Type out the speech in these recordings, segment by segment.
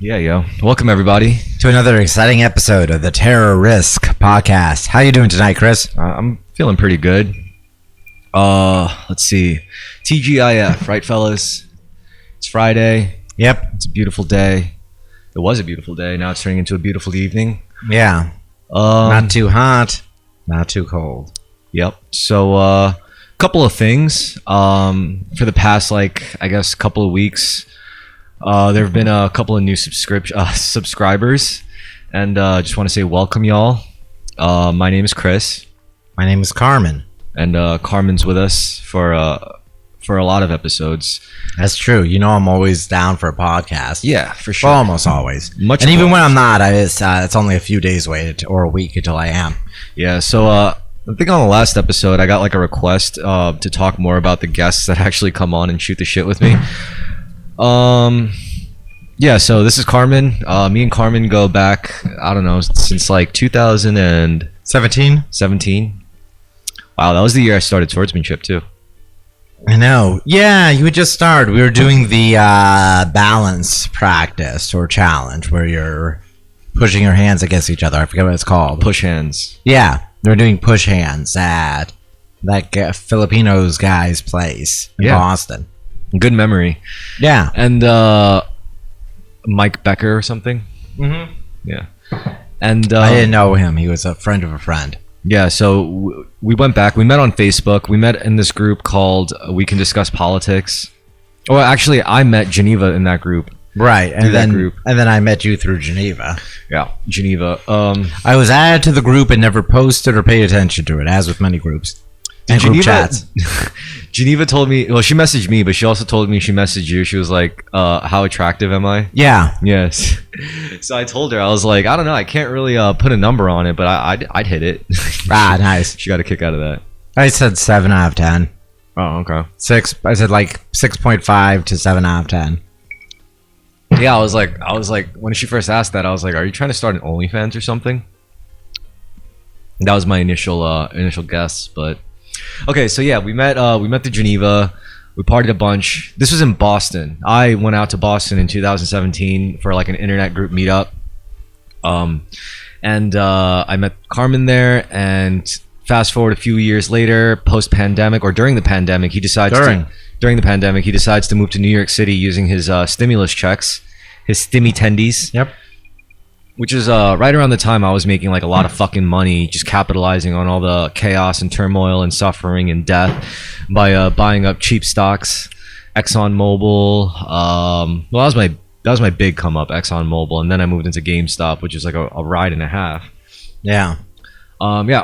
Yo. Welcome, everybody. To another exciting episode of the Terrorisk podcast. How you doing tonight, Chris? I'm feeling pretty good. Let's see. TGIF, right, fellas? It's Friday. Yep. It's a beautiful day. It was a beautiful day. Now it's turning into a beautiful evening. Yeah. Not too hot, not too cold. Yep. So, couple of things. For the past, couple of weeks, there have been a couple of new subscribers, and just want to say welcome, y'all. My name is Chris. My name is Carmen. And Carmen's with us for a lot of episodes. That's true. You know, I'm always down for a podcast. Yeah, for sure. Well, almost always. And even when I'm not, it's only a few days away or a week until I am. Yeah. So I think on the last episode, I got like a request to talk more about the guests that actually come on and shoot the shit with me. Yeah. So this is Carmen. Me and Carmen go back, I don't know, since like 2017. Wow, that was the year I started swordsmanship too. I know. Yeah, you had just started. We were doing the balance practice or challenge where you're pushing your hands against each other. I forget what it's called. Push hands. Yeah, they're doing push hands at that Filipinos guy's place in Boston. Good memory. Yeah. And Mike Becker or something. Mm-hmm. Yeah. And I didn't know him. He was a friend of a friend. Yeah, so we went back. We met on Facebook. We met in this group called We Can Discuss Politics. Oh, actually, I met Geneva in that group. Right, and then I met you through Geneva. Yeah, Geneva. I was added to the group and never posted or paid attention to it, as with many groups. And group chats. Geneva told me, well, she messaged me, but she also told me she messaged you. She was like, how attractive am I? Yeah. Yes. So I told her, I was like, I don't know, I can't really put a number on it, but I'd hit it. Nice. She got a kick out of that. I said 7 out of 10. Oh, okay. 6. I said like 6.5 to 7 out of 10. Yeah, I was like, when she first asked that, I was like, are you trying to start an OnlyFans or something? That was my initial guess, but okay. So yeah, we met to Geneva. We partied a bunch. This was in Boston. I went out to Boston in 2017 for like an internet group meetup. And I met Carmen there. And fast forward a few years later, post pandemic or during the pandemic, he decides to move to New York City using his stimulus checks, his stimmy tendies. Yep. Which is right around the time I was making like a lot of fucking money, just capitalizing on all the chaos and turmoil and suffering and death by buying up cheap stocks, ExxonMobil. Well, that was my big come up, ExxonMobil, and then I moved into GameStop, which is like a ride and a half. Yeah.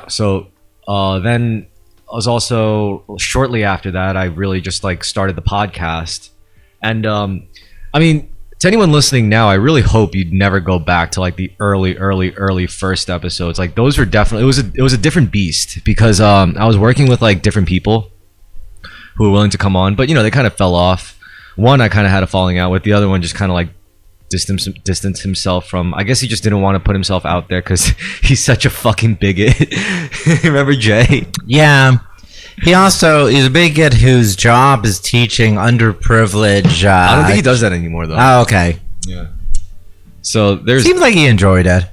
So then I was also shortly after that, I really just like started the podcast, and I mean. To anyone listening now, I really hope you'd never go back to like the early first episodes. Like those were definitely it was a different beast because I was working with like different people who were willing to come on, but you know they kind of fell off. One I kind of had a falling out with. The other one just kind of like distanced himself from. I guess he just didn't want to put himself out there because he's such a fucking bigot. Remember Jay? Yeah. He also is a bigot whose job is teaching underprivileged. I don't think he does that anymore, though. Oh, okay. Yeah. So there's. Seems like he enjoyed it.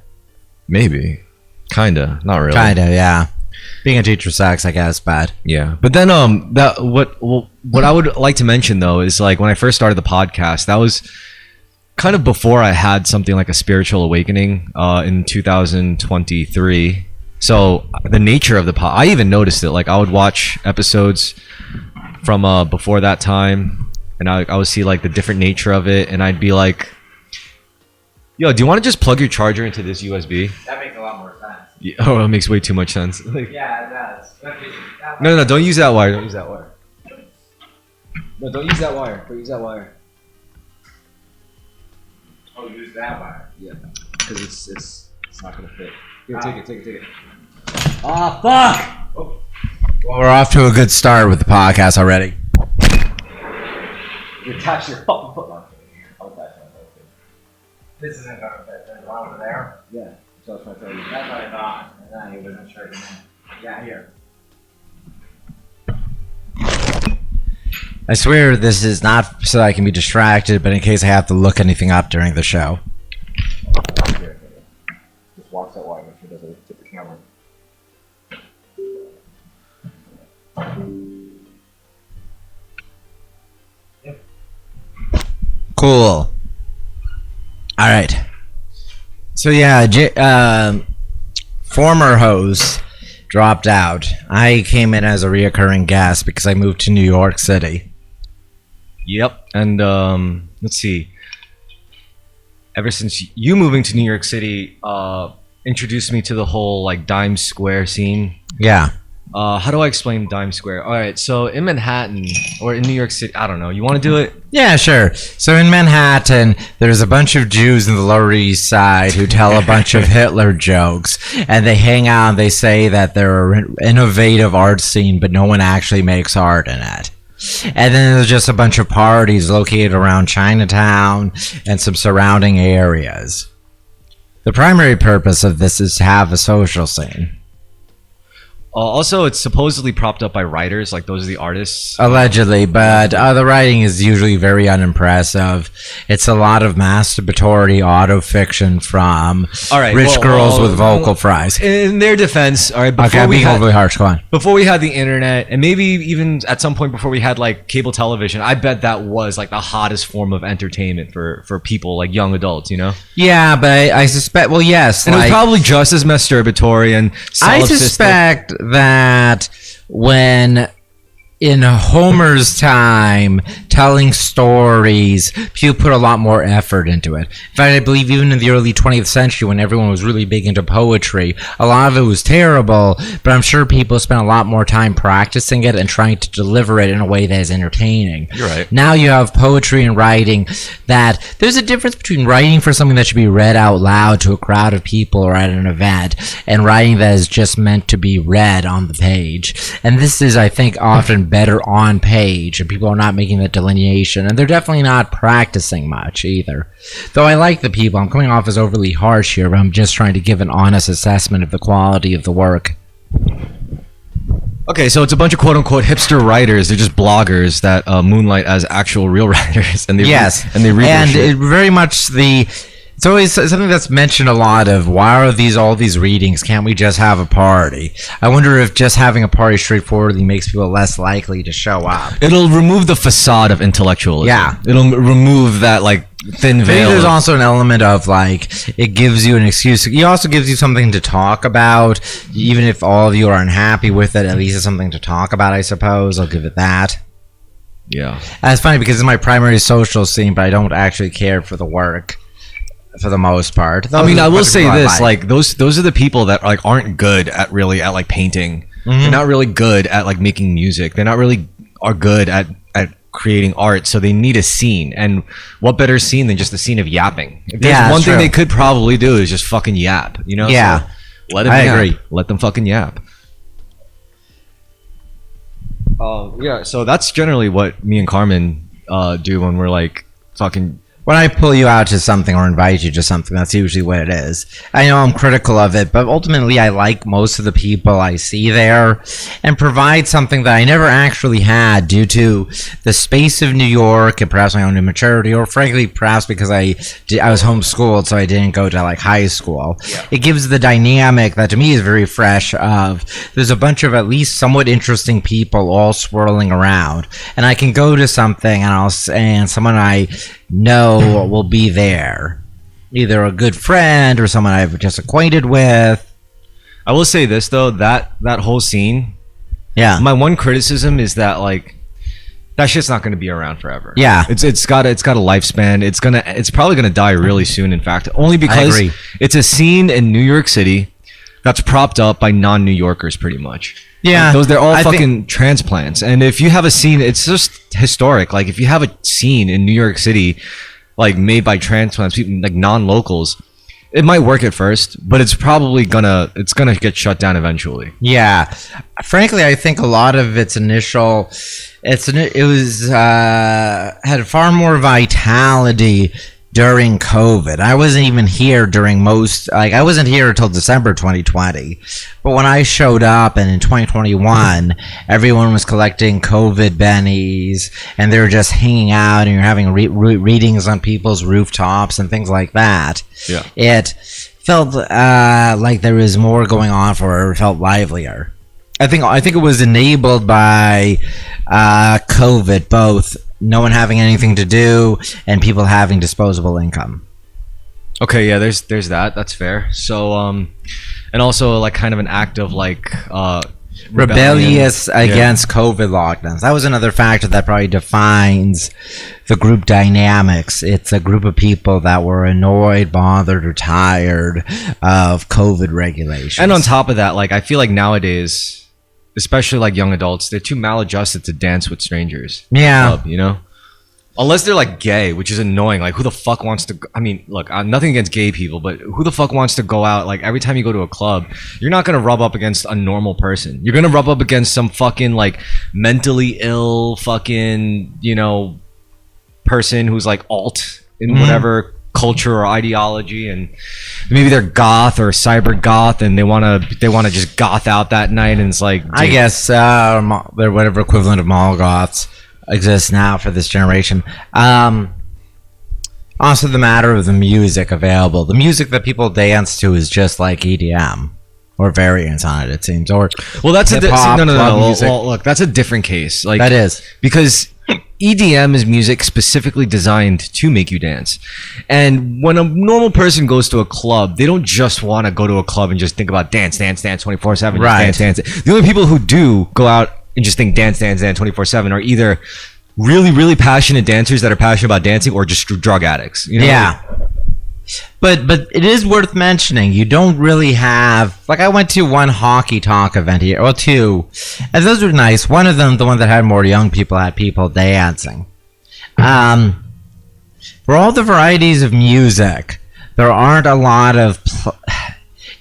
Maybe. Kinda. Not really. Kinda, yeah. Being a teacher sucks, I guess, bad. Yeah. But then what I would like to mention though is like when I first started the podcast, that was kind of before I had something like a spiritual awakening in 2023. So the nature of the pod, I even noticed it. Like I would watch episodes from before that time, and I would see like the different nature of it, and I'd be like, "Yo, do you want to just plug your charger into this USB?" That makes a lot more sense. Yeah, oh, it makes way too much sense. Yeah, it does. No, don't use that wire. Don't use that wire. No, don't use that wire. Don't use that wire. Oh, use that wire. Yeah, because it's not gonna fit. Here, take it. Oh, fuck! Oh. Well, we're off to a good start with the podcast already. You attach your fucking foot on. I'll attach my foot. This isn't going to fit. There's one over there. Yeah, so I was trying to tell you. That's what I thought. And then he wasn't sure. Yeah, here. I swear this is not so I can be distracted, but in case I have to look anything up during the show. Cool. All right. So yeah, former host dropped out. I came in as a reoccurring guest because I moved to New York City. Yep. And let's see. Ever since you moving to New York City, introduced me to the whole like Dime Square scene. Yeah. How do I explain Dime Square? All right, so in Manhattan or in New York City, I don't know. You want to do it? Yeah, sure. So in Manhattan, there's a bunch of Jews in the Lower East Side who tell a bunch of Hitler jokes, and they hang out and they say that they're an innovative art scene, but no one actually makes art in it. And then there's just a bunch of parties located around Chinatown and some surrounding areas. The primary purpose of this is to have a social scene. Also, it's supposedly propped up by writers, like those are the artists. Allegedly, but the writing is usually very unimpressive. It's a lot of masturbatory autofiction from rich girls with vocal fries. In their defense, all right, Okay, I'm being overly harsh. Go on. Before we had the internet, and maybe even at some point before we had like cable television, I bet that was like the hottest form of entertainment for people, like young adults, you know? Yeah, but I suspect, well, yes. And it was probably just as masturbatory and I suspect that when in Homer's time telling stories, people put a lot more effort into it. In fact, I believe even in the early 20th century when everyone was really big into poetry, a lot of it was terrible, but I'm sure people spent a lot more time practicing it and trying to deliver it in a way that is entertaining. You're right. Now you have poetry and writing that there's a difference between writing for something that should be read out loud to a crowd of people or at an event and writing that is just meant to be read on the page. And this is, I think, often better on page, and people are not making that delineation, and they're definitely not practicing much either. Though I like the people, I'm coming off as overly harsh here, but I'm just trying to give an honest assessment of the quality of the work. Okay, so it's a bunch of quote-unquote hipster writers. They're just bloggers that moonlight as actual real writers, and they read and their shit. it very much it's always something that's mentioned a lot of, why are all these readings? Can't we just have a party? I wonder if just having a party straightforwardly makes people less likely to show up. It'll remove the facade of intellectualism. Yeah. It'll remove that like thin veil. Maybe there's also an element of like, it gives you an excuse. It also gives you something to talk about. Even if all of you are unhappy with it, at least it's something to talk about, I suppose. I'll give it that. Yeah. And it's funny because it's my primary social scene, but I don't actually care for the work. For the most part. I mean, I will say this, like those are the people that like aren't good at like painting. Mm-hmm. They're not really good at like making music. They're not really are good at creating art, so they need a scene. And what better scene than just the scene of yapping? If there's one thing they could probably do is just fucking yap, you know? Yeah. So let them agree. Let them fucking yap. Yeah, so that's generally what me and Carmen do when we're like fucking. When I pull you out to something or invite you to something, that's usually what it is. I know I'm critical of it, but ultimately I like most of the people I see there and provide something that I never actually had due to the space of New York and perhaps my own immaturity, or frankly, perhaps because I was homeschooled, so I didn't go to like high school. Yeah. It gives the dynamic that to me is very fresh of there's a bunch of at least somewhat interesting people all swirling around, and I can go to something and someone I know will be there, either a good friend or someone I've just acquainted with. I will say this though, that whole scene, yeah, my one criticism is that like that shit's not going to be around forever. Yeah, it's got a lifespan. It's probably gonna die really soon, in fact, only because it's a scene in New York City that's propped up by non-New Yorkers pretty much. Yeah, they're all fucking transplants. And if you have a scene, it's just historic. Like if you have a scene in New York City, like made by transplants, people like non-locals, it might work at first, but it's probably gonna get shut down eventually. Yeah, frankly, I think a lot of its initial, had far more vitality during COVID. I wasn't even here I wasn't here until December 2020. But when I showed up and in 2021, everyone was collecting COVID bennies and they were just hanging out and you're having readings on people's rooftops and things like that. Yeah. It felt like there was more going on for it. It felt livelier. I think it was enabled by COVID, both no one having anything to do and people having disposable income. Okay, yeah, there's that. That's fair. So, and also like kind of an act of like Rebellious rebellion. against COVID lockdowns. That was another factor that probably defines the group dynamics. It's a group of people that were annoyed, bothered, or tired of COVID regulations. And on top of that, like I feel like nowadays, especially like young adults, they're too maladjusted to dance with strangers. Yeah. You know? Unless they're like gay, which is annoying. Like, who the fuck wants to? I mean, look, nothing against gay people, but who the fuck wants to go out? Like, every time you go to a club, you're not gonna rub up against a normal person. You're gonna rub up against some fucking like mentally ill fucking person who's like alt in whatever culture or ideology, and maybe they're goth or cyber goth, and they wanna just goth out that night, and it's like, I guess they're whatever equivalent of mall goths exists now for this generation. Also, the matter of the music available. The music that people dance to is just like EDM or variants on it seems. Or well, that's hip-hop, no. music. Well, look, that's a different case. Like that is because EDM is music specifically designed to make you dance. And when a normal person goes to a club, they don't just want to go to a club and just think about dance 24/7. Right. Dance. The only people who do go out and just think dance 24/7 are either really, really passionate dancers that are passionate about dancing, or just drug addicts. Yeah. But it is worth mentioning, you don't really have, like, I went to one hockey talk event here, or two, and those were nice. One of them, the one that had more young people, had people dancing. For all the varieties of music, there aren't a lot of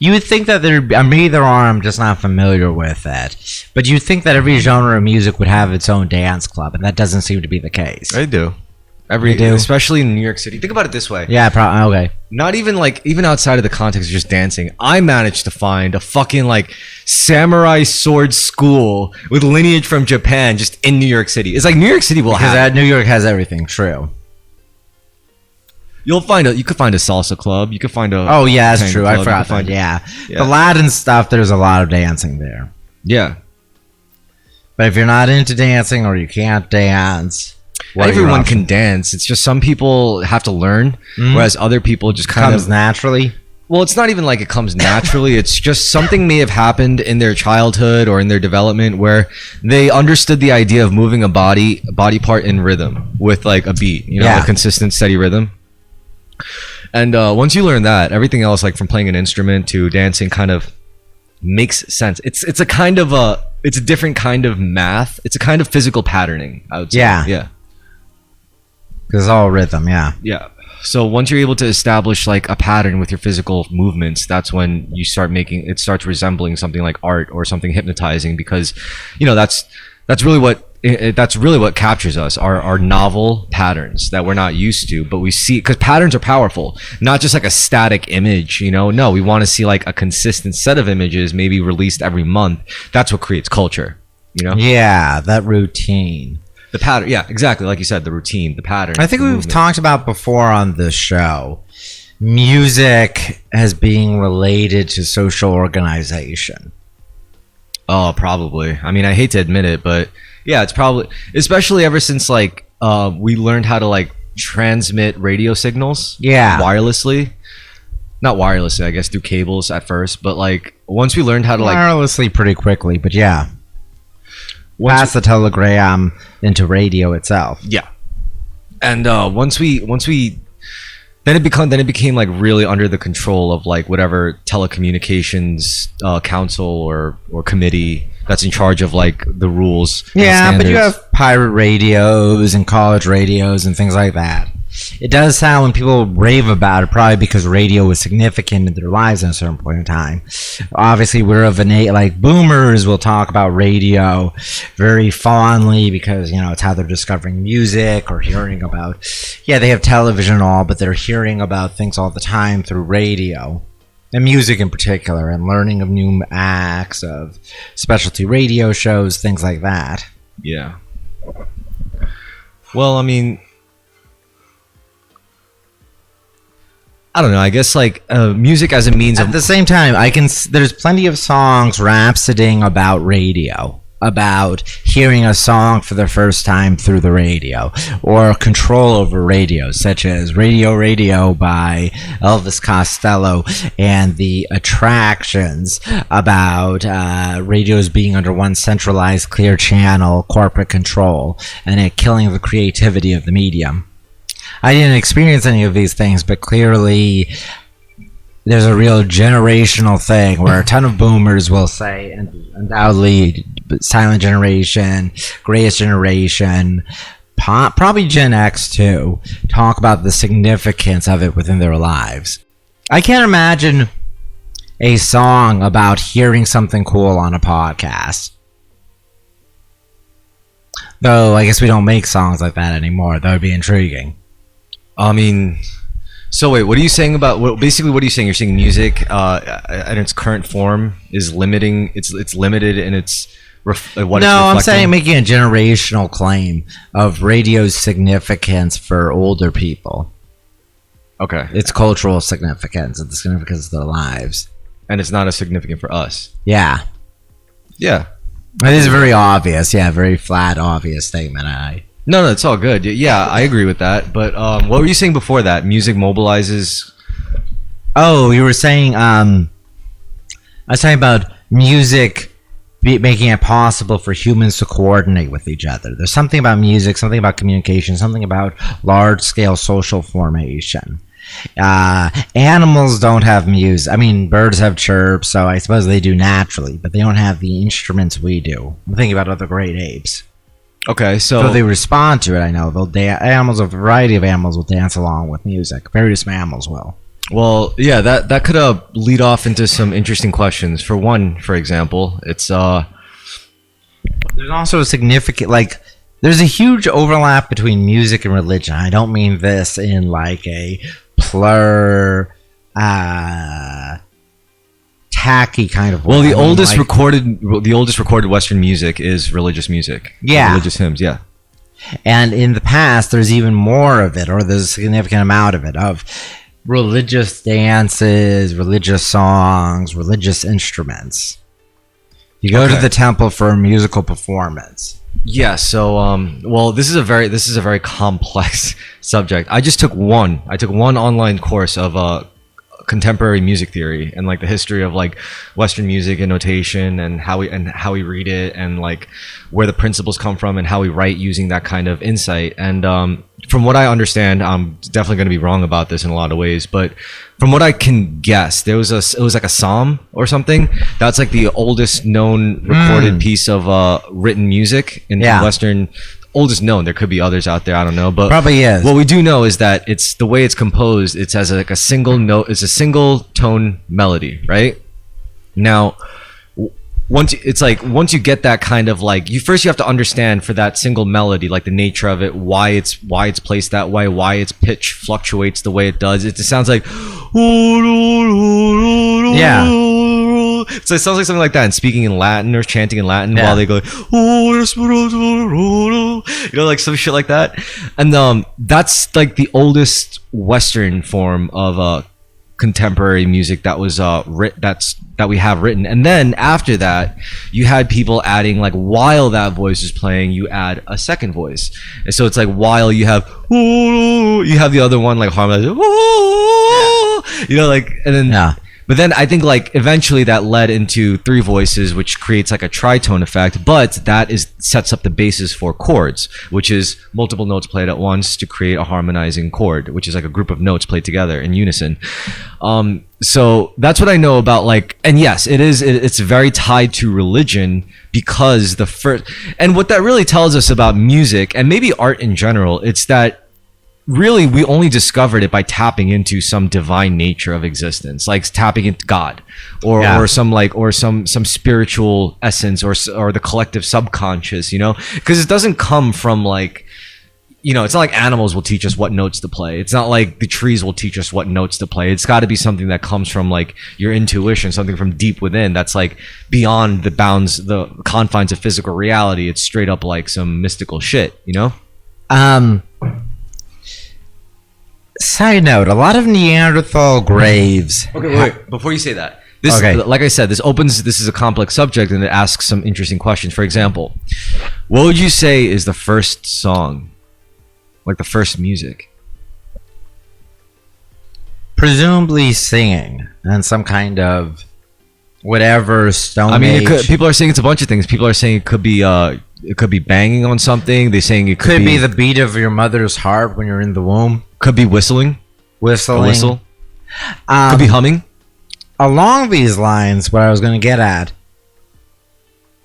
you would think that maybe there are, I'm just not familiar with it, but you'd think that every genre of music would have its own dance club, and that doesn't seem to be the case. They do. Especially in New York City. Think about it this way. Yeah, okay. Not even like, even outside of the context of just dancing, I managed to find a fucking like samurai sword school with lineage from Japan just in New York City. It's like New York City will Because have. New York has everything, true. You could find a salsa club. You could find a. Oh yeah, that's true. club. I forgot that. Yeah. The Latin stuff, there's a lot of dancing there. Yeah. But if you're not into dancing or you can't dance, everyone can dance. It's just some people have to learn, whereas other people just comes naturally. Well, it's not even like it comes naturally. It's just something may have happened in their childhood or in their development where they understood the idea of moving a body part in rhythm with like a beat, a consistent, steady rhythm. And once you learn that, everything else, like from playing an instrument to dancing, kind of makes sense. It's a different kind of math. It's a kind of physical patterning, I would say. Yeah. Because it's all rhythm, yeah. Yeah. So once you're able to establish like a pattern with your physical movements, that's when you start making it starts resembling something like art or something hypnotizing, because that's really what captures us, our novel patterns that we're not used to, but we see, because patterns are powerful, not just like a static image. No, we want to see like a consistent set of images, maybe released every month. That's what creates culture. Yeah, that routine. The pattern, yeah, exactly. Like you said, the routine, the pattern. I think we've talked about before on this show, music as being related to social organization. Oh, probably. I mean, I hate to admit it, but yeah, it's probably, especially ever since like we learned how to like transmit radio signals. Yeah. Wirelessly. Not wirelessly, I guess, through cables at first, but like once we learned how to like wirelessly pretty quickly, but yeah. Pass the telegram into radio itself. Yeah. And once we then it became like really under the control of like whatever telecommunications council or committee that's in charge of like the rules. Yeah, but you have pirate radios and college radios and things like that. It does sound, when people rave about it, probably because radio was significant in their lives at a certain point in time. Obviously, we're of an age, like boomers will talk about radio very fondly because, it's how they're discovering music or hearing about, they have television and all, but they're hearing about things all the time through radio. And music in particular, and learning of new acts, of specialty radio shows, things like that. Yeah. Well, I mean, I don't know. I guess like music as a means At of the same time, there's plenty of songs rhapsodying about radio, about hearing a song for the first time through the radio, or control over radio, such as Radio by Elvis Costello, and the attractions about radios being under one centralized clear channel corporate control, and it killing the creativity of the medium. I didn't experience any of these things, but clearly there's a real generational thing where a ton of boomers will say, and undoubtedly silent generation, greatest generation, probably Gen X too, talk about the significance of it within their lives. I can't imagine a song about hearing something cool on a podcast. Though I guess we don't make songs like that anymore. That would be intriguing. I mean, so wait, what are you saying about? Basically, what are you saying? You're saying music, in its current form, is limiting. It's limited in its what it's reflecting? No, I'm saying making a generational claim of radio's significance for older people. Okay, Its cultural significance and the significance of their lives. and it's not as significant for us. Yeah, Yeah. it is very obvious. Yeah, very flat, obvious statement. No, it's all good. Yeah, I agree with that. But what were you saying before that? Music mobilizes. Oh, you were saying. I was talking about music making it possible for humans to coordinate with each other. There's something about music, something about communication, something about large-scale social formation. Animals don't have music. I mean, birds have chirps, so I suppose they do naturally, but they don't have the instruments we do. I'm thinking about other great apes. Okay, So they respond to it. I know they'll animals, a variety of animals will dance along with music. Various mammals will. well, yeah, that could lead off into some interesting questions. For one, for example, it's There's also a significant there's a huge overlap between music and religion. I don't mean this in like a tacky kind of way. well, the oldest recorded Western music is religious music. Yeah. Religious hymns. Yeah. And in the past, there's even more of it, or there's a significant amount of it, of religious dances, religious songs, religious instruments. You go to the temple for a musical performance. Yeah. So, well, this is a very complex subject. I took one online course of contemporary music theory and like the history of like Western music and notation and how we read it and like where the principles come from and how we write using that kind of insight. And from what I understand, I'm definitely going to be wrong about this in a lot of ways, but from what I can guess, it was like a psalm or something. That's like the oldest known recorded piece of written music in Western. Oldest known. There could be others out there. I don't know, but Probably is. What we do know is that it's the way it's composed. It's as like a single note. It's a single tone melody, right? Now, once you get that kind of like you have to understand for that single melody like the nature of it, why it's placed that way, why its pitch fluctuates the way it does. It just sounds like so it sounds like something like that, and speaking in Latin or chanting in Latin while they go like some shit like that. And that's like the oldest Western form of contemporary music that was that we have written. And then after that, you had people adding, like, while that voice is playing, you add a second voice. And so it's like while you have the other one like harmonized, like, and then but then I think like eventually that led into three voices, which creates like a tritone effect, but that sets up the basis for chords, which is multiple notes played at once to create a harmonizing chord, which is like a group of notes played together in unison. So that's what I know about, like, and yes, it's very tied to religion, because and what that really tells us about music and maybe art in general, it's that really we only discovered it by tapping into some divine nature of existence, like tapping into God or some spiritual essence or the collective subconscious, because it doesn't come from like, it's not like animals will teach us what notes to play. It's not like the trees will teach us what notes to play. It's got to be something that comes from like your intuition, something from deep within that's like beyond the bounds, the confines of physical reality. It's straight up like some mystical shit, Side note: a lot of Neanderthal graves. Okay, wait. Before you say that, this, Okay. like I said, this is a complex subject and it asks some interesting questions. For example, what would you say is the first song, like the first music? Presumably singing and some kind of whatever Stone I mean, Age. people are saying it's a bunch of things. People are saying it could be banging on something. They're saying it could be the beat of your mother's heart when you're in the womb. could be whistling, Whistling. a whistle. Could be humming. Along these lines, what I was going to get at,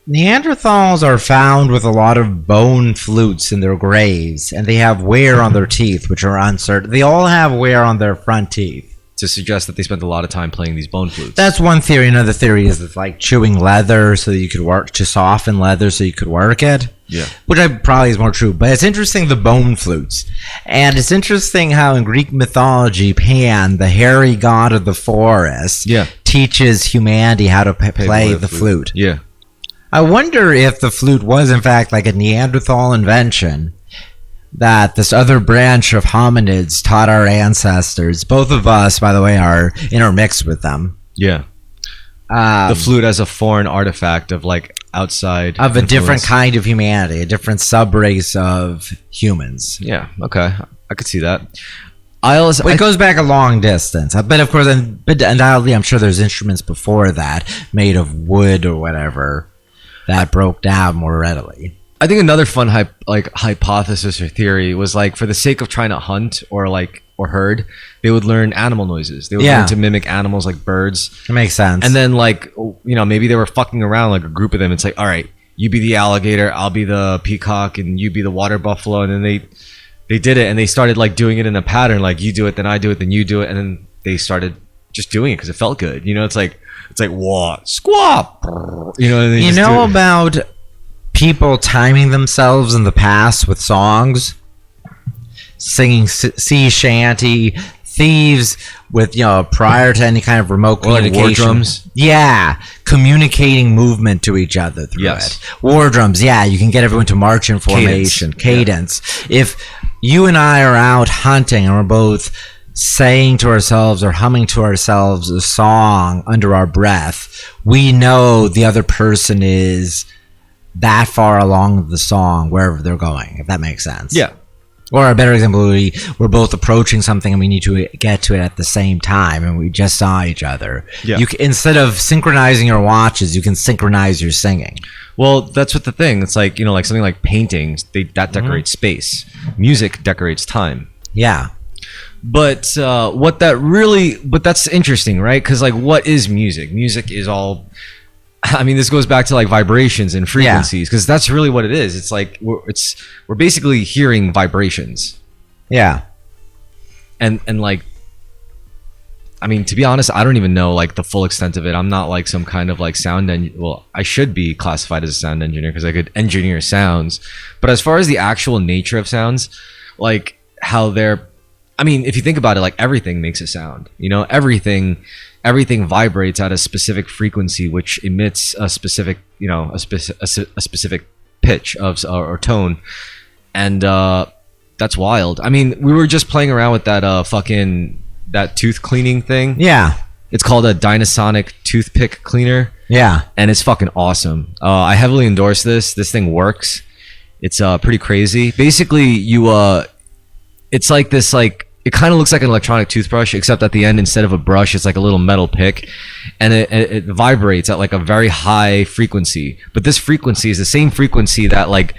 Neanderthals are found with a lot of bone flutes in their graves, and they have wear on their teeth, which are uncertain. They all have wear on their front teeth. To suggest that they spent a lot of time playing these bone flutes. That's one theory. Another theory is it's like chewing leather so that you could work, to soften leather so you could work it. Yeah. Which probably is more true. But it's interesting, the bone flutes. And it's interesting how in Greek mythology, Pan, the hairy god of the forest, Yeah. teaches humanity how to play the flute. Yeah. I wonder if the flute was in fact like a Neanderthal invention that this other branch of hominids taught our ancestors. Both of us, by the way, are intermixed with them. Yeah. The flute as a foreign artifact of like outside of a influence. different kind of humanity, a different subrace of humans. Yeah. Okay. I could see that. It goes back a long distance, but of course, but undoubtedly, I'm sure there's instruments before that made of wood or whatever that broke down more readily. I think another fun hypothesis or theory was like for the sake of trying to hunt or herd, they would learn animal noises. They would learn to mimic animals like birds. It makes sense. And then maybe they were fucking around like a group of them. It's like, all right, you be the alligator, I'll be the peacock, and you be the water buffalo. And then they did it and they started like doing it in a pattern. Like you do it, then I do it, then you do it. And then they started just doing it because it felt good. It's like what? Squawk. About people timing themselves in the past with songs, singing sea shanty, thieves with prior to any kind of remote communication. War drums. Yeah, communicating movement to each other through it. War drums. Yeah, you can get everyone to march in formation. Cadence. Yeah. If you and I are out hunting and we're both saying to ourselves or humming to ourselves a song under our breath, we know the other person is that far along the song wherever they're going, if that makes sense. Yeah. Or a better example would be we're both approaching something and we need to get to it at the same time and we just saw each other. Yeah. Instead of synchronizing your watches, you can synchronize your singing. Well, that's what the thing. It's like, like something like paintings, that decorates space. Music decorates time. Yeah. But that's interesting, right? Because like, what is music? Music is all. I mean, this goes back to like vibrations and frequencies because that's really what it is. It's like we're basically hearing vibrations. Yeah. And like, I mean, to be honest, I don't even know like the full extent of it. I'm not like some kind of like well, I should be classified as a sound engineer because I could engineer sounds. But as far as the actual nature of sounds, like how I mean, if you think about it, like everything makes a sound. Everything vibrates at a specific frequency, which emits a specific, a specific pitch or tone, and that's wild. I mean, we were just playing around with that that tooth cleaning thing. Yeah, it's called a Dynasonic toothpick cleaner. Yeah, and it's fucking awesome. I heavily endorse this. This thing works. It's pretty crazy. Basically, it's like this it kind of looks like an electronic toothbrush, except at the end, instead of a brush, it's like a little metal pick, and it vibrates at like a very high frequency. But this frequency is the same frequency that like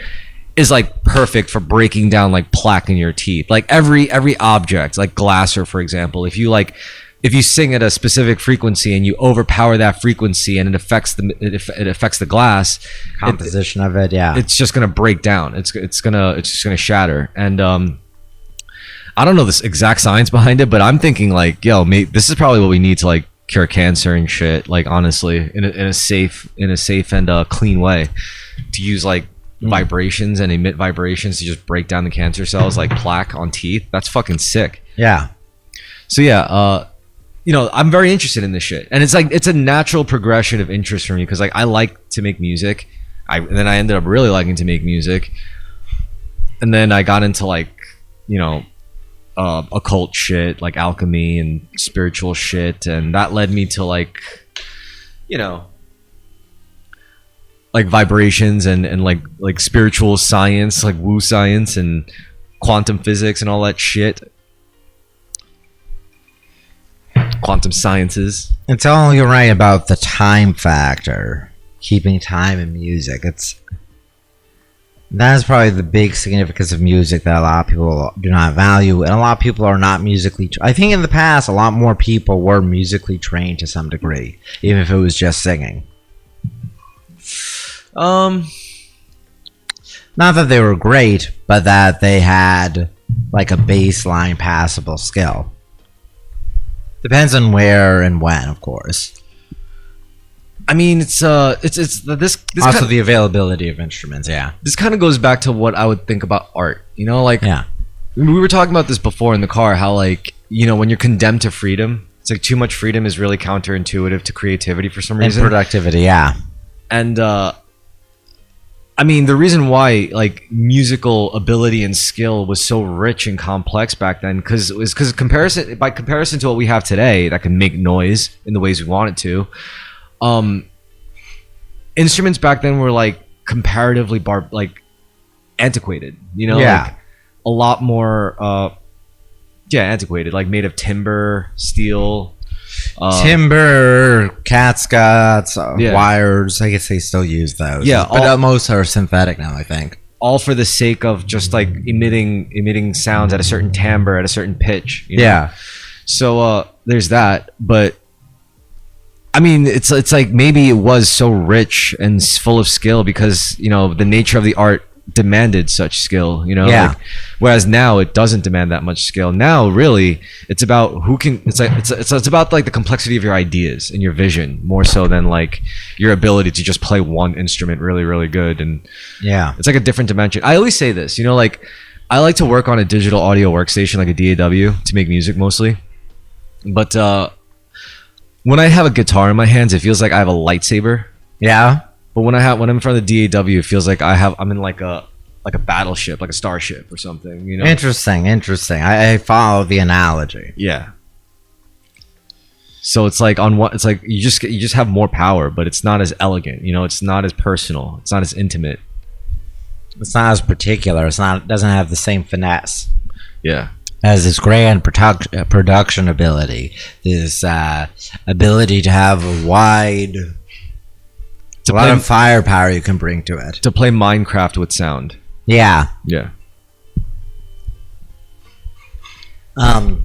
is like perfect for breaking down like plaque in your teeth. Like every object, like glasser, for example, if you sing at a specific frequency and you overpower that frequency and it affects the glass composition of it, yeah, it's just gonna break down. It's just gonna shatter. And I don't know this exact science behind it, but I'm thinking like, this is probably what we need to like cure cancer and shit. Like honestly, in a safe and clean way, to use like vibrations and emit vibrations to just break down the cancer cells like plaque on teeth. That's fucking sick. Yeah. So yeah, I'm very interested in this shit, and it's a natural progression of interest for me because like I like to make music. And then I ended up really liking to make music, and then I got into like occult shit, like alchemy and spiritual shit, and that led me to like, you know, like vibrations and like spiritual science, like woo science and quantum physics and all that shit. Quantum sciences. It's all you're right about the time factor, keeping time in music. That is probably the big significance of music that a lot of people do not value, and a lot of people are not musically. I think in the past, a lot more people were musically trained to some degree, even if it was just singing. Not that they were great, but that they had like a baseline passable skill. Depends on where and when, of course. I mean, it's this also the availability of instruments. Yeah, this kind of goes back to what I would think about art. You know, like yeah, we were talking about this before in the car. How like, you know, when you're condemned to freedom, it's like too much freedom is really counterintuitive to creativity for some reason. And productivity, yeah. And I mean, the reason why like musical ability and skill was so rich and complex back then, because by comparison to what we have today, that can make noise in the ways we want it to. Instruments back then were like comparatively antiquated, you know, yeah, like a lot more antiquated, like made of timber, steel, timber, catguts, wires. I guess they still use those. Yeah, but most are synthetic now, I think. All for the sake of just like emitting sounds at a certain timbre, at a certain pitch. You know? Yeah. So there's that, but I mean, it's like maybe it was so rich and full of skill because, you know, the nature of the art demanded such skill, you know. Yeah. Like, whereas now it doesn't demand that much skill. Now, really, it's about who can. It's about like the complexity of your ideas and your vision more so than like your ability to just play one instrument really, really good. And yeah, it's like a different dimension. I always say this, you know, like I like to work on a digital audio workstation like a DAW to make music mostly, but when I have a guitar in my hands, it feels like I have a lightsaber. Yeah. But when I'm in front of the DAW, it feels like I'm in like a battleship, like a starship or something. You know. Interesting. I follow the analogy. Yeah. So it's like it's like you just have more power, but it's not as elegant. You know, it's not as personal. It's not as intimate. It's not as particular. It doesn't have the same finesse. Yeah. Has this grand production ability, this ability to have a lot of firepower you can bring to it. To play Minecraft with sound. Yeah. Yeah. Or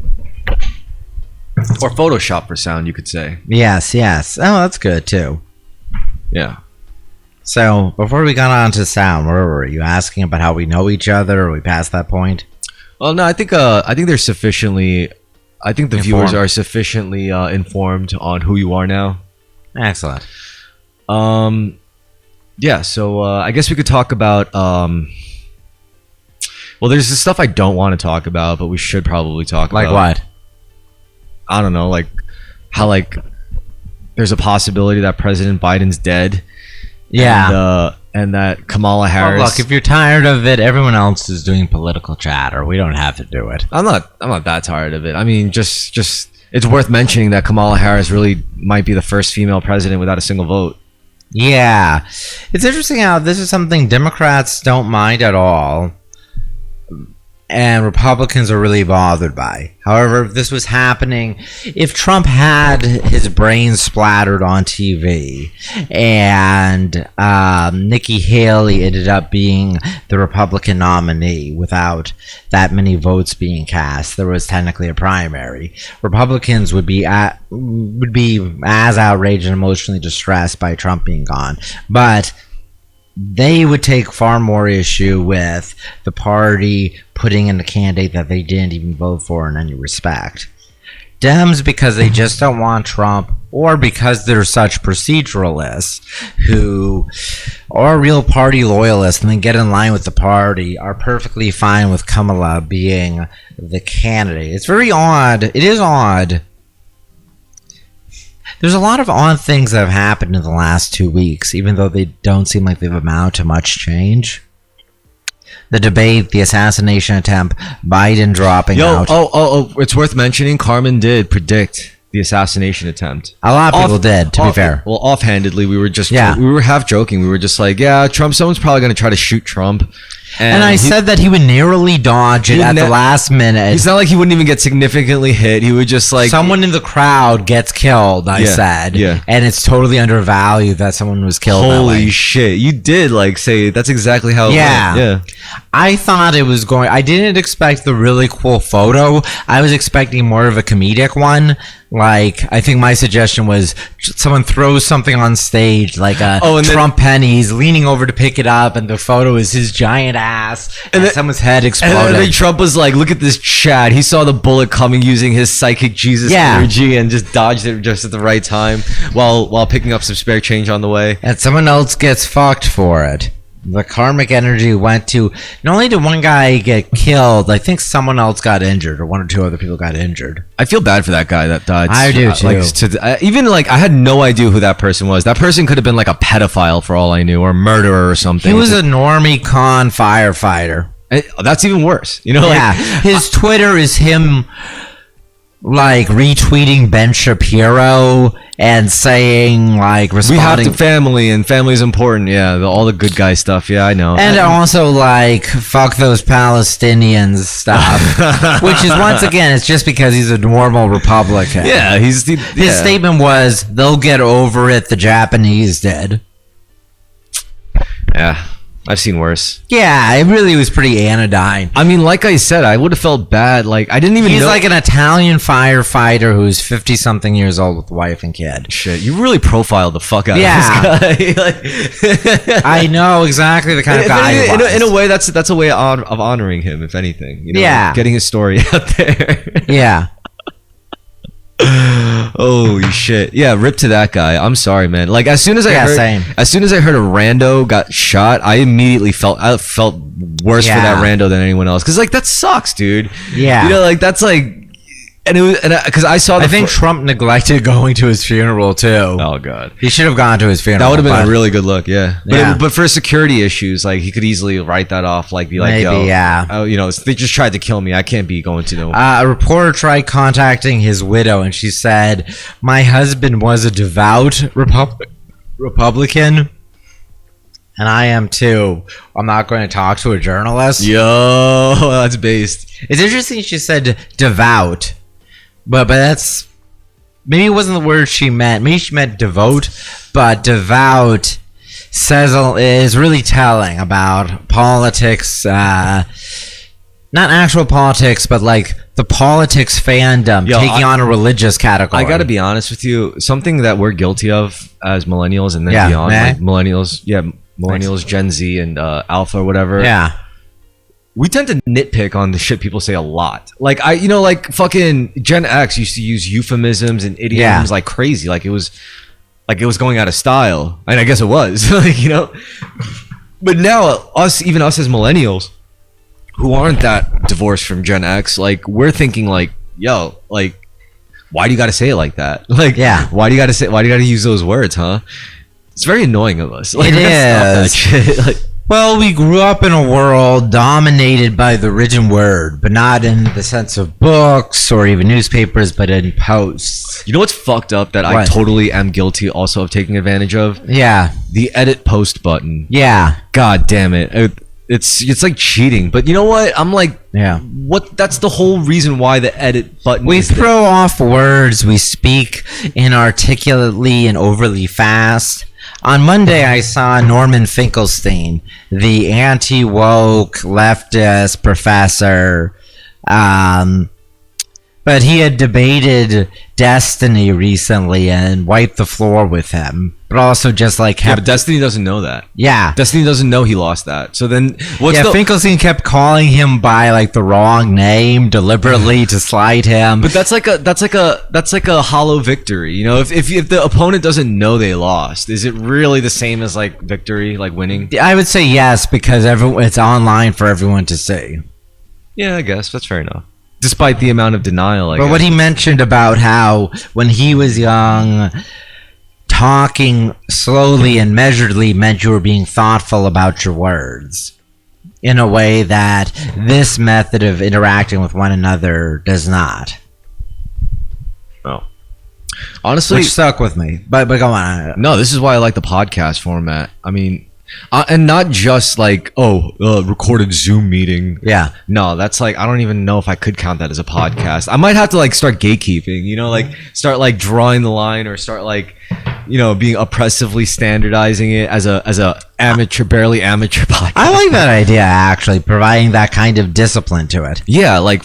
Photoshop for sound, you could say. Yes. Oh, that's good too. Yeah. So before we got on to sound, where were you asking about how we know each other? Or we past that point? Well, no, I think they're sufficiently. I think the viewers are sufficiently informed on who you are now. Excellent. Yeah. So I guess we could talk about. Well, there's this stuff I don't want to talk about, but we should probably talk about. Like what? I don't know. Like how like there's a possibility that President Biden's dead. Yeah. And that Kamala Harris. Well, look, if you're tired of it, everyone else is doing political chatter. We don't have to do it. I'm not that tired of it. I mean, just it's worth mentioning that Kamala Harris really might be the first female president without a single vote. Yeah. It's interesting how this is something Democrats don't mind at all, and Republicans are really bothered by. However, if this was happening, if Trump had his brains splattered on TV and Nikki Haley ended up being the Republican nominee without that many votes being cast, there was technically a primary, Republicans would be as outraged and emotionally distressed by Trump being gone. But they would take far more issue with the party putting in a candidate that they didn't even vote for in any respect. Dems, because they just don't want Trump, or because they're such proceduralists who are real party loyalists and then get in line with the party, are perfectly fine with Kamala being the candidate. It's very odd. It is odd. There's a lot of odd things that have happened in the last 2 weeks, even though they don't seem like they've amounted to much change. the debate, the assassination attempt, Biden dropping out. It's worth mentioning. Carmen did predict the assassination attempt. A lot of people did, to be fair. Well, offhandedly, we were half joking. We were just like, yeah, someone's probably going to try to shoot Trump. And I said that he would narrowly dodge it at the last minute. It's not like he wouldn't even get significantly hit. He would just like... Someone in the crowd gets killed, I said. Yeah. And it's totally undervalued that someone was killed that way. Holy shit. You did like say that's exactly how it went. Yeah. I thought it was going... I didn't expect the really cool photo. I was expecting more of a comedic one. Like, I think my suggestion was someone throws something on stage, like a Trump penny. He's leaning over to pick it up, and the photo is his giant ass, and someone's head exploded. And then Trump was like, look at this Chad. He saw the bullet coming using his psychic Jesus energy and just dodged it just at the right time while picking up some spare change on the way. And someone else gets fucked for it. The karmic energy went to... Not only did one guy get killed, I think someone else got injured, or one or two other people got injured. I feel bad for that guy that died. I do too. I had no idea who that person was. That person could have been like a pedophile for all I knew, or a murderer or something. He was a normie con firefighter. That's even worse. His Twitter is him like retweeting Ben Shapiro and saying like responding, we have to family and family is important. All the good guy stuff. I know. And also like fuck those Palestinians stuff, which is once again it's just because he's a normal Republican. His statement was they'll get over it, the Japanese did. I've seen worse. Yeah, it really was pretty anodyne. I mean, like I said, I would have felt bad. Like, I didn't even know. He's like an Italian firefighter who's 50-something years old with a wife and kid. Shit, you really profiled the fuck out of this guy. I know exactly the kind of guy he was. In a way, that's a way of honoring him, if anything. Getting his story out there. Yeah. Holy shit! Rip to that guy. I'm sorry, man. Like as soon as I heard a rando got shot, I immediately felt worse for that rando than anyone else. Because like that sucks, dude. Yeah. Like that's like, and it was because I saw. I think Trump neglected going to his funeral too. Oh god, he should have gone to his funeral. That would have been a really good look. But for security issues, like he could easily write that off. Like be like, they just tried to kill me. I can't be going to them. A reporter tried contacting his widow, and she said, "My husband was a devout Republican." And I am too. I'm not going to talk to a journalist. Yo, that's based. It's interesting she said devout. But that's... Maybe it wasn't the word she meant. Maybe she meant devote. But devout is really telling about politics. Not actual politics, but like the politics fandom taking on a religious category. I got to be honest with you. Something that we're guilty of as millennials and then beyond. Like millennials, Gen Z, and Alpha or whatever. Yeah. We tend to nitpick on the shit people say a lot. Like like fucking Gen X used to use euphemisms and idioms like crazy. Like it was going out of style. And I guess it was. But now even us as millennials who aren't that divorced from Gen X, like we're thinking like, yo, like why do you gotta say it like that? Like why do you gotta use those words, huh? It's very annoying of us. Like, it is. Shit. Well, we grew up in a world dominated by the written word, but not in the sense of books or even newspapers, but in posts. You know what's fucked up that I totally am guilty also of taking advantage of? Yeah. The edit post button. Yeah. God damn it. It's like cheating. But you know what? I'm like, what? That's the whole reason why the edit button we throw off words. We speak inarticulately and overly fast. On Monday, I saw Norman Finkelstein, the anti-woke leftist professor, but he had debated Destiny recently and wiped the floor with him. But also just like but Destiny doesn't know that. Yeah, Destiny doesn't know he lost that. So then, Finkelstein kept calling him by like the wrong name deliberately to slight him. But that's like a hollow victory. If the opponent doesn't know they lost, is it really the same as like victory, like winning? I would say yes, because it's online for everyone to see. Yeah, I guess that's fair enough. Despite the amount of denial, but what he mentioned about how when he was young, talking slowly and measuredly meant you were being thoughtful about your words. in a way that this method of interacting with one another does not. Oh. Honestly, Which stuck with me. But go on. no, this is why I like the podcast format. I mean, and not just like, recorded Zoom meeting. Yeah. No, that's like, I don't even know if I could count that as a podcast. I might have to like start gatekeeping, you know, like start like drawing the line, or start like, you know, being oppressively standardizing it as a barely amateur podcast. I like that idea, actually, providing that kind of discipline to it. Yeah, like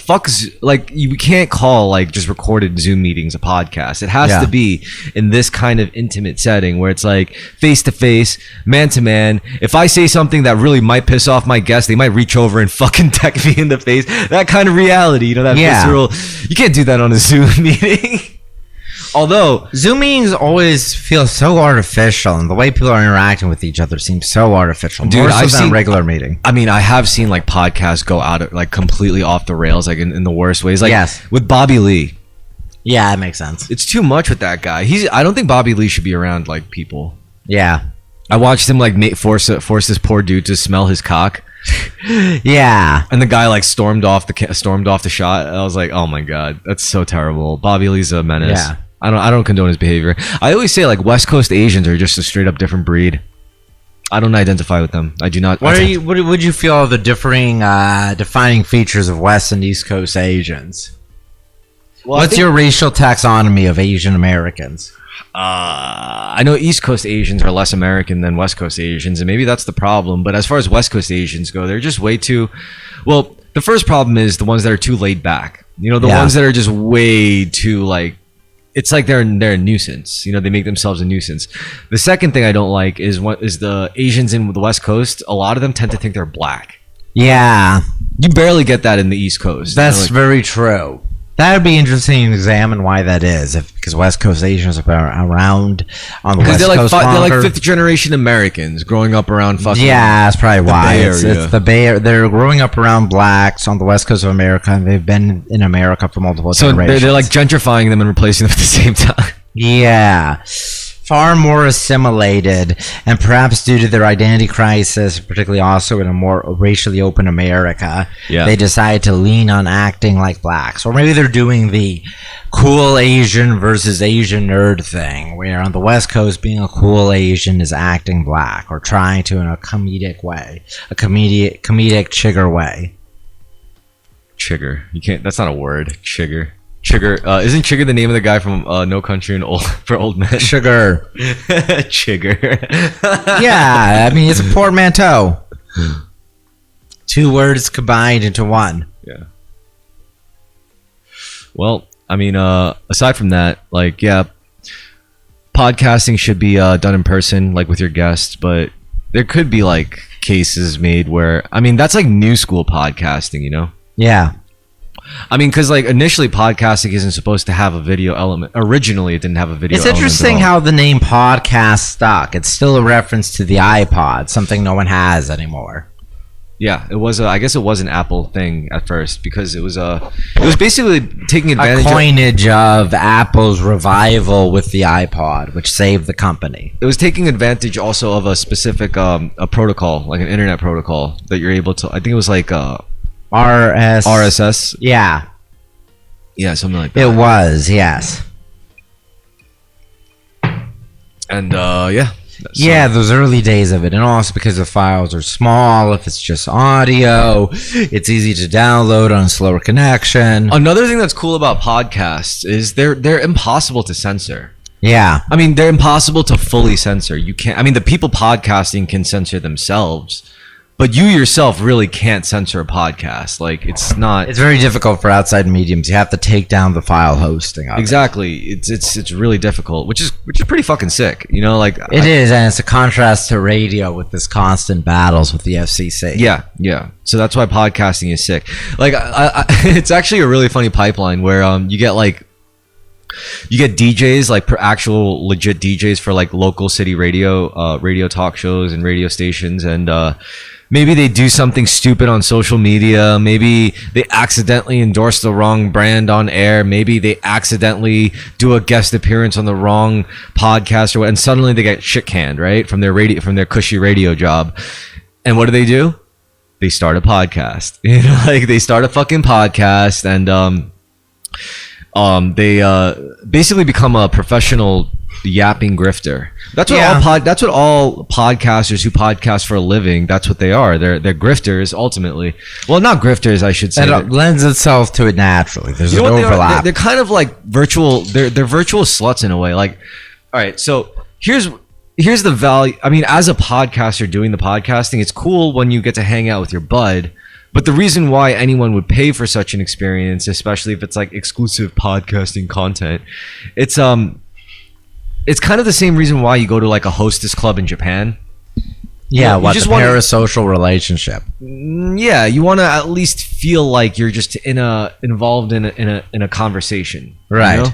like you can't call like just recorded Zoom meetings a podcast. It has to be in this kind of intimate setting where it's like face to face, man to man. If I say something that really might piss off my guest, they might reach over and fucking deck me in the face. That kind of reality, you know, that visceral. You can't do that on a Zoom meeting. Although Zoom meetings always feel so artificial, and the way people are interacting with each other seems so artificial. Dude, more so I've than seen a regular meeting. I mean, I have seen like podcasts go out of, like completely off the rails, like in the worst ways. Like with Bobby Lee. Yeah, that makes sense. It's too much with that guy. I don't think Bobby Lee should be around like people. Yeah. I watched him like force this poor dude to smell his cock. Yeah. And the guy like stormed off the shot. I was like, oh my god, that's so terrible. Bobby Lee's a menace. Yeah. I don't condone his behavior. I always say like West Coast Asians are just a straight up different breed. I don't identify with them. I do not. What would you feel are the differing defining features of West and East Coast Asians? Well, What's your racial taxonomy of Asian Americans? I know East Coast Asians are less American than West Coast Asians, and maybe that's the problem. But as far as West Coast Asians go, they're just way too. Well, the first problem is the ones that are too laid back. You know, the ones that are just way too like. It's like they're a nuisance. You know, they make themselves a nuisance. The second thing I don't like is the Asians in the West Coast. A lot of them tend to think they're black. Yeah. You barely get that in the East Coast. That's very true. That would be interesting to examine why that is. Because West Coast Asians have been around on the West Coast longer. They're like fifth generation Americans growing up around fucking. Yeah, that's probably why. It's the Bay Area. They're growing up around blacks on the West Coast of America, and they've been in America for multiple generations. They're like gentrifying them and replacing them at the same time. Yeah. Far more assimilated, and perhaps due to their identity crisis, particularly also in a more racially open America, they decide to lean on acting like blacks. Or maybe they're doing the cool Asian versus Asian nerd thing, where on the West Coast, being a cool Asian is acting black, or trying to in a comedic way, a comedic chigger way. Chigger. You can't. That's not a word. Chigger. Chigger. Isn't Chigger the name of the guy from No Country for Old Men? Sugar. Chigger. Yeah, I mean, it's a portmanteau. Two words combined into one. Yeah. Well, I mean, aside from that, like, yeah, podcasting should be done in person, like with your guests, but there could be like cases made where, I mean, that's like new school podcasting, you know? Yeah. I mean, because like initially podcasting isn't supposed to have a video element. Originally, it didn't have a video element. It's interesting how the name podcast stuck. It's still a reference to the iPod, something no one has anymore. Yeah, it was. I guess it was an Apple thing at first because it was basically taking advantage. A coinage of Apple's revival with the iPod, which saved the company. It was taking advantage also of a specific a protocol, like an internet protocol that you're able to. I think it was like RSS. Yeah, something like that. It was, yes. And yeah. Yeah, those early days of it, and also because the files are small. If it's just audio, it's easy to download on a slower connection. Another thing that's cool about podcasts is they're impossible to censor. Yeah, I mean, they're impossible to fully censor. You can't. I mean, the people podcasting can censor themselves, but you yourself really can't censor a podcast. Like, it's not. It's very difficult for outside mediums. You have to take down the file hosting of exactly. It's really difficult, which is pretty fucking sick. You know, like it is, and it's a contrast to radio with this constant battles with the FCC. Yeah. So that's why podcasting is sick. Like, it's actually a really funny pipeline where you get DJs, like actual legit DJs for like local city radio talk shows and radio stations, and maybe they do something stupid on social media. Maybe they accidentally endorse the wrong brand on air. Maybe they accidentally do a guest appearance on the wrong podcast, and suddenly they get shit canned, right, from their cushy radio job. And what do? they start a podcast. You know, like they start a fucking podcast, and they basically become a professional yapping grifter. That's what that's what all podcasters who podcast for a living, that's what they are. They're grifters ultimately. Well, not grifters, I should say. And it lends itself to it naturally. There's an overlap. They're kind of like virtual. They're virtual sluts in a way. Like, all right, so here's the value. I mean, as a podcaster doing the podcasting, it's cool when you get to hang out with your bud. But the reason why anyone would pay for such an experience, especially if it's like exclusive podcasting content, it's kind of the same reason why you go to like a hostess club in Japan. Yeah, the parasocial relationship. Yeah, you want to at least feel like you're just involved in a conversation, right? You know?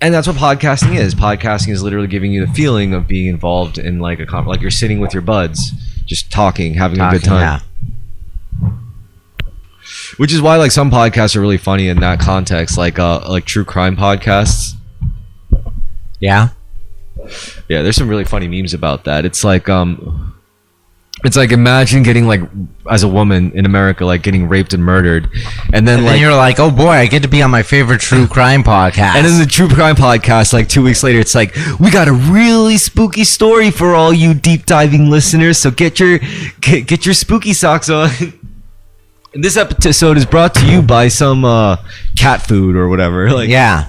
And that's what podcasting is. Podcasting is literally giving you the feeling of being involved in like like you're sitting with your buds, just talking, having a good time. Yeah. Which is why like some podcasts are really funny in that context, like true crime podcasts. Yeah. Yeah, there's some really funny memes about that. It's like imagine getting like, as a woman in America, like getting raped and murdered, and then you're like, oh boy, I get to be on my favorite true crime podcast. And then the true crime podcast, like 2 weeks later, it's like, we got a really spooky story for all you deep diving listeners, so get your spooky socks on. And this episode is brought to you by some cat food or whatever. Like, yeah.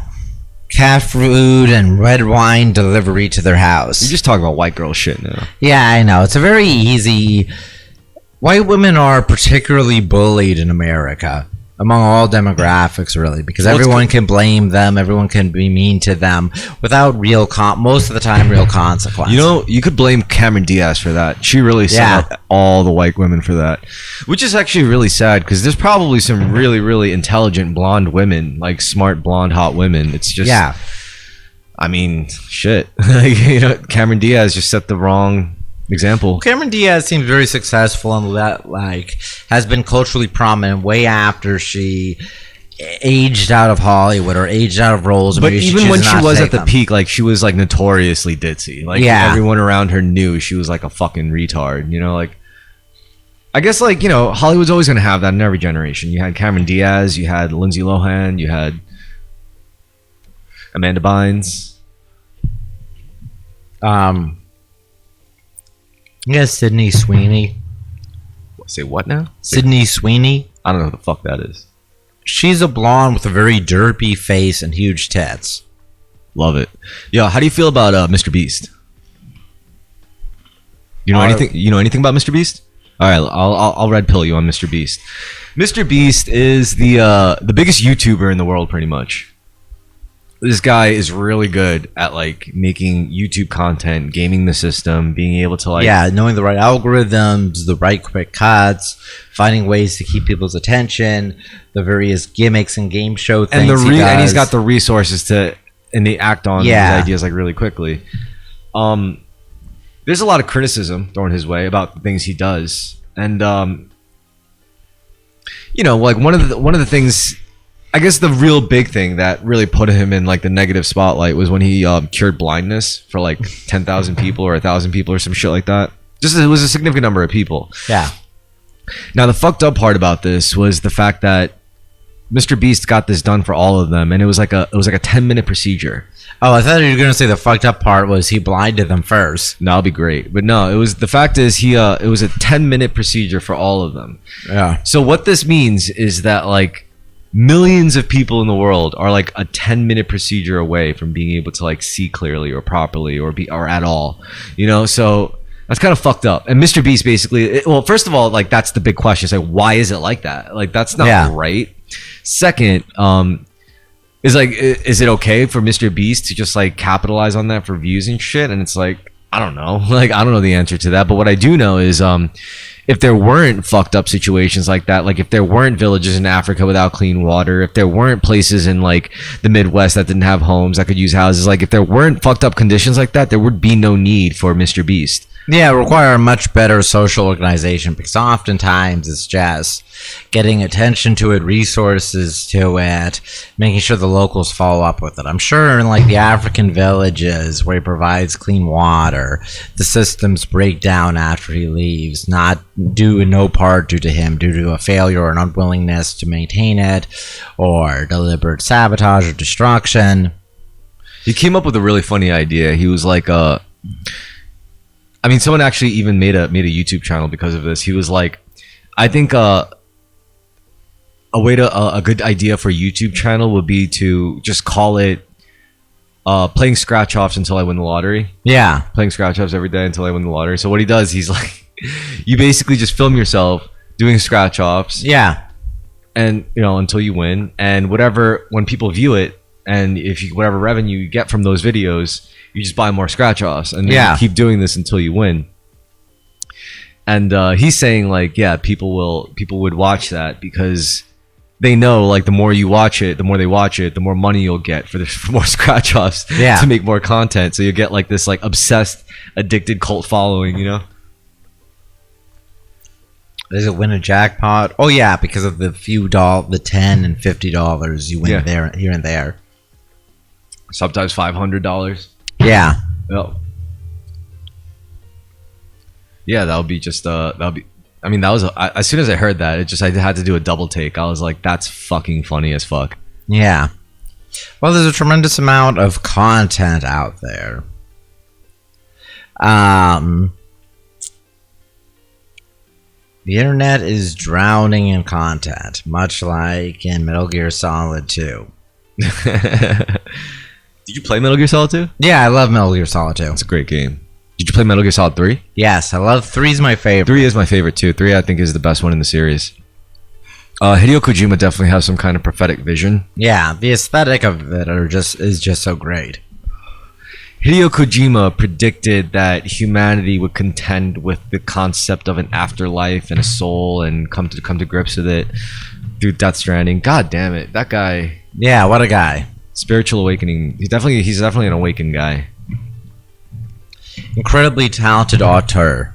Cat food and red wine delivery to their house. You're just talking about white girl shit now. Yeah, I know. It's a very easy... White women are particularly bullied in America. Among all demographics, really. Because everyone can blame them. Everyone can be mean to them. Without most of the time, real consequences. You know, you could blame Cameron Diaz for that. She really set up all the white women for that. Which is actually really sad, because there's probably some really, really intelligent blonde women. Like smart, blonde, hot women. It's just... Yeah. I mean, shit. You know, Cameron Diaz just set the wrong example. Cameron Diaz seems very successful and that has been culturally prominent way after she aged out of Hollywood or aged out of roles. But even when she was at the peak, like she was like notoriously ditzy. Like everyone around her knew she was like a fucking retard. You know, like I guess like, you know, Hollywood's always gonna have that in every generation. You had Cameron Diaz, you had Lindsay Lohan, you had Amanda Bynes. Yes, Sydney Sweeney. Say what now? Sydney Sweeney. I don't know who the fuck that is. She's a blonde with a very derpy face and huge tits. Love it. Yo, how do you feel about Mr. Beast? You know anything? You know anything about Mr. Beast? All right, I'll red pill you on Mr. Beast. Mr. Beast is the biggest YouTuber in the world, pretty much. This guy is really good at like making YouTube content, gaming the system, being able to like knowing the right algorithms, the right quick cuts, finding ways to keep people's attention, the various gimmicks and game show things. And he's got the resources to they act on these ideas like really quickly. There's a lot of criticism thrown his way about the things he does, and you know, like one of the things. I guess the real big thing that really put him in like the negative spotlight was when he cured blindness for like 10,000 people or 1,000 people or some shit like that. Just it was a significant number of people. Yeah. Now the fucked up part about this was the fact that Mr. Beast got this done for all of them, and it was like a 10-minute procedure. Oh, I thought you were gonna say the fucked up part was he blinded them first. No, that'll be great, but no, it was the fact is it was a 10-minute procedure for all of them. Yeah. So what this means is that like millions of people in the world are like a 10-minute procedure away from being able to like see clearly or properly or at all, you know. So that's kind of fucked up. And Mr. Beast basically, well, first of all, like that's the big question. It's like, why is it like that? Like that's not right. Second, is it okay for Mr. Beast to just like capitalize on that for views and shit? And it's like, I don't know. Like I don't know the answer to that. But what I do know is if there weren't fucked up situations like that, like if there weren't villages in Africa without clean water, if there weren't places in like the Midwest that didn't have homes that could use houses, like if there weren't fucked up conditions like that, there would be no need for Mr. Beast. Yeah, require a much better social organization because oftentimes it's just getting attention to it, resources to it, making sure the locals follow up with it. I'm sure in like the African villages where he provides clean water, the systems break down after he leaves, not due in no part due to him, due to a failure or an unwillingness to maintain it, or deliberate sabotage or destruction. He came up with a really funny idea. He was like, I mean, someone actually even made a YouTube channel because of this. He was like, I think a good idea for a YouTube channel would be to just call it playing scratch offs until I win the lottery. Yeah. Playing scratch offs every day until I win the lottery. So what he does, he's like, you basically just film yourself doing scratch offs. Yeah. And, you know, until you win. And whatever, when people view it, and if you, whatever revenue you get from those videos, you just buy more scratch offs, and then you keep doing this until you win. And he's saying like, yeah, people would watch that because they know like the more you watch it, the more they watch it, the more money you'll get for more scratch offs to make more content. So you get like this like obsessed, addicted cult following, you know. Does it win a jackpot? Oh yeah, because of the few the $10 and $50 you win there here and there. Sometimes $500. Yeah. Yep. Yeah, that'll be just that'll be. I mean, that was as soon as I heard that, I had to do a double take. I was like, that's fucking funny as fuck. Yeah. Well, there's a tremendous amount of content out there. The internet is drowning in content, much like in Metal Gear Solid 2. Did you play Metal Gear Solid 2? Yeah, I love Metal Gear Solid 2. It's a great game. Did you play Metal Gear Solid 3? Yes, I love 3's my favorite. 3 is my favorite too. 3 I think is the best one in the series. Hideo Kojima definitely has some kind of prophetic vision. Yeah, the aesthetic of it is just so great. Hideo Kojima predicted that humanity would contend with the concept of an afterlife and a soul and come to grips with it through Death Stranding. God damn it, that guy. Yeah, what a guy. Spiritual awakening. He's definitely an awakened guy. Incredibly talented auteur.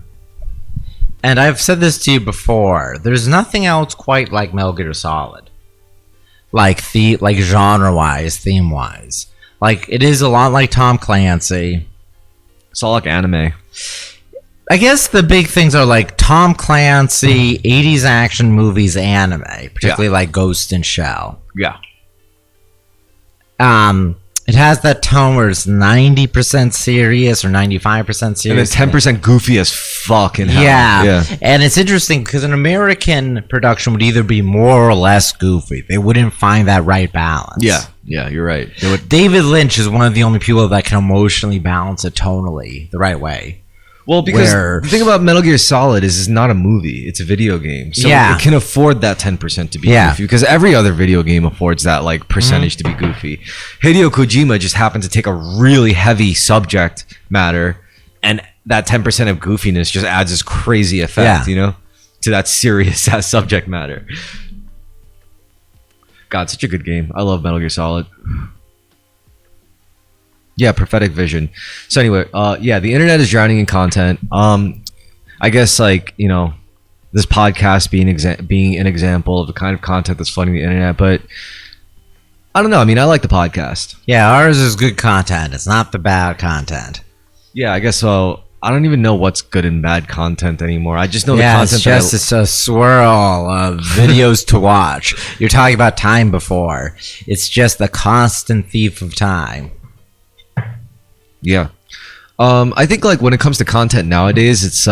And I've said this to you before. There's nothing else quite like Metal Gear Solid. Like genre-wise, theme-wise. Like, it is a lot like Tom Clancy. It's all like anime. I guess the big things are like Tom Clancy, 80s action movies, anime. Particularly like Ghost in Shell. Yeah. It has that tone where it's 90% serious or 95% serious. And it's 10% goofy as fuck in hell. Yeah. And it's interesting because an American production would either be more or less goofy. They wouldn't find that right balance. Yeah, you're right. David Lynch is one of the only people that can emotionally balance it tonally the right way. Well, because the thing about Metal Gear Solid is it's not a movie; it's a video game, so it can afford that 10% to be goofy. Because every other video game affords that like percentage to be goofy. Hideo Kojima just happened to take a really heavy subject matter, and that 10% of goofiness just adds this crazy effect, you know, to that serious ass subject matter. God, such a good game. I love Metal Gear Solid. Yeah, prophetic vision. So anyway, the internet is drowning in content. I guess like, you know, this podcast being an example of the kind of content that's flooding the internet, but I don't know. I mean, I like the podcast. Yeah, ours is good content. It's not the bad content. Yeah, I guess so. I don't even know what's good and bad content anymore. I just know the content. It's a swirl of videos to watch. You're talking about time before. It's just the constant thief of time. Yeah. I think like when it comes to content nowadays, it's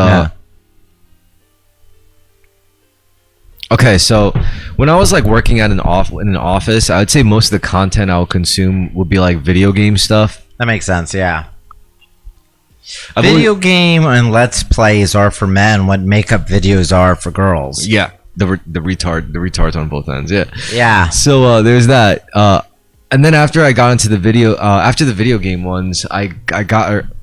okay, so when I was like working at in an office, I would say most of the content I would consume would be like video game stuff. That makes sense, yeah. Video game and let's plays are for men what makeup videos are for girls. Yeah. The retards on both ends, yeah. Yeah. So there's that. And then after I got into the video game ones, I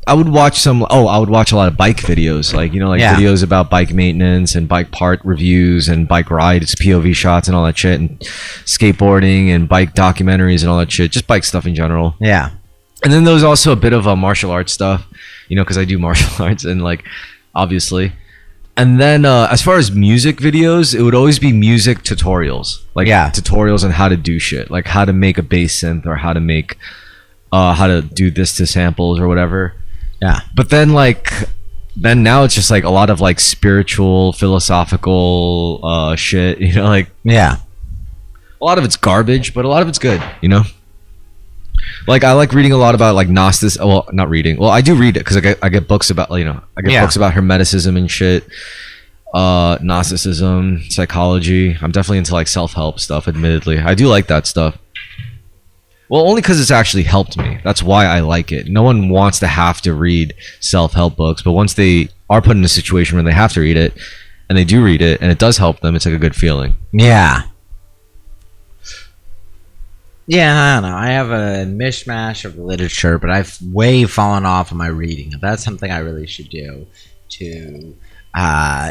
would watch a lot of bike videos, like, you know, like videos about bike maintenance and bike part reviews and bike rides, POV shots and all that shit, and skateboarding and bike documentaries and all that shit, just bike stuff in general. Yeah. And then there was also a bit of martial arts stuff, you know, because I do martial arts and like obviously. And then as far as music videos, it would always be music tutorials, like tutorials on how to do shit, like how to make a bass synth or how to make how to do this to samples or whatever. Yeah. But then now it's just like a lot of like spiritual, philosophical shit, you know, like Yeah. a lot of it's garbage, but a lot of it's good, you know. Like I like reading a lot about like Gnostics. Well, not reading. Well, I do read it because I get books about, you know, I get books about Hermeticism and shit, Gnosticism, psychology. I'm definitely into like self-help stuff. Admittedly, I do like that stuff. Well, only because it's actually helped me. That's why I like it. No one wants to have to read self-help books, but once they are put in a situation where they have to read it, and they do read it, and it does help them, it's like a good feeling. Yeah. Yeah, I don't know. I have a mishmash of literature, but I've way fallen off of my reading. If that's something I really should do to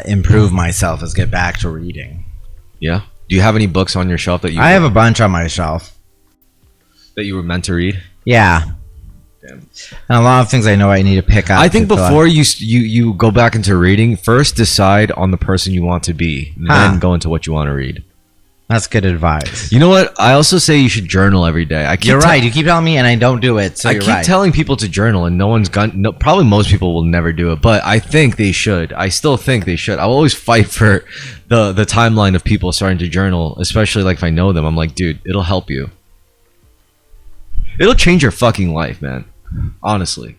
improve myself, is get back to reading. Yeah. Do you have any books on your shelf that you? I have a bunch on my shelf that you were meant to read. Yeah. Damn. And a lot of things I know I need to pick up. I think before you go back into reading, first decide on the person you want to be, then go into what you want to read. That's good advice. You know what? I also say you should journal every day. You're right. You keep telling me, and I don't do it. So I keep telling people to journal, and probably most people will never do it. But I think they should. I still think they should. I'll always fight for the timeline of people starting to journal, especially like if I know them. I'm like, dude, it'll help you. It'll change your fucking life, man. Honestly,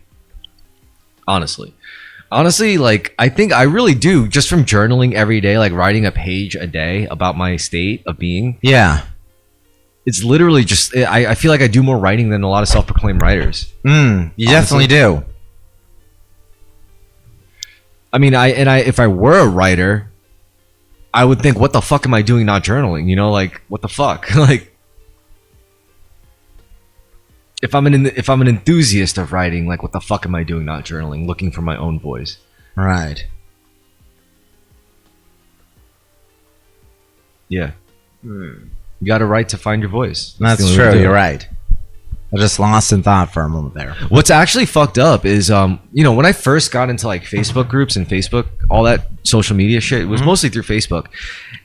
like I think I really do, just from journaling every day, like writing a page a day about my state of being. Yeah. It's literally just, I feel like I do more writing than a lot of self-proclaimed writers. You definitely do. I mean, if I were a writer, I would think, what the fuck am I doing not journaling? You know, like, what the fuck? Like, if I'm an enthusiast of writing, like, what the fuck am I doing not journaling, looking for my own voice? Right. Yeah. You got to write to find your voice. That's true. You're right. I just lost in thought for a moment there. What's actually fucked up is, you know, when I first got into like Facebook groups and Facebook, all that social media shit, it was mostly through Facebook.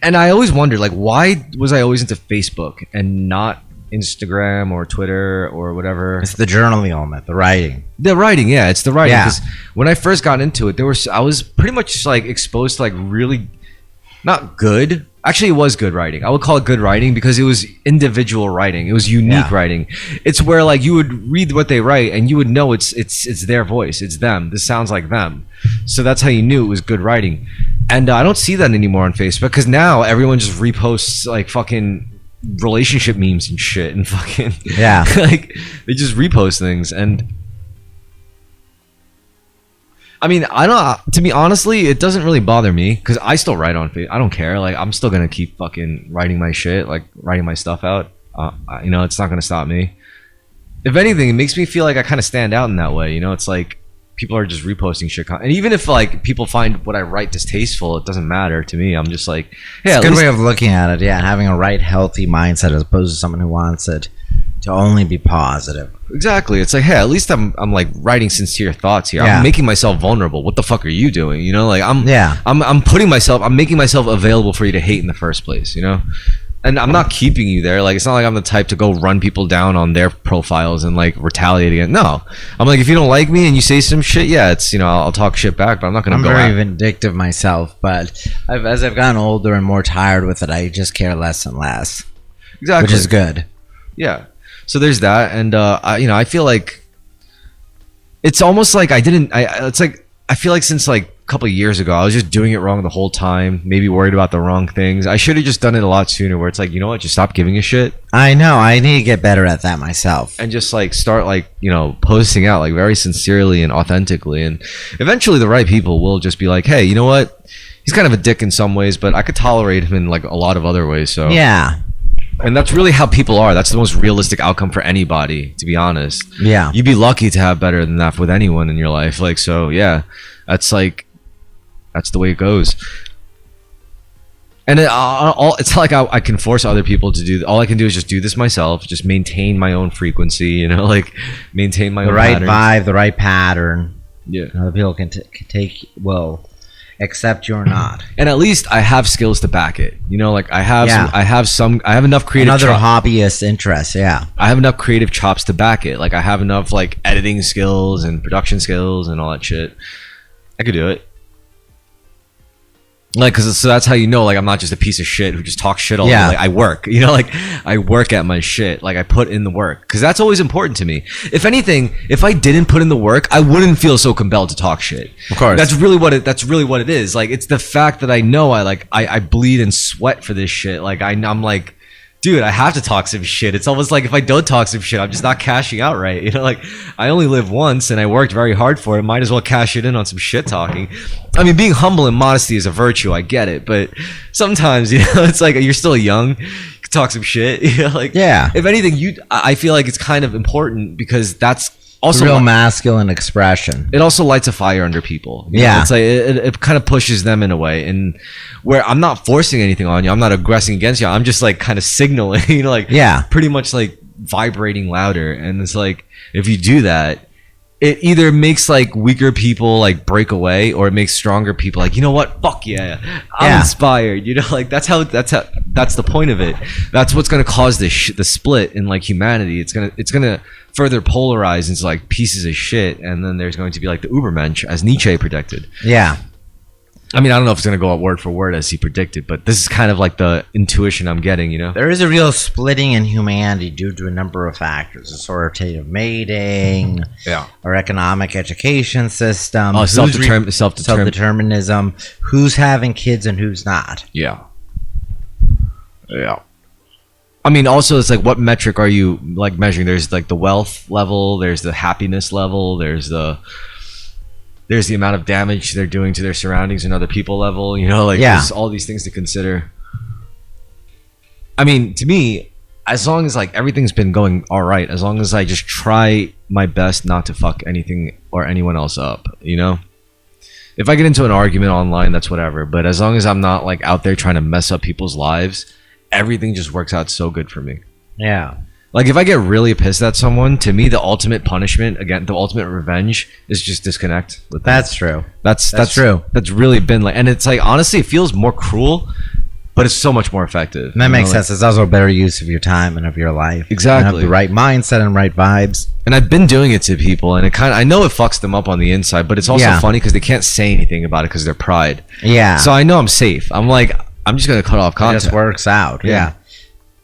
And I always wondered, like, why was I always into Facebook and not Instagram or Twitter or whatever? It's the journaling element, the writing. The writing, yeah, it's the writing. Because when I first got into it, I was pretty much like exposed to like really not good. Actually, it was good writing. I would call it good writing because it was individual writing. It was unique writing. It's where like you would read what they write and you would know it's their voice. It's them. This sounds like them. So that's how you knew it was good writing. And I don't see that anymore on Facebook because now everyone just reposts like fucking relationship memes and shit and fucking like they just repost things. And I mean, to be honestly, it doesn't really bother me because I still write on Facebook. I don't care. Like, I'm still gonna keep fucking writing my shit, like writing my stuff out. You know, it's not gonna stop me. If anything, it makes me feel like I kind of stand out in that way. You know, it's like people are just reposting shit, and even if like people find what I write distasteful, it doesn't matter to me. I'm just like, hey, it's a good way of looking at it. Yeah, having a right, healthy mindset as opposed to someone who wants it to only be positive. Exactly. It's like, hey, at least I'm like writing sincere thoughts here. I'm making myself vulnerable. What the fuck are you doing? You know, like I'm making myself available for you to hate in the first place, you know? And I'm not keeping you there. Like, it's not like I'm the type to go run people down on their profiles and like retaliate again. No, I'm like, if you don't like me and you say some shit, yeah, it's, you know, I'll talk shit back, but I'm not going to go. I'm very vindictive myself, but as I've gotten older and more tired with it, I just care less and less. Exactly. Which is good. Yeah. So there's that, and I feel like it's almost like I feel like since like a couple of years ago, I was just doing it wrong the whole time. Maybe worried about the wrong things. I should have just done it a lot sooner. Where it's like, you know what, just stop giving a shit. I know. I need to get better at that myself, and just like start like, you know, posting out like very sincerely and authentically, and eventually the right people will just be like, hey, you know what, he's kind of a dick in some ways, but I could tolerate him in like a lot of other ways. So yeah. And that's really how people are. That's the most realistic outcome for anybody, to be honest. Yeah. You'd be lucky to have better than that with anyone in your life. Like, so yeah, that's the way it goes. And it's not like I can force other people to do. All I can do is just do this myself. Just maintain my own frequency. You know, like maintain my own right patterns. vibe, the right pattern. Yeah. Other people can accept you or not. And at least I have skills to back it. You know, like I have enough creative. Another hobbyist interest. Yeah. I have enough creative chops to back it. Like I have enough like editing skills and production skills and all that shit. I could do it. Like, so that's how you know, like, I'm not just a piece of shit who just talks shit all day. Like, I work, you know, like, I work at my shit. Like, I put in the work. Because that's always important to me. If anything, if I didn't put in the work, I wouldn't feel so compelled to talk shit. Of course. That's really what it is. Like, it's the fact that I know I bleed and sweat for this shit. Like, I'm like, dude, I have to talk some shit. It's almost like if I don't talk some shit, I'm just not cashing out right. You know, like I only live once and I worked very hard for it. Might as well cash it in on some shit talking. I mean, being humble and modesty is a virtue. I get it. But sometimes, you know, it's like you're still young. You can talk some shit. You know, like, yeah. If anything, I feel like it's kind of important because that's also real masculine expression. It also lights a fire under people. You know, it's like it kind of pushes them in a way, and where I'm not forcing anything on you, I'm not aggressing against you. I'm just like kind of signaling, you know, like pretty much like vibrating louder. And it's like if you do that, it either makes like weaker people like break away, or it makes stronger people like, you know what, fuck yeah, I'm inspired. You know, like that's the point of it. That's what's gonna cause the split in like humanity. It's gonna further polarize into like pieces of shit, and then there's going to be like the Ubermensch, as Nietzsche predicted. Yeah. I mean, I don't know if it's going to go out word for word as he predicted, but this is kind of like the intuition I'm getting, you know? There is a real splitting in humanity due to a number of factors. Authoritative mating, our economic education system, self-determinism, who's having kids and who's not. Yeah. I mean, also, it's like, what metric are you like measuring? There's like the wealth level, there's the happiness level, there's the amount of damage they're doing to their surroundings and other people level, you know, like there's all these things to consider. I mean, to me, as long as like everything's been going all right, as long as I just try my best not to fuck anything or anyone else up, you know? If I get into an argument online, that's whatever. But as long as I'm not like out there trying to mess up people's lives, everything just works out so good for me. Yeah. Like if I get really pissed at someone, to me the ultimate punishment, again, the ultimate revenge is just disconnect with them. That's true. That's true. That's really been like, and it's like, honestly, it feels more cruel, but it's so much more effective. And that makes sense. It's also a better use of your time and of your life. Exactly. You have the right mindset and right vibes. And I've been doing it to people, and I know it fucks them up on the inside, but it's also funny because they can't say anything about it because they're pride. Yeah. So I know I'm safe. I'm like, I'm just gonna cut off contact. It just works out. Yeah.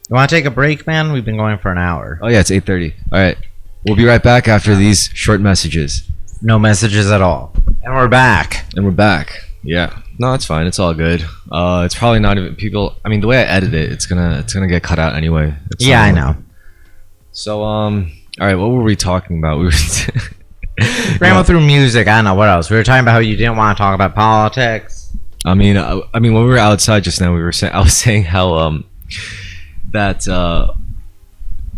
You want to take a break, man? We've been going for an hour. Oh yeah, it's 8:30. All right, we'll be right back after these short messages. No messages at all, and we're back. Yeah. No, it's fine. It's all good. It's probably not even people. I mean, the way I edit it, it's gonna get cut out anyway. I know. So all right, what were we talking about? We were ran through music. I don't know what else. We were talking about how you didn't want to talk about politics. I mean, when we were outside just now, I was saying how that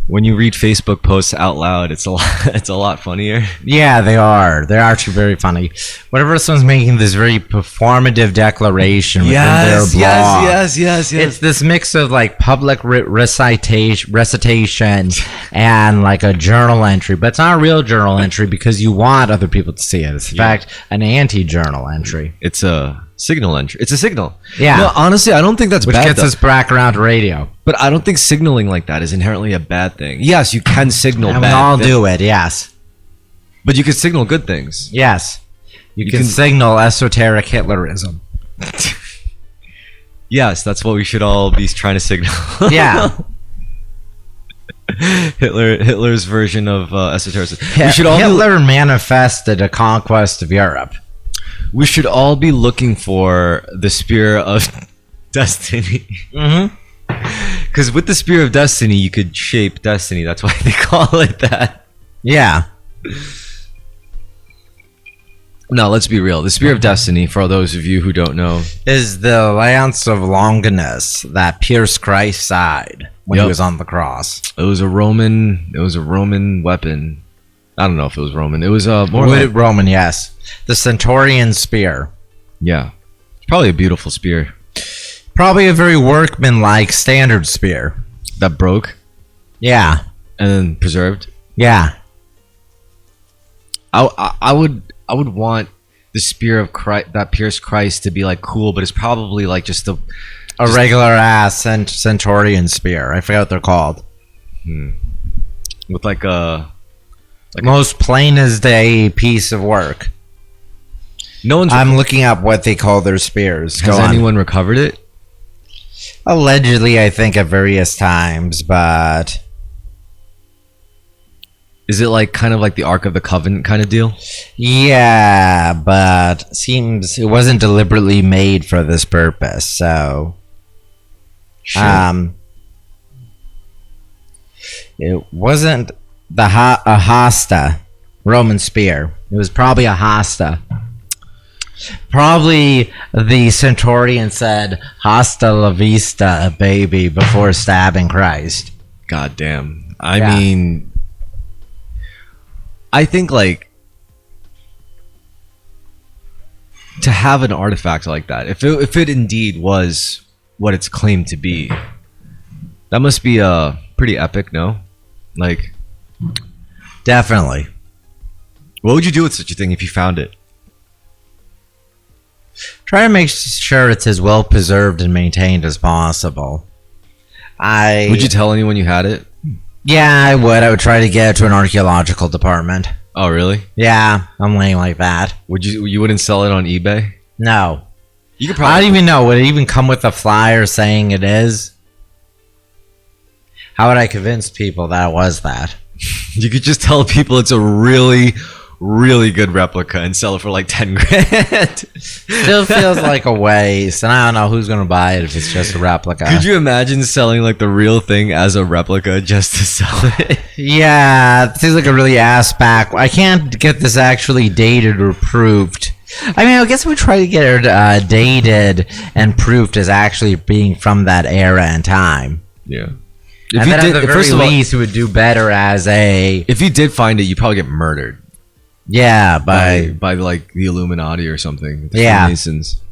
when you read Facebook posts out loud, it's a lot funnier. Yeah, they are. They're actually very funny. Whenever someone's making this very performative declaration within their blog, yes. It's this mix of like public recitation and like a journal entry, but it's not a real journal entry because you want other people to see it. It's in fact an anti-journal entry. It's a signal entry. It's a signal. Yeah. No, honestly, I don't think that's bad. Which gets us back around radio. But I don't think signaling like that is inherently a bad thing. Yes, you can signal bad. We all do it, yes. But you can signal good things. Yes. You can signal esoteric Hitlerism. Yes, that's what we should all be trying to signal. Yeah. Hitler's version of esotericism. Hitler manifested a conquest of Europe. We should all be looking for the spear of destiny. Mm-hmm. Because with the spear of destiny, you could shape destiny. That's why they call it that. Yeah. No, let's be real. The spear of destiny, for those of you who don't know, is the lance of Longinus that pierced Christ's side when he was on the cross. It was a Roman weapon. I don't know if it was Roman. It was Roman, yes. The Centaurian spear. Yeah. It's probably a beautiful spear. Probably a very workmanlike standard spear. That broke Yeah. and then preserved. Yeah. I would want the spear of Christ that pierced Christ to be like cool, but it's probably like just A regular ass Centurion spear. I forget what they're called. with like a Most plain as day piece of work. no one's I'm looking up what they call their spears. has Go on. anyone recovered it? Allegedly, I think at various times, but Is it like kind of like the Ark of the Covenant kind of deal? yeah, but seems it wasn't deliberately made for this purpose. So, Shit. it wasn't a hasta Roman spear. It was probably a hasta. Probably the centurion said "Hasta la vista, baby" before stabbing Christ. God damn. I Yeah. mean, I think like to have an artifact like that, if it indeed was what it's claimed to be, that must be pretty epic, no? Like, Definitely. what would you do with such a thing if you found it? Try to make sure it's as well preserved and maintained as possible. Would you tell anyone you had it? Yeah, I would. I would try to get it to an archaeological department. Oh, really? Yeah, I'm lame like that. You wouldn't sell it on eBay? No. You could I probably don't even know. Would it even come with a flyer saying it is? How would I convince people that it was that? you could just tell people it's a really, really good replica and sell it for like 10 grand. Still feels like a waste, and I don't know who's going to buy it if it's just a replica. Could you imagine selling like the real thing as a replica just to sell it? Yeah, it seems like a really ass back. I can't get this actually dated or proved. I mean, I guess we try to get it dated and proved as actually being from that era and time. Yeah. And then at the very least, it would do better as a if you did find it, you'd probably get murdered yeah by like the Illuminati or something. The Yeah. Freemasons.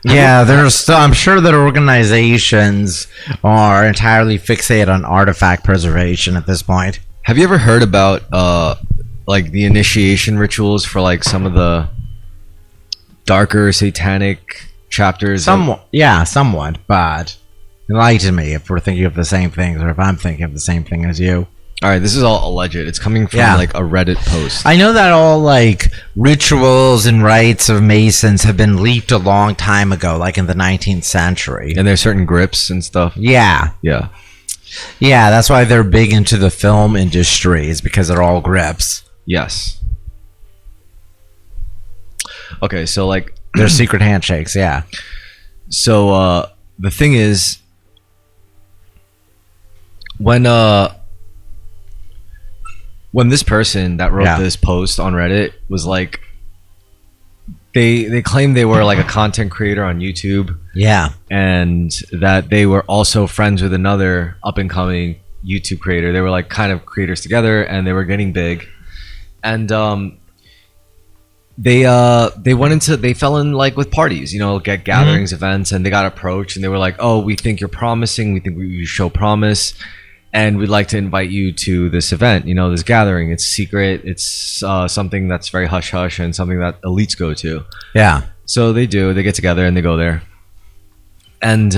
yeah. There's still, I'm sure that organizations are entirely fixated on artifact preservation at this point. Have you ever heard about like the initiation rituals for like some of the darker satanic chapters? Somewhat, but enlighten me if we're thinking of the same things or if I'm thinking of the same thing as you. All right, this is all alleged. It's coming from Yeah. like a Reddit post. I know that all like rituals and rites of Masons have been leaked a long time ago, like in the 19th century. And there's certain grips and stuff. Yeah, Yeah. yeah, that's why they're big into the film industry, is because they're all grips. Yes. Okay, so like They're secret handshakes, yeah. so the thing is when this person that wrote Yeah. this post on Reddit was like they claimed they were like a content creator on YouTube Yeah. and that they were also friends with another up and coming YouTube creator. They were like kind of creators together and they were getting big. And they fell in like with parties, you know, get gatherings, events, and they got approached and they were like, "Oh, we think you're promising. We think you show promise, and we'd like to invite you to this event. You know, this gathering. It's secret. It's something that's very hush hush and something that elites go to." Yeah. So they do. They get together and they go there, and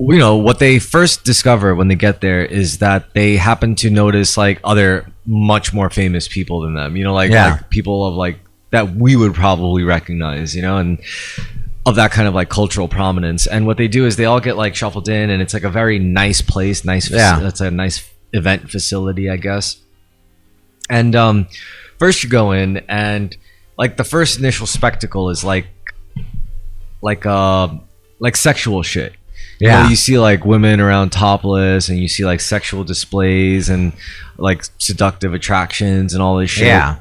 you know what they first discover when they get there is that they happen to notice like other much more famous people than them, you know, like, Yeah. like people of like that we would probably recognize, you know, and of that kind of like cultural prominence. And what they do is they all get like shuffled in and it's like a very nice place, Yeah. it's a nice event facility, I guess. And first you go in and like the first initial spectacle is like sexual shit. You know, Yeah. you see like women around topless and you see like sexual displays and like seductive attractions and all this shit. Yeah.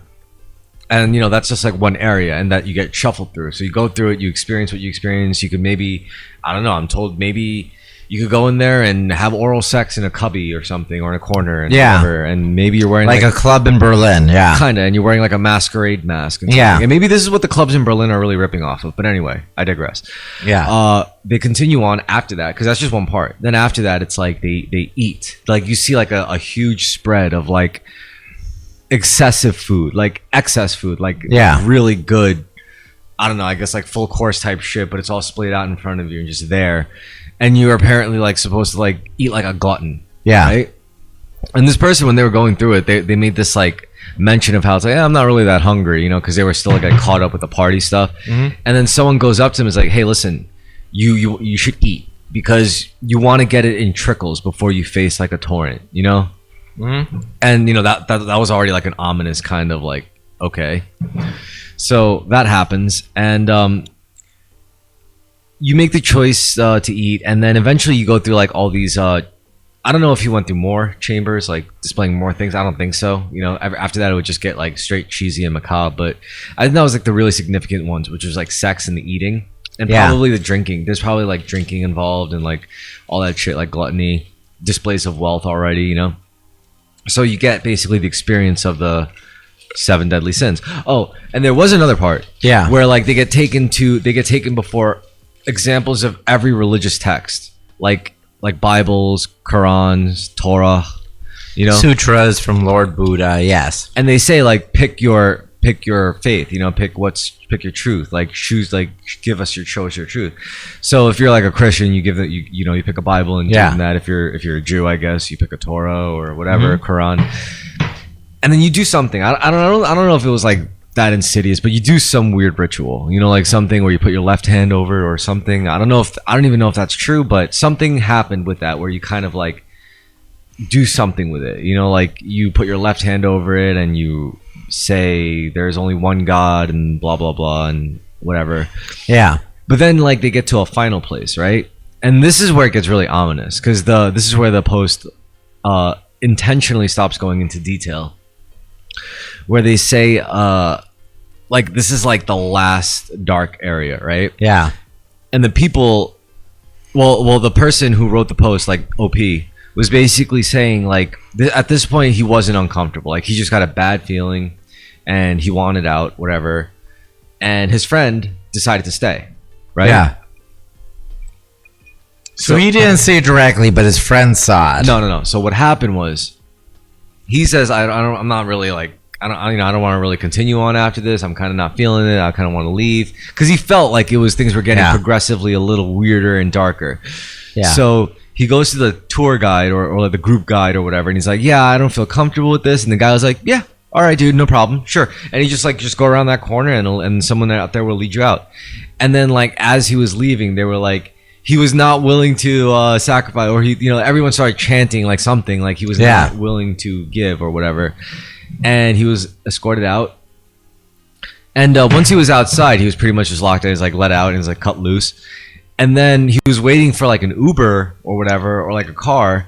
And you know, that's just like one area and that you get shuffled through. So you go through it, you experience what you experience. You could maybe, I don't know, I'm told maybe you could go in there and have oral sex in a cubby or something, or in a corner, and Yeah. whatever, and maybe you're wearing Like a club in Berlin, yeah. kinda, and you're wearing like a masquerade mask. And Yeah. something. And maybe this is what the clubs in Berlin are really ripping off of. But anyway, I digress. Yeah. They continue on after that because that's just one part. Then after that, it's like they eat. Like you see like a huge spread of like excessive food, like excess food, like Yeah. really good. I don't know. I guess like full course type shit, but it's all splayed out in front of you and just there. And you're apparently like supposed to like eat like a glutton. Yeah. Right. And this person, when they were going through it, they made this like mention of how it's like, I'm not really that hungry, you know, because they were still like caught up with the party stuff. And then someone goes up to him and is like, hey, listen, you should eat because you want to get it in trickles before you face like a torrent, you know. And you know that was already like an ominous kind of like, okay. So that happens, and you make the choice to eat, and then eventually you go through like all these. I don't know if you went through more chambers, like displaying more things. I don't think so. You know, after that it would just get like straight cheesy and macabre. But I think that was like the really significant ones, which was like sex and the eating, and probably the drinking. There's probably like drinking involved and like all that shit, like gluttony, displays of wealth already. You know, so you get basically the experience of the 7 deadly sins. Oh, and there was another part, where like they get taken before examples of every religious text, like Bibles, Qurans, Torah, you know, Sutras from Lord Buddha, yes. And they say like pick your faith, you know, pick your truth, like choose, like give us your truth. So if you're like a Christian, you give that, you know, you pick a Bible and give them that. If you're a Jew, I guess you pick a Torah or whatever, Quran. And then you do something. I don't know if it was like that insidious, but you do some weird ritual. You know, like something where you put your left hand over it or something. I don't even know if that's true, but something happened with that where you kind of like do something with it. You know, like you put your left hand over it and you say there's only one God and blah blah blah and whatever. Yeah. But then like they get to a final place, right? And this is where it gets really ominous because this is where the post intentionally stops going into detail. Where they say, like, this is like the last dark area, right? Yeah. And the people, well, the person who wrote the post, like OP, was basically saying, like, at this point, he wasn't uncomfortable. Like, he just got a bad feeling and he wanted out, whatever. And his friend decided to stay, right? Yeah. So he didn't see it directly, but his friend saw it. No. So what happened was, he says, I'm not really like, I don't want to really continue on after this. I'm kind of not feeling it. I kind of want to leave because he felt like things were getting progressively a little weirder and darker. Yeah. So he goes to the tour guide or the group guide or whatever, and he's like, "Yeah, I don't feel comfortable with this." And the guy was like, "Yeah, all right, dude, no problem, sure." And he just go around that corner, and someone out there will lead you out. And then like as he was leaving, they were like, he was not willing to sacrifice, or everyone started chanting like something, like he was not willing to give or whatever. And he was escorted out. And once he was outside, he was pretty much just locked in. He's like let out and he's like cut loose. And then he was waiting for like an Uber or whatever, or like a car.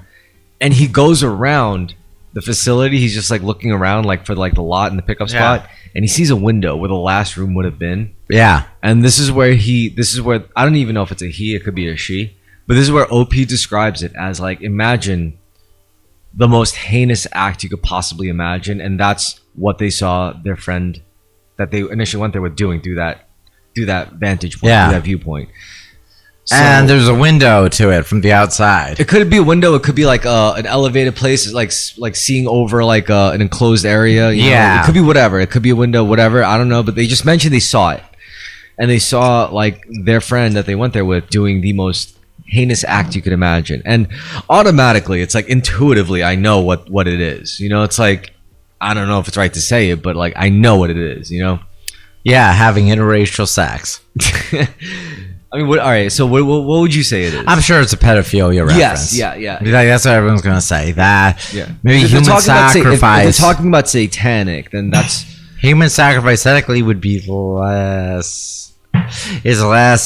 And he goes around the facility. He's just like looking around like for like the lot and the pickup spot. And he sees a window where the last room would have been. Yeah. And this is where I don't even know if it's a he, it could be a she. But this is where OP describes it as like, imagine the most heinous act you could possibly imagine. And that's what they saw their friend that they initially went there with doing through that vantage point, through that viewpoint. So, and there's a window to it from the outside. It could be a window. It could be like an elevated place, like seeing over like an enclosed area. You know? It could be whatever. It could be a window, whatever. I don't know. But they just mentioned they saw it, and they saw like their friend that they went there with doing the most heinous act you could imagine. And automatically, it's like intuitively, I know what it is. You know, it's like, I don't know if it's right to say it, but like I know what it is. You know, having interracial sex. I mean, all right. So, what would you say it is? I'm sure it's a pedophilia reference. Yes, yeah. That's what everyone's gonna say. That maybe if human sacrifice. If they're talking about satanic, then that's human sacrifice. Technically, would be less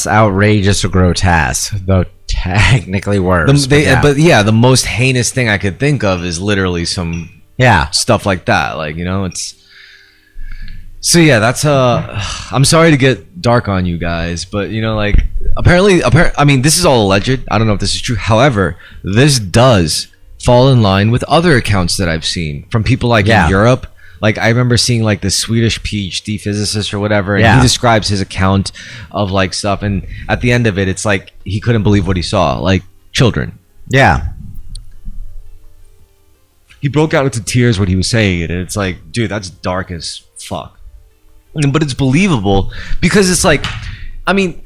outrageous or grotesque, though technically worse. The most heinous thing I could think of is literally some stuff like that. Like it's. So that's I'm sorry to get dark on you guys, but like apparently, I mean, this is all alleged. I don't know if this is true. However, this does fall in line with other accounts that I've seen from people like in Europe. Like I remember seeing like the Swedish PhD physicist or whatever, and he describes his account of like stuff, and at the end of it, it's like he couldn't believe what he saw, like children. Yeah. He broke out into tears when he was saying it, and it's like, dude, that's dark as fuck. But it's believable because it's like, I mean,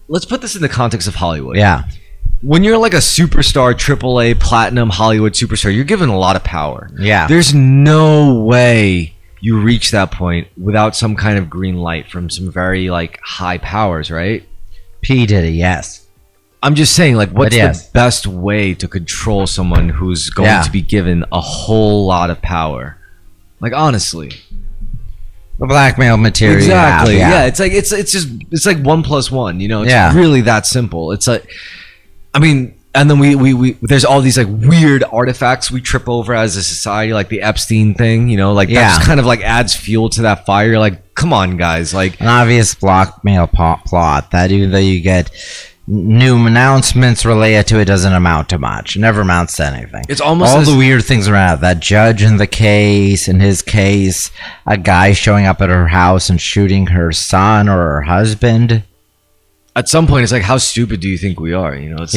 let's put this in the context of Hollywood. Yeah. When you're like a superstar, AAA, platinum Hollywood superstar, you're given a lot of power. Yeah. There's no way you reach that point without some kind of green light from some very like high powers, right? P. Diddy, yes. I'm just saying, like, what's the best way to control someone who's going to be given a whole lot of power? Like, honestly. The blackmail material. Exactly. Yeah. It's like it's like 1 + 1. You know, it's really that simple. It's like, I mean, and then we there's all these like weird artifacts we trip over as a society, like the Epstein thing. You know, like that just kind of like adds fuel to that fire. You're like, come on, guys, like an obvious blackmail plot that even though you get new announcements related to it doesn't amount to much. It never amounts to anything. It's almost all the weird things around it. That judge in his case, a guy showing up at her house and shooting her son or her husband. At some point, it's like, how stupid do you think we are? You know, it's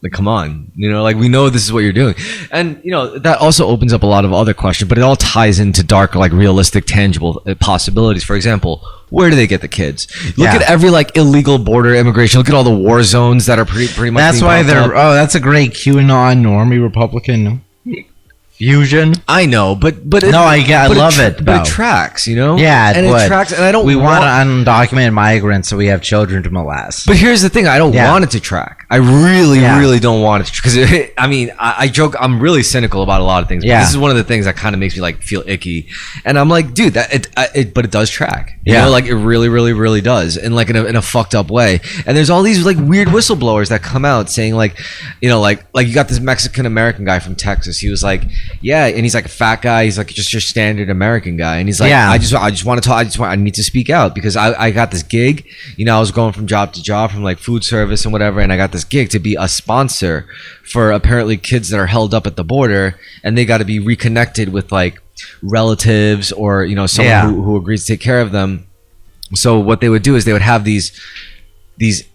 like, come on, you know, like we know this is what you're doing. And, you know, that also opens up a lot of other questions, but it all ties into dark, like realistic, tangible possibilities. For example, where do they get the kids? Look at every like illegal border immigration. Look at all the war zones that are pretty much. That's why they're, that's a great QAnon normie Republican fusion. I know, but I love it. But it tracks, you know. Yeah, it tracks, and I don't. We want undocumented migrants, so we have children to molest. But here's the thing: I don't want it to track. I really don't want it to, because I mean, I joke. I'm really cynical about a lot of things. But this is one of the things that kind of makes me like feel icky, and I'm like, dude, but it does track. You know, like it really does, and like in a fucked up way. And there's all these like weird whistleblowers that come out saying like, you know, like you got this Mexican American guy from Texas. He was like. Yeah, and he's like a fat guy. He's like just your standard American guy, and he's like, I just want to talk. I need to speak out because I got this gig. You know, I was going from job to job, from like food service and whatever, and I got this gig to be a sponsor for apparently kids that are held up at the border, and they got to be reconnected with like relatives or you know someone who agrees to take care of them. So what they would do is they would have these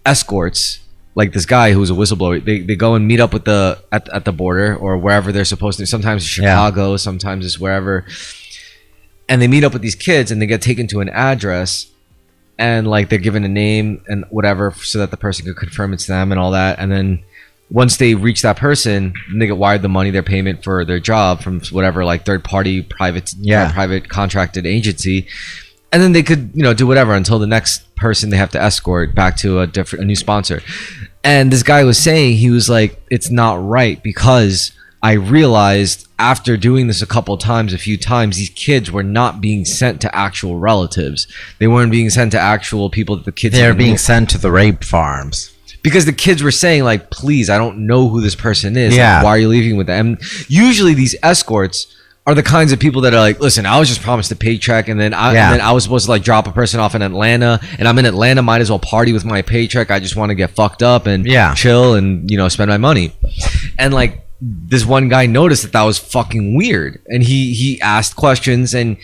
escorts. Like this guy who's a whistleblower, they go and meet up with at the border or wherever they're supposed to. Sometimes it's Chicago, sometimes it's wherever, and they meet up with these kids and they get taken to an address, and like they're given a name and whatever so that the person could confirm it's them and all that. And then once they reach that person, they get wired the money, their payment for their job from whatever like third party private contracted agency. And then they could, you know, do whatever until the next person they have to escort back to a new sponsor. And this guy was saying, he was like, it's not right because I realized after doing this a few times, these kids were not being sent to actual relatives. They weren't being sent to actual people that the kids. They're being sent to the rape farms. Because the kids were saying like, please, I don't know who this person is. Yeah. Like, why are you leaving with them? And usually these escorts are the kinds of people that are like, listen, I was just promised a paycheck, and then I was supposed to like drop a person off in Atlanta, and I'm in Atlanta, might as well party with my paycheck. I just want to get fucked up and chill and, you know, spend my money. And like this one guy noticed that was fucking weird, and he asked questions, and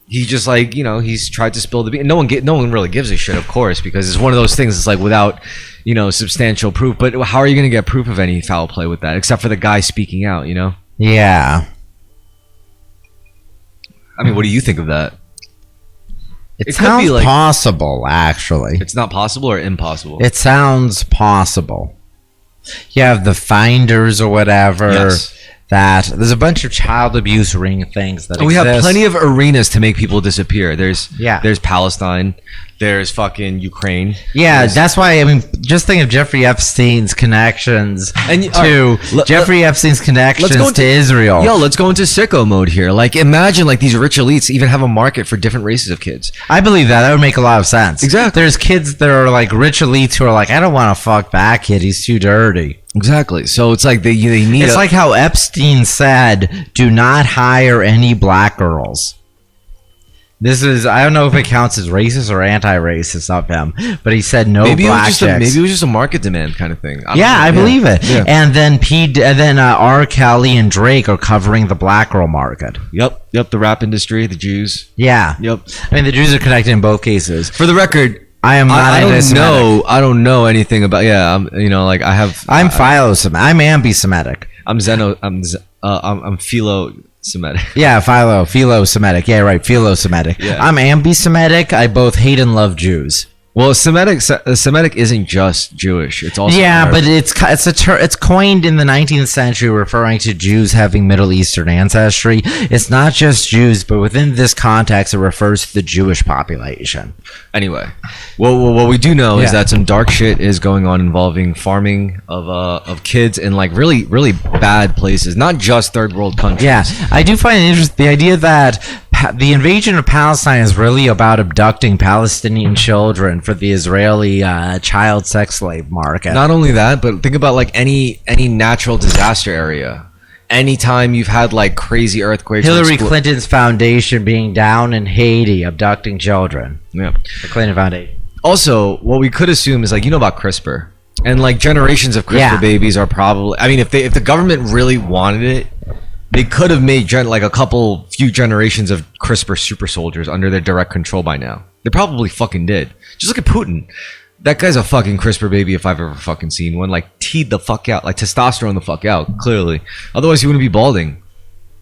he just like, you know, he's tried to spill the beans. No one really gives a shit, of course, because it's one of those things. It's like without, you know, substantial proof. But how are you going to get proof of any foul play with that, except for the guy speaking out? You know? Yeah. I mean, what do you think of that? It sounds like, possible, actually. It's not possible or impossible? It sounds possible. You have the finders or whatever. Yes. That there's a bunch of child abuse ring things that we have plenty of arenas to make people disappear. There's Palestine. There's fucking Ukraine. Yeah, that's why, I mean, just think of Jeffrey Epstein's connections to Israel. Yo, let's go into sicko mode here. Like, imagine like these rich elites even have a market for different races of kids. I believe that. That would make a lot of sense. Exactly. There's kids that are like rich elites who are like, I don't want to fuck that kid. He's too dirty. Exactly. So it's like they need. It's like how Epstein said, do not hire any black girls. This is, I don't know if it counts as racist or anti-racist of him, but he said no Maybe black chicks. maybe it was just a market demand kind of thing. I believe it. Yeah. And then R. Kelly and Drake are covering the black girl market. Yep. The rap industry, the Jews. Yeah. Yep. I mean, the Jews are connected in both cases. For the record, I am not I don't anti-Semitic. know. I don't know anything about. Yeah, I'm. Like I have. I'm philo-Semitic. I'm ambi-Semitic. I'm philo-Semitic. Yeah, philo-Semitic. Yeah, right, philo-Semitic. Yeah. I'm ambi-Semitic. I both hate and love Jews. Well, Semitic isn't just Jewish. It's also but it's coined in the 19th century, referring to Jews having Middle Eastern ancestry. It's not just Jews, but within this context, it refers to the Jewish population. Anyway, well, what we do know is that some dark shit is going on involving farming of kids in like really, really bad places, not just third world countries. Yeah, I do find it interesting the idea that the invasion of Palestine is really about abducting Palestinian children for the Israeli child sex slave market. Not only that, but think about like any natural disaster area. Anytime you've had like crazy earthquakes. Hillary Clinton's foundation being down in Haiti abducting children. Yeah. The Clinton Foundation. Also, what we could assume is like, you know about CRISPR. And like generations of CRISPR babies are probably, I mean, if the government really wanted it, they could have made like a few generations of CRISPR super soldiers under their direct control by now. They probably fucking did. Just look at Putin. That guy's a fucking CRISPR baby if I've ever fucking seen one. Like, teed the fuck out. Like, testosterone the fuck out, clearly. Otherwise, he wouldn't be balding.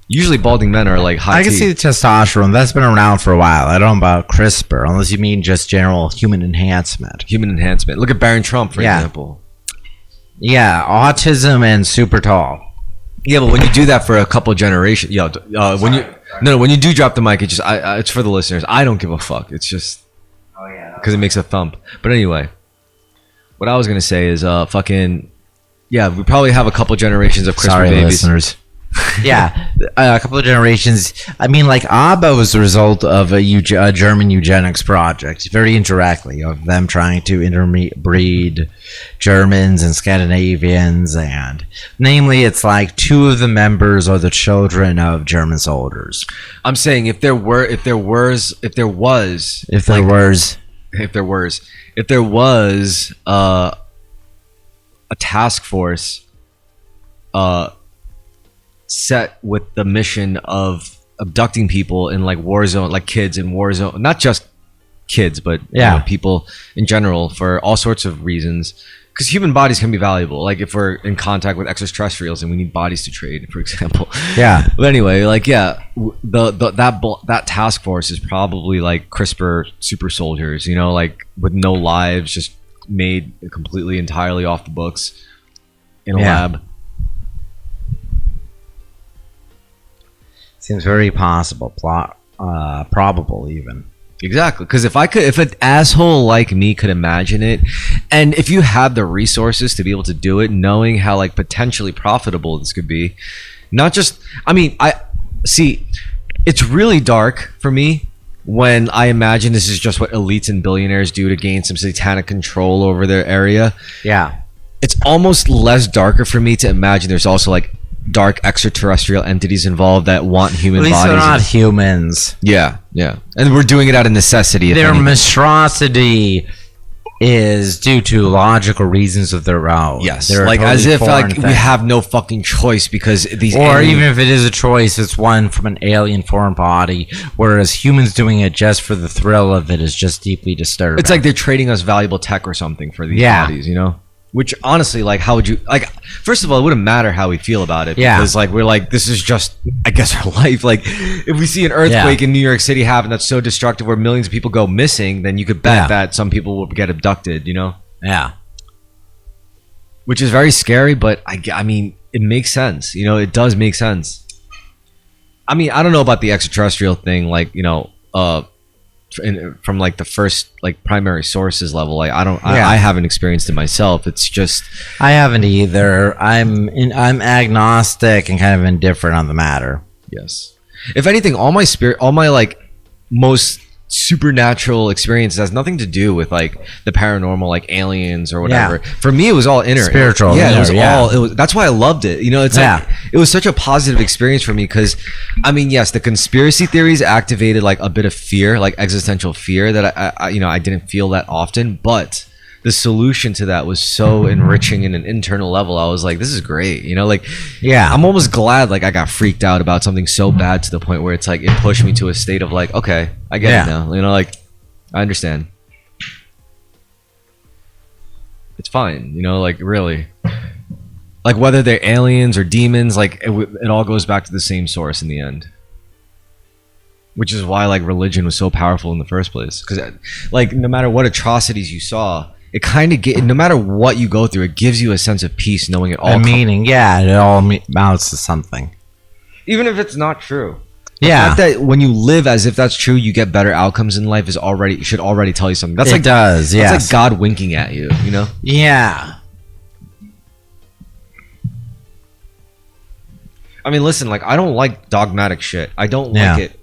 Usually, balding men are like high I can see the testosterone. That's been around for a while. I don't know about CRISPR, unless you mean just general human enhancement. Human enhancement. Look at Barron Trump, for example. Yeah, autism and super tall. Yeah, but when you do that for a couple generations, when you do drop the mic, it's for the listeners. I don't give a fuck. It's just because it makes a thump. But anyway, what I was gonna say is, we probably have a couple generations of CRISPR babies. Listeners. Yeah, a couple of generations. I mean, like ABBA was the result of a German eugenics project, very indirectly, of them trying to interbreed Germans and Scandinavians, and namely, it's like two of the members are the children of German soldiers. I'm saying if there was a task force, set with the mission of abducting people in like war zone, like kids in war zone, not just kids, but people in general for all sorts of reasons. Because human bodies can be valuable. Like if we're in contact with extraterrestrials and we need bodies to trade, for example. Yeah. But anyway, like that task force is probably like CRISPR super soldiers, like with no lives, just made completely entirely off the books in a lab. Seems very possible, probable even. Exactly, because if an asshole like me could imagine it, and if you had the resources to be able to do it, knowing how like potentially profitable this could be, not just, it's really dark for me when I imagine this is just what elites and billionaires do to gain some satanic control over their area. Yeah. It's almost less darker for me to imagine there's also like dark extraterrestrial entities involved that want human bodies. At least they're not humans. Yeah. And we're doing it out of necessity. Their monstrosity is due to logical reasons of their own. Yes, like as if like we have no fucking choice because these even if it is a choice, it's one from an alien foreign body, whereas humans doing it just for the thrill of it is just deeply disturbing. It's like they're trading us valuable tech or something for these bodies, Which honestly, like, how would you like? First of all, it wouldn't matter how we feel about it because, like, we're like, this is just, I guess, our life. Like, if we see an earthquake in New York City happen that's so destructive where millions of people go missing, then you could bet that some people will get abducted. Yeah. Which is very scary, but I mean, it makes sense. It does make sense. I mean, I don't know about the extraterrestrial thing, like, from like the first like primary sources level, like I haven't experienced it myself. It's just I haven't either. I'm agnostic and kind of indifferent on the matter. Yes, if anything, all my like most supernatural experience. It has nothing to do with like the paranormal, like aliens or whatever. For me, it was all inner, spiritual. Yeah, inner, it was all. It was. That's why I loved it. You know, it's like it was such a positive experience for me because, I mean, yes, the conspiracy theories activated like a bit of fear, like existential fear that I you know, I didn't feel that often, but the solution to that was so enriching in an internal level. I was like, this is great. You know, like, I'm almost glad like I got freaked out about something so bad to the point where it's like it pushed me to a state of like, okay, I get it now. You know, like I understand. It's fine. You know, like really, like whether they're aliens or demons, like it all goes back to the same source in the end. Which is why like religion was so powerful in the first place, because like no matter what atrocities you saw, it kind of no matter what you go through, it gives you a sense of peace knowing it all. A meaning, it all amounts to something, even if it's not true. The fact that when you live as if that's true, you get better outcomes in life should already tell you something. That's like does. That's like God winking at you. You know? Yeah. I mean, listen, like I don't like dogmatic shit. I don't like it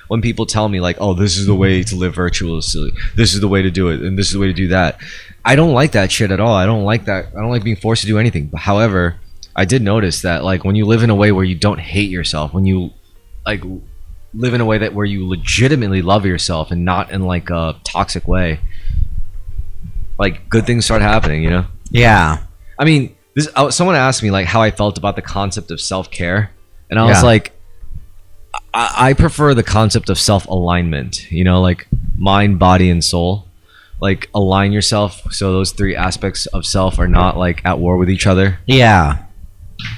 when people tell me like, oh, this is the way to live virtuously, this is the way to do it, and this is the way to do that. I don't like that shit at all. I don't like that. I don't like being forced to do anything. But however, I did notice that like when you live in a way where you don't hate yourself, when you like live in a way that where you legitimately love yourself and not in like a toxic way, like good things start happening, you know? Yeah. I mean, someone asked me like how I felt about the concept of self-care, and I was like, I prefer the concept of self-alignment, you know, like mind, body, and soul. Like align yourself so those three aspects of self are not like at war with each other. Yeah.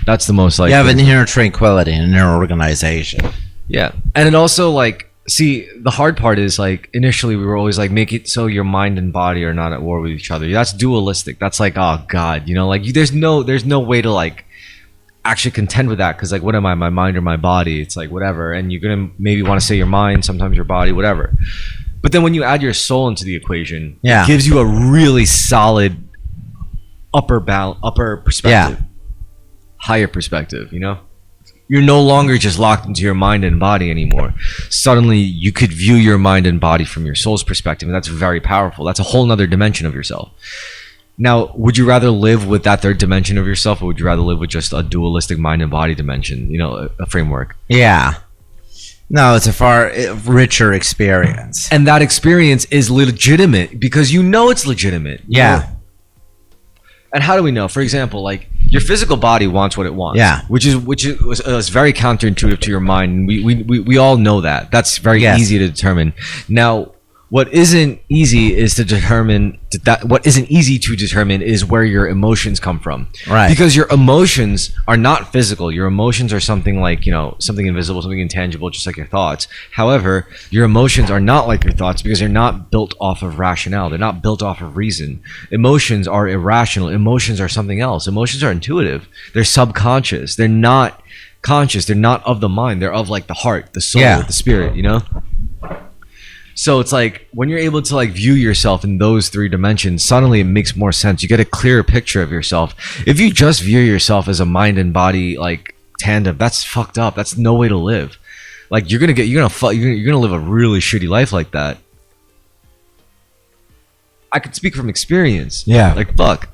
That's the most like... You have an inner tranquility and an inner organization. Yeah. And it also like, see, the hard part is like initially we were always like, make it so your mind and body are not at war with each other. That's dualistic. That's like, oh God, you know, like there's no way to like actually contend with that, because like what am I, my mind or my body? It's like whatever, and you're gonna maybe want to say your mind, sometimes your body, whatever. But then when you add your soul into the equation, it gives you a really solid upper perspective, higher perspective. You know, you're no longer just locked into your mind and body anymore. Suddenly you could view your mind and body from your soul's perspective, and that's very powerful. That's a whole nother dimension of yourself. Now, would you rather live with that third dimension of yourself, or would you rather live with just a dualistic mind and body dimension, you know, a framework? Yeah. No, it's a far richer experience. And that experience is legitimate because you know it's legitimate. Yeah. And how do we know? For example, like your physical body wants what it wants. Yeah. Which is very counterintuitive to your mind. We all know that. That's very easy to determine. Now, what isn't easy is to determine what isn't easy to determine is where your emotions come from. Right. Because your emotions are not physical. Your emotions are something like, you know, something invisible, something intangible, just like your thoughts. However, your emotions are not like your thoughts because they're not built off of rationale. They're not built off of reason. Emotions are irrational. Emotions are something else. Emotions are intuitive. They're subconscious. They're not conscious. They're not of the mind. They're of like the heart, the soul, the spirit, you know? So it's like when you're able to like view yourself in those three dimensions, suddenly it makes more sense. You get a clearer picture of yourself. If you just view yourself as a mind and body like tandem, that's fucked up. That's no way to live. Like you're gonna live a really shitty life like that. I could speak from experience. Yeah. Like fuck.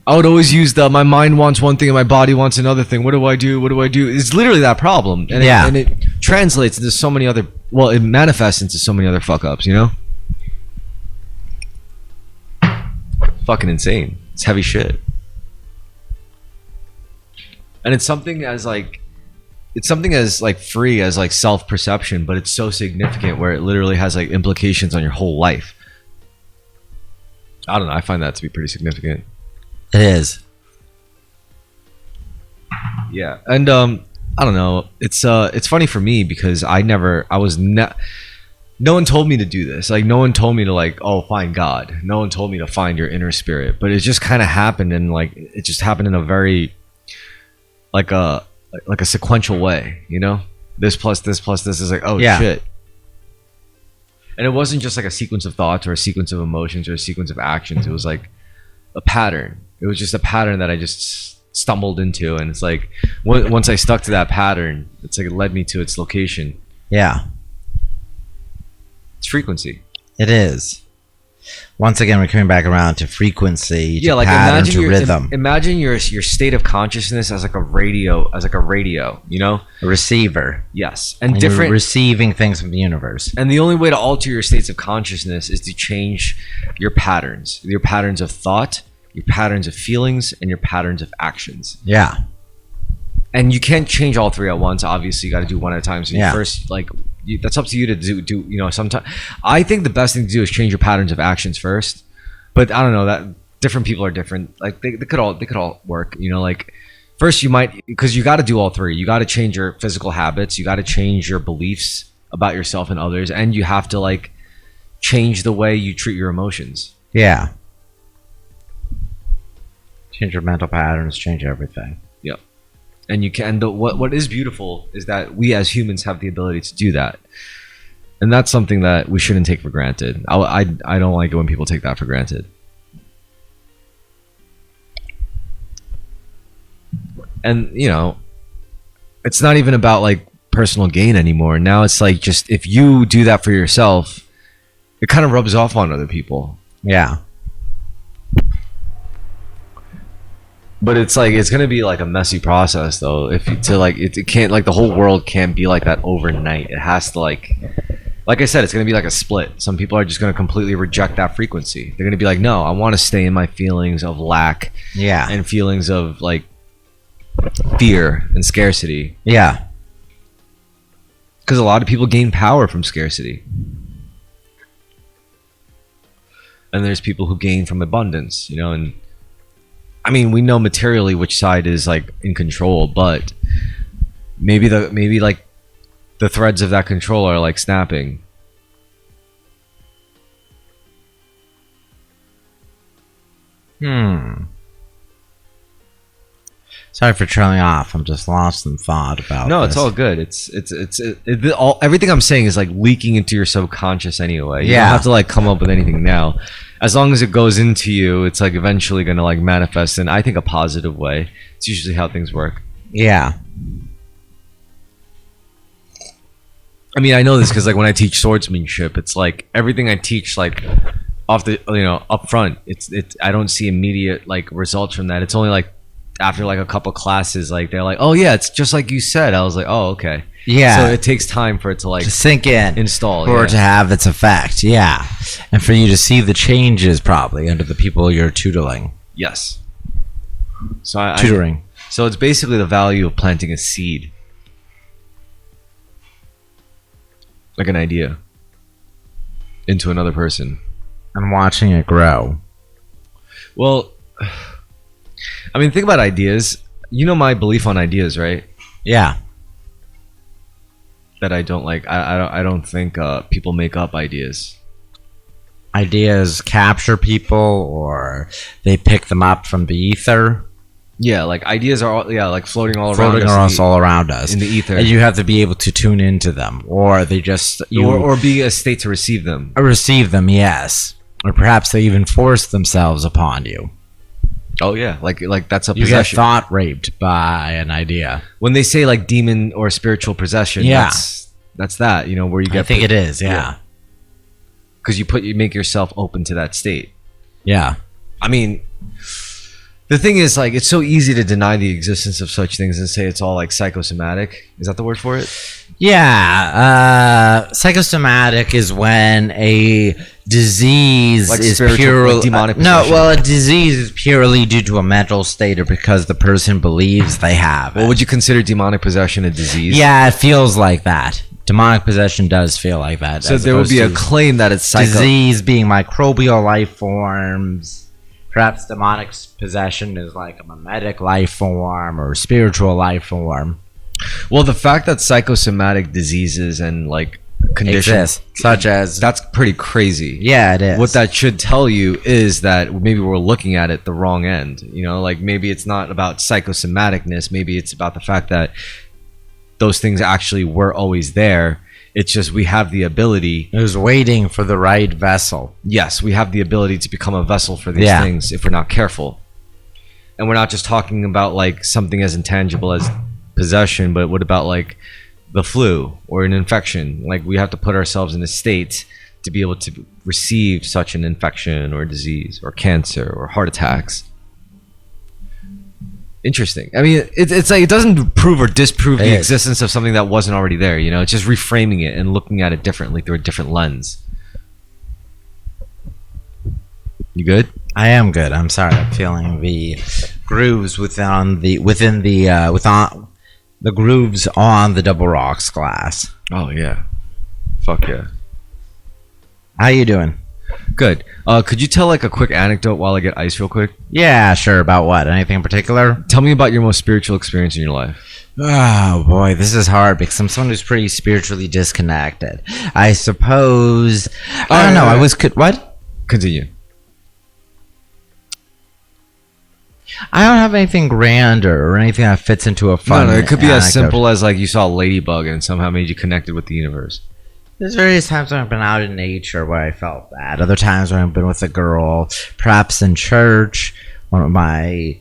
I would always use my mind wants one thing and my body wants another thing. What do I do? What do I do? It's literally that problem. And it translates into so many other, well, it manifests into so many other fuck ups, you know? Fucking insane. It's heavy shit. And it's something as free as like self-perception, but it's so significant where it literally has like implications on your whole life. I don't know. I find that to be pretty significant. It is. Yeah, and I don't know. It's funny for me because no one told me to do this. Like no one told me to like, oh, find God. No one told me to find your inner spirit. But it just kind of happened, and like it just happened in a very like a sequential way, you know? This plus this plus this is like, oh shit. And it wasn't just like a sequence of thoughts or a sequence of emotions or a sequence of actions. It was like a pattern. It was just a pattern that I just stumbled into, and it's like once I stuck to that pattern, it's like it led me to its location. Yeah. It's frequency. It is. Once again, we're coming back around to frequency, to pattern, imagine to rhythm. Imagine your state of consciousness as like a radio, you know? A receiver. Yes. And you're receiving things from the universe. And the only way to alter your states of consciousness is to change your patterns of thought, your patterns of feelings, and your patterns of actions. Yeah. And you can't change all three at once. Obviously, you got to do one at a time. So you first, like, that's up to you to do. You know, sometimes I think the best thing to do is change your patterns of actions first. But I don't know, that different people are different. Like they could all work. You know, like first you might, because you got to do all three. You got to change your physical habits. You got to change your beliefs about yourself and others, and you have to like change the way you treat your emotions. Yeah. Change your mental patterns. Change everything. Yep. And you can. What is beautiful is that we as humans have the ability to do that, and that's something that we shouldn't take for granted. I don't like it when people take that for granted. And you know, it's not even about like personal gain anymore. Now it's like, just if you do that for yourself, it kind of rubs off on other people. Yeah. But it's like, it's gonna be like a messy process though. If you, to like it can't, like the whole world can't be like that overnight. It has to like I said, it's gonna be like a split. Some people are just gonna completely reject that frequency. They're gonna be like, no, I want to stay in my feelings of lack, and feelings of like fear and scarcity. Yeah. Because a lot of people gain power from scarcity, and there's people who gain from abundance. You know, and I mean, we know materially which side is like in control, but maybe like the threads of that control are like snapping. Sorry for trailing off. I'm just lost in thought about. No, this. It's all good. Everything I'm saying is like leaking into your subconscious anyway. You don't have to like come up with anything now. As long as it goes into you, it's like eventually going to like manifest in, I think, a positive way. It's usually how things work. Yeah. I mean, I know this because like when I teach swordsmanship, it's like everything I teach, like off the, you know, up front, it's I don't see immediate like results from that. It's only like after like a couple classes, like they're like, oh yeah, it's just like you said. I was like, oh, okay. Yeah. So it takes time for it to like to sink in, install, for it to have its effect. Yeah. And for you to see the changes probably under the people you're tutoring. Yes. So tutoring. So it's basically the value of planting a seed. Like an idea into another person. And watching it grow. Well, I mean, think about ideas. You know my belief on ideas, right? Yeah. That I don't like. I don't think people make up ideas. Ideas capture people, or they pick them up from the ether. Yeah, like ideas are all, like floating all around us in the ether, and you have to be able to tune into them, or they just or be a state to receive them. Receive them, yes, or perhaps they even force themselves upon you. Oh yeah, like that's a you possession. Get thought raped by an idea. When they say like demon or spiritual possession, that's that, you know, where you get. I think it is, yeah. Because you make yourself open to that state. Yeah, I mean, the thing is, like, it's so easy to deny the existence of such things and say it's all like psychosomatic. Is that the word for it? Yeah, psychosomatic is when a disease like is purely like demonic possession. a disease is purely due to a mental state or because the person believes they have it. Well, would you consider demonic possession a disease? Yeah, it feels like that. Demonic possession does feel like that. So there would be a claim that it's disease being microbial life forms. Perhaps demonic possession is like a mimetic life form or spiritual life form. Well, the fact that psychosomatic diseases and like conditions exist, such as, that's pretty crazy. Yeah, it is. What that should tell you is that maybe we're looking at it the wrong end. You know, like maybe it's not about psychosomaticness. Maybe it's about the fact that those things actually were always there. It's just we have the ability. It was waiting for the right vessel. Yes, we have the ability to become a vessel for these things if we're not careful. And we're not just talking about like something as intangible as possession, but what about like the flu or an infection? Like we have to put ourselves in a state to be able to receive such an infection or disease or cancer or heart attacks. Interesting. I mean, it's like it doesn't prove or disprove the existence of something that wasn't already there. You know, it's just reframing it and looking at it differently through a different lens. You good? I am good. I'm sorry. I'm feeling the grooves within the grooves on the double rocks glass. Oh yeah. Fuck yeah. How you doing? Good. Could you tell like a quick anecdote while I get ice real quick? Yeah, sure. About what? Anything in particular? Tell me about your most spiritual experience in your life. Oh boy, this is hard because I'm someone who's pretty spiritually disconnected. I suppose. I don't know. I was what? Continue. I don't have anything grander or anything that fits into a fun. No, it could be anecdote. as simple as like you saw a ladybug and somehow made you connected with the universe. There's various times when I've been out in nature where I felt that. Other times when I've been with a girl, perhaps in church. Though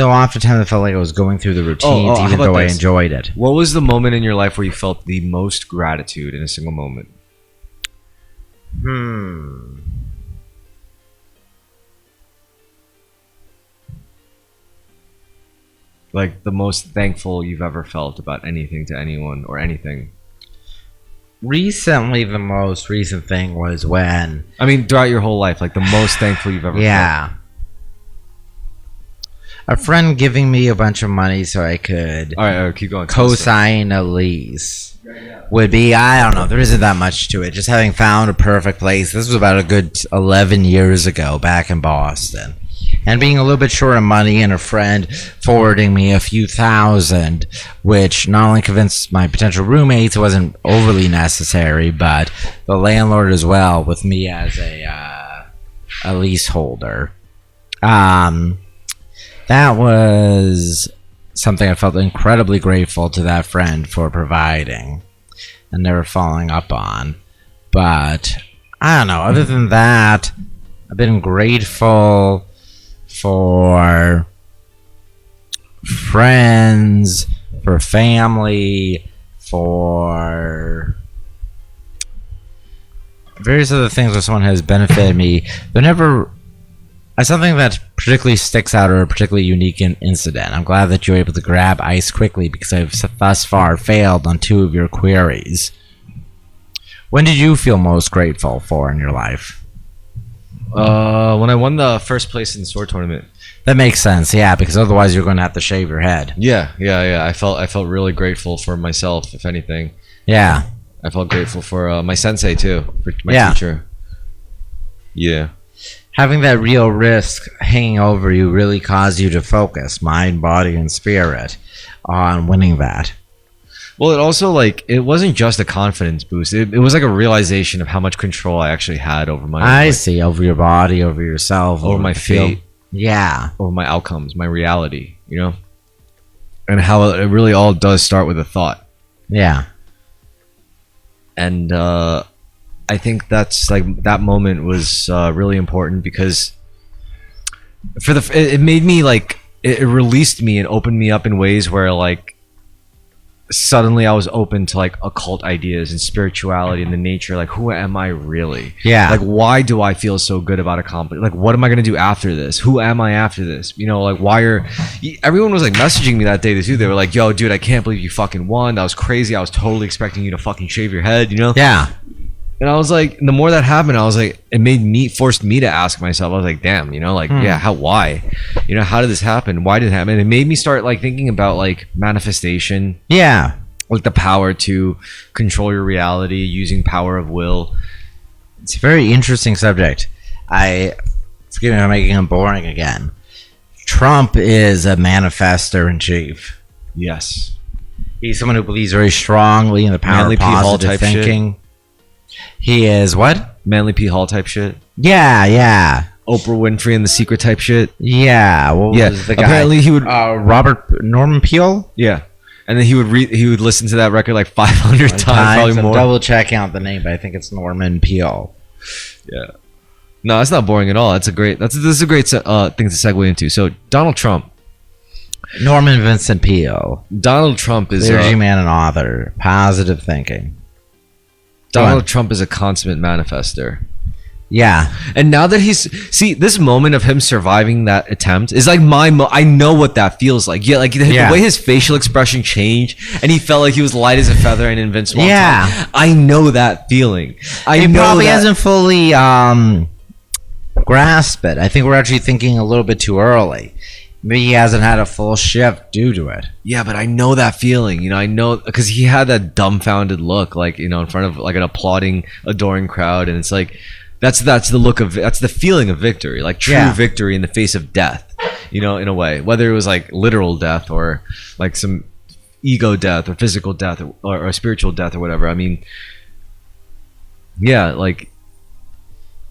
oftentimes I felt like I was going through the routines, even though I enjoyed it. What was the moment in your life where you felt the most gratitude in a single moment? Like the most thankful you've ever felt about anything to anyone or anything. Recently, the most recent thing was when... I mean, throughout your whole life, like the most thankful you've ever felt. A friend giving me a bunch of money so I could all right, keep going. co-sign a lease would be, I don't know, there isn't that much to it. Just having found a perfect place. This was about a good 11 years ago back in Boston. And being a little bit short of money and a friend forwarding me a few thousand, which not only convinced my potential roommates it wasn't overly necessary, but the landlord as well, with me as a leaseholder. That was something I felt incredibly grateful to that friend for providing and never following up on. But I don't know, other than that, I've been grateful for friends, for family, for various other things where someone has benefited me. They're never as something that particularly sticks out or a particularly unique incident. I'm glad that you're able to grab ice quickly because I've thus far failed on 2 of your queries. When did you feel most grateful for in your life? When I won the first place in the sword tournament. That makes sense, yeah, because otherwise you're going to have to shave your head. Yeah. I felt really grateful for myself, if anything. Yeah. I felt grateful for my sensei too, for my teacher. Yeah. Having that real risk hanging over you really caused you to focus, mind, body, and spirit, on winning that. Well, it also, like, it wasn't just a confidence boost. It was like a realization of how much control I actually had over my I see, over your body, over yourself, over my fate. Yeah. Over my outcomes, my reality, you know? And how it really all does start with a thought. Yeah. And I think that's, like, that moment was really important because it made me, like, it released me and opened me up in ways where, like, suddenly I was open to like occult ideas and spirituality and the nature, like, who am I really? Yeah. Like, why do I feel so good about accomplishing? Like, what am I going to do after this? Who am I after this? You know, like, everyone was like messaging me that day too. They were like, yo, dude, I can't believe you fucking won. That was crazy. I was totally expecting you to fucking shave your head, you know? Yeah. And I was like, the more that happened, I was like, it forced me to ask myself, I was like, damn, you know, like, yeah, why? You know, how did this happen? Why did it happen? And it made me start like thinking about like manifestation. Yeah. Like the power to control your reality using power of will. It's a very interesting subject. Forgive me for making him boring again. Trump is a manifester in chief. Yes. He's someone who believes very strongly in the power Manly of P. Hall positive type thinking. Shit. He is what? Manly P. Hall type shit. Yeah. Oprah Winfrey and The Secret type shit. Yeah. What was the guy? Apparently he would. Norman Peele. Yeah. And then he would listen to that record like 500 times, probably more. I'm double checking out the name, but I think it's Norman Peele. Yeah. No, it's not boring at all. This is a great thing to segue into. So Donald Trump. Norman Vincent Peale. Donald Trump is liturgy man and author. Positive thinking. Donald Trump is a consummate manifester. Yeah. And now that this moment of him surviving that attempt is like I know what that feels like. Yeah, like the way his facial expression changed and he felt like he was light as a feather and invincible. Yeah. I know that feeling. He probably hasn't fully grasped it. I think we're actually thinking a little bit too early. Maybe he hasn't had a full shift due to it. Yeah, but I know that feeling. You know, I know because he had that dumbfounded look, like, you know, in front of like an applauding, adoring crowd, and it's like that's the feeling of victory, like true victory in the face of death. You know, in a way, whether it was like literal death or like some ego death or physical death or spiritual death or whatever. I mean, yeah, like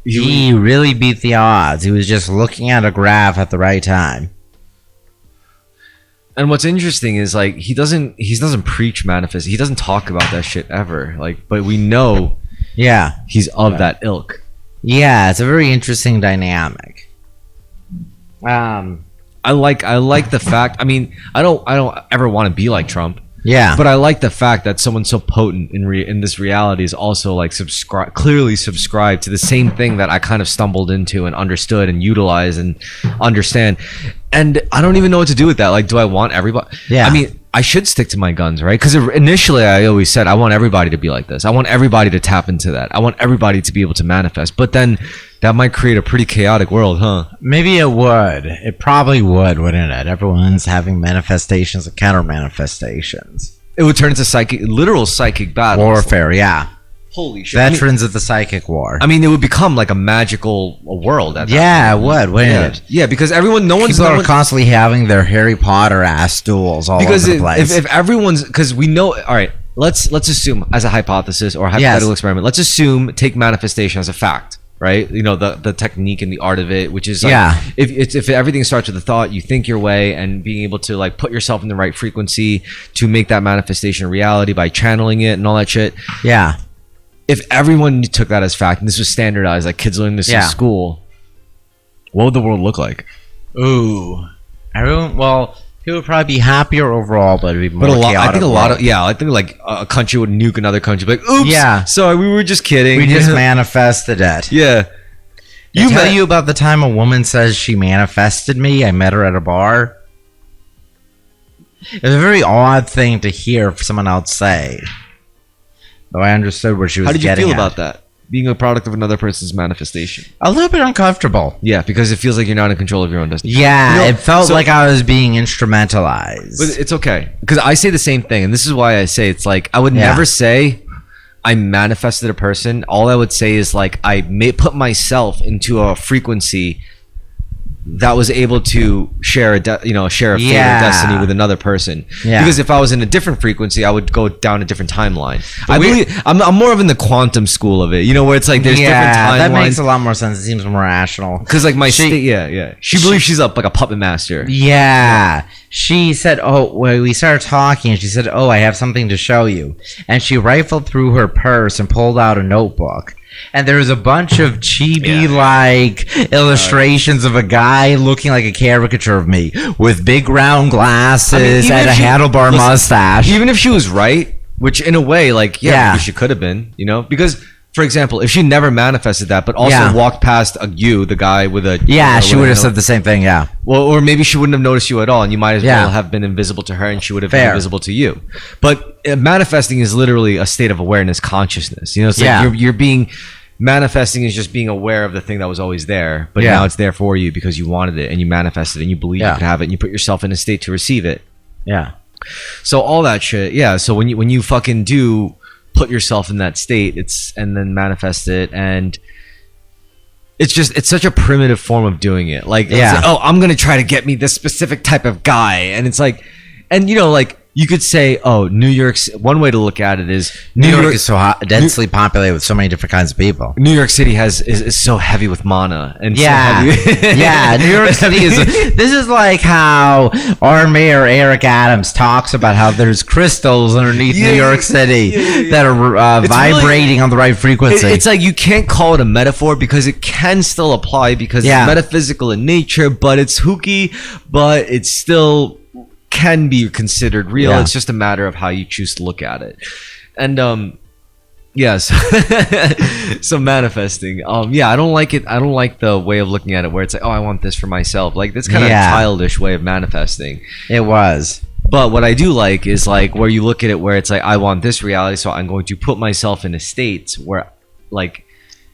he really beat the odds. He was just looking at a graph at the right time. And what's interesting is like he doesn't preach manifest. He doesn't talk about that shit ever. Like, but we know, he's of that ilk. Yeah, it's a very interesting dynamic. I like the fact. I mean, I don't ever want to be like Trump. Yeah, but I like the fact that someone so potent in this reality is also like clearly subscribed to the same thing that I kind of stumbled into and understood and utilized and understand. And I don't even know what to do with that. Like, do I want everybody? Yeah. I mean, I should stick to my guns, right? Because initially I always said I want everybody to be like this. I want everybody to tap into that. I want everybody to be able to manifest. But then that might create a pretty chaotic world, huh? Maybe it would. It probably would, wouldn't it? Everyone's having manifestations and counter manifestations. It would turn into literal psychic battles. Warfare, yeah. Holy shit. Veterans of the psychic war. I mean, it would become like a magical world at that point. It would, wouldn't it? Yeah, because People are constantly having their Harry Potter ass duels all over the place. If everyone's, because we know, all right, let's assume as a hypothesis or a hypothetical experiment, let's assume, take manifestation as a fact, right? You know, the technique and the art of it, which is like, if everything starts with a thought, you think your way and being able to like put yourself in the right frequency to make that manifestation a reality by channeling it and all that shit. Yeah. If everyone took that as fact and this was standardized, like kids learning this in school, what would the world look like? Ooh, people would probably be happier overall, but it'd be more chaotic. I think like a country would nuke another country, like, oops, sorry, we were just kidding. We just manifested it. Yeah. I tell you about the time a woman says she manifested me. I met her at a bar. It was a very odd thing to hear someone else say. Though I understood what she was getting at. How did you feel about that? Being a product of another person's manifestation? A little bit uncomfortable. Yeah, because it feels like you're not in control of your own destiny. Yeah, it felt like I was being instrumentalized. But it's okay. Because I say the same thing. And this is why I say it's like, I would never say I manifested a person. All I would say is like, I may put myself into a frequency that was able to share a fate or destiny with another person. Yeah. Because if I was in a different frequency, I would go down a different timeline. I'm more of in the quantum school of it, you know, where it's like there's different timelines. That makes a lot more sense. It seems more rational. Because like she believes she's like a puppet master. Yeah. She said, we started talking and she said, I have something to show you. And she rifled through her purse and pulled out a notebook. And there was a bunch of chibi-like illustrations of a guy looking like a caricature of me with big round glasses and a handlebar mustache. Even if she was right, which in a way, like, maybe she could have been, you know? Because, for example, if she never manifested that, but also walked past the guy with a... Yeah, she would have said the same thing, yeah. Well, or maybe she wouldn't have noticed you at all, and you might as well have been invisible to her, and she would have been invisible to you. But manifesting is literally a state of awareness, consciousness. You know, it's like you're being... Manifesting is just being aware of the thing that was always there, but now it's there for you because you wanted it, and you manifested it, and you believe you could have it, and you put yourself in a state to receive it. Yeah. So all that shit, so when you fucking do put yourself in that state, and then manifest it, and it's such a primitive form of doing it. Like, I'm gonna try to get me this specific type of guy, and it's like, and you know, like, you could say, New York's one way to look at it is New York is so densely populated with so many different kinds of people. New York City is so heavy with mana and so heavy. New York City this is like how our mayor Eric Adams talks about how there's crystals underneath New York City that are vibrating on the right frequency. It's like you can't call it a metaphor because it can still apply because it's metaphysical in nature, but it's hooky, but it's still can be considered real. It's just a matter of how you choose to look at it. And Yes. So manifesting. Yeah, I don't like it. I don't like the way of looking at it where it's like, oh, I want this for myself. Like that's kind of Yeah. childish way of manifesting. It was. But what I do like is like where you look at it where it's like I want this reality, so I'm going to put myself in a state where like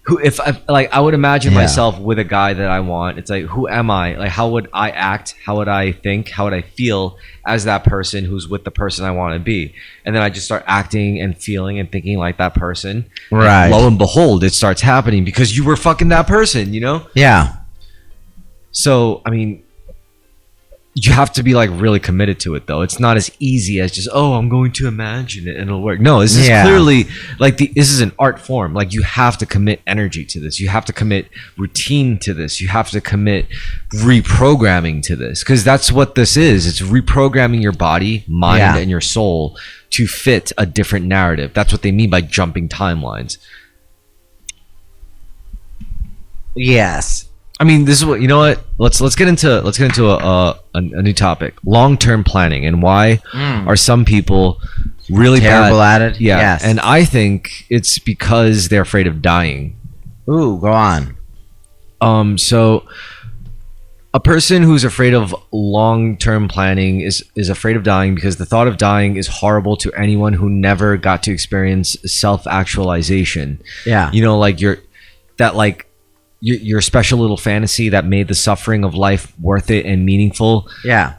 who if I like I would imagine Yeah. myself with a guy that I want. It's like who am I? Like how would I act? How would I think? How would I feel as that person who's with the person I want to be? And then I just start acting and feeling and thinking like that person. Right. And lo and behold, it starts happening because you were fucking that person, you know? Yeah. So, I mean, you have to be like really committed to it though. It's not as easy as just, oh, I'm going to imagine it and it'll work. No, this is Yeah. clearly like this is an art form. Like you have to commit energy to this. You have to commit routine to this. You have to commit reprogramming to this because that's what this is. It's reprogramming your body, mind, Yeah. and your soul to fit a different narrative. That's what they mean by jumping timelines. Yes. I mean, this is what you know. What let's get into a new topic: long-term planning and why are some people really Terrible bad at it? Yeah, Yes. and I think it's because they're afraid of dying. Ooh, go on. So a person who's afraid of long-term planning is afraid of dying because the thought of dying is horrible to anyone who never got to experience self-actualization. Yeah. You know, like your special little fantasy that made the suffering of life worth it and meaningful. Yeah.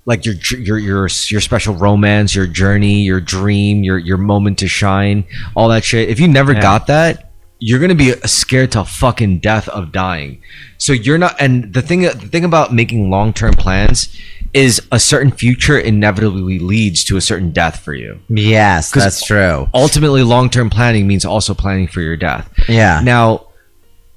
Like your special romance, your journey, your dream, your moment to shine, all that shit. If you never got that, you're gonna be scared to fucking death of dying. So you're not. And the thing about making long-term plans is a certain future inevitably leads to a certain death for you. Yes, that's true. Ultimately, long-term planning means also planning for your death. Yeah. Now,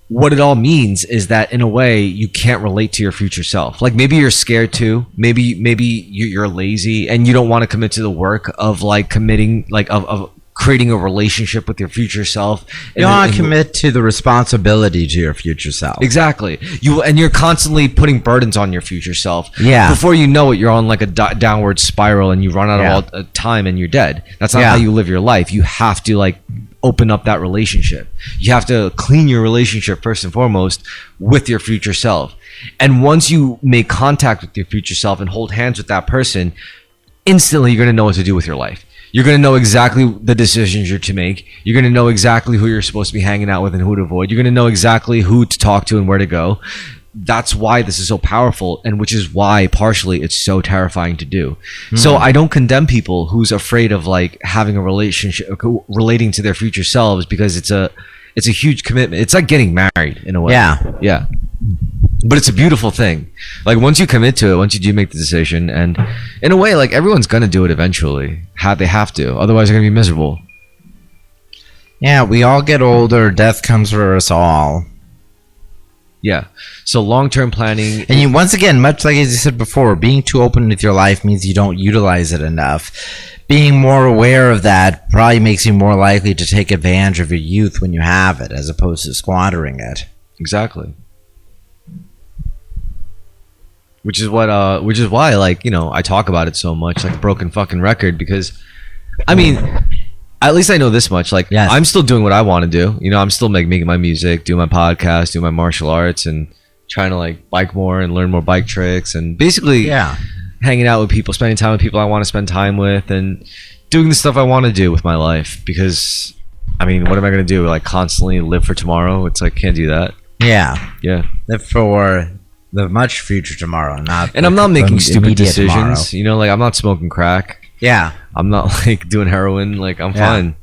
what it all means is that in a way you can't relate to your future self. Like maybe you're scared to, maybe you're lazy and you don't want to commit to the work of like committing, like of creating a relationship with your future self. You want to commit to the responsibility to your future self. Exactly. You're constantly putting burdens on your future self. Yeah. Before you know it, you're on like a downward spiral and you run out of all time and you're dead. That's not how you live your life. You have to like open up that relationship. You have to clean your relationship first and foremost with your future self. And once you make contact with your future self and hold hands with that person, instantly you're going to know what to do with your life. You're going to know exactly the decisions you're to make. You're going to know exactly who you're supposed to be hanging out with and who to avoid. You're going to know exactly who to talk to and where to go. That's why this is so powerful, and which is why partially it's so terrifying to do. So I don't condemn people who's afraid of like having a relationship, relating to their future selves, because it's a huge commitment. It's like getting married in a way. Yeah. But it's a beautiful thing. Like once you commit to it, once you do make the decision, and in a way, like everyone's gonna do it eventually. They have to, otherwise they're gonna be miserable. Yeah, we all get older. Death comes for us all. Yeah. So long-term planning. And you, once again, much like as you said before, being too open with your life means you don't utilize it enough. Being more aware of that probably makes you more likely to take advantage of your youth when you have it, as opposed to squandering it. Exactly. Which is why, like, you know, I talk about it so much, like a broken fucking record, because, I mean, at least I know this much. Like, Yes. I'm still doing what I want to do. You know, I'm still making my music, doing my podcast, doing my martial arts, and trying to like bike more and learn more bike tricks, and basically hanging out with people, spending time with people I want to spend time with, and doing the stuff I want to do with my life. Because, I mean, what am I going to do? Like, constantly live for tomorrow? It's like, can't do that. Yeah. Yeah. Live for the much future tomorrow, not. And I'm not making stupid decisions. Tomorrow. You know, like I'm not smoking crack. Yeah. I'm not like doing heroin. Like I'm fine.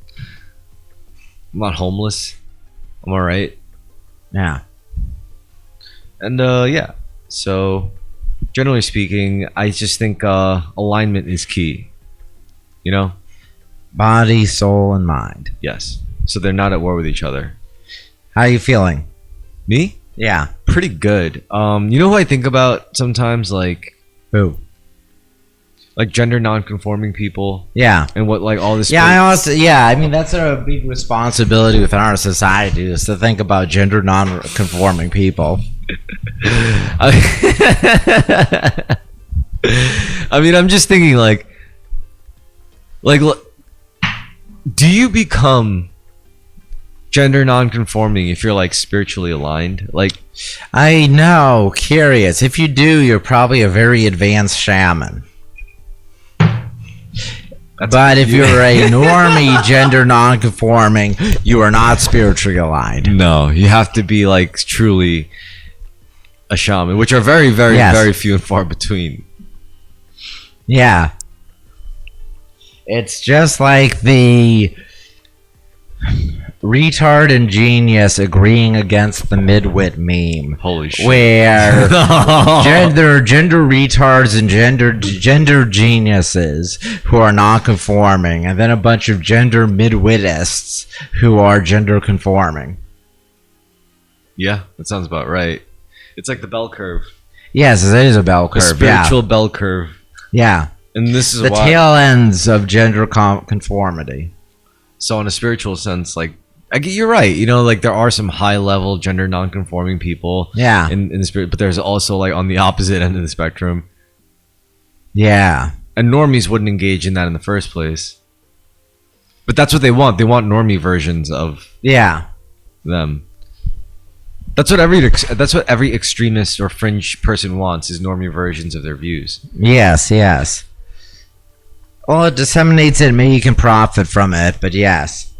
I'm not homeless. I'm all right. Yeah. And yeah. So generally speaking, I just think alignment is key. You know? Body, soul, and mind. Yes. So they're not at war with each other. How are you feeling? Me? Yeah. Pretty good. You know who I think about sometimes? Like Who? Like gender non-conforming people. Yeah. And what like all this. Yeah, I mean that's a big responsibility within our society is to think about gender non-conforming people. I mean, I'm just thinking like, do you become gender non-conforming if you're like spiritually aligned? Like, I know, curious. If you do, you're probably a very advanced shaman. But if you're a normie gender non-conforming, you are not spiritually aligned. no, you have to be like truly a shaman, which are very, very, Yes. very few and far between. Yeah. It's just like the retard and genius agreeing against the midwit meme. Holy shit. Where there are gender retards and gender geniuses who are non-conforming, and then a bunch of gender midwitists who are gender conforming. Yeah, that sounds about right. It's like the bell curve. Yes, it is a bell The curve. spiritual bell curve. Yeah. And this is The why. tail ends of gender conformity. So in a spiritual sense, like, you're right. You know, like there are some high level gender non-conforming people. Yeah. In the spirit, but there's also like on the opposite end of the spectrum. Yeah. And normies wouldn't engage in that in the first place. But that's what they want. They want normie versions of Yeah. them. That's what every extremist or fringe person wants, is normie versions of their views. Yes, yes. Well, it disseminates it, maybe you can profit from it, but yes.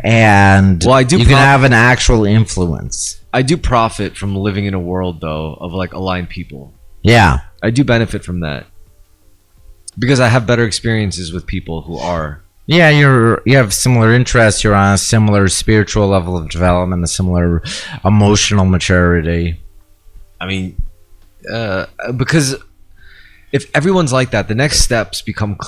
And Well, I do you can have an actual influence. I do profit from living in a world though of like aligned people. Yeah. I do benefit from that. Because I have better experiences with people who are. Yeah, you have similar interests, you're on a similar spiritual level of development, a similar emotional maturity. I mean, because if everyone's like that, the next steps become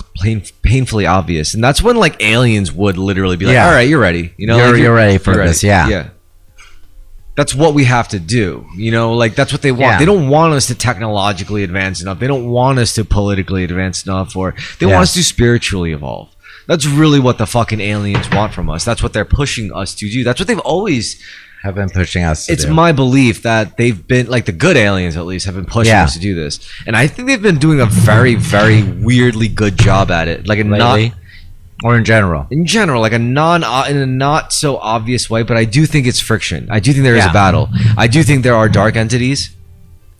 painfully obvious, and that's when like aliens would literally be like, Yeah. "All right, you're ready. You know, You're- like, you're ready for you're this, yeah. yeah." That's what we have to do. You know, like that's what they want. Yeah. They don't want us to technologically advance enough. They don't want us to politically advance enough, or they want us to spiritually evolve. That's really what the fucking aliens want from us. That's what they're pushing us to do. That's what they've always. Have been pushing us to It's do. my belief that they've been like the good aliens, at least, have been pushing Yeah. us to do this, and I think they've been doing a very, very weirdly good job at it. Like a Lately? not Or in general. in general, like in a not so obvious way, but I do think it's friction. I do think there is Yeah. a battle. I do think there are dark entities,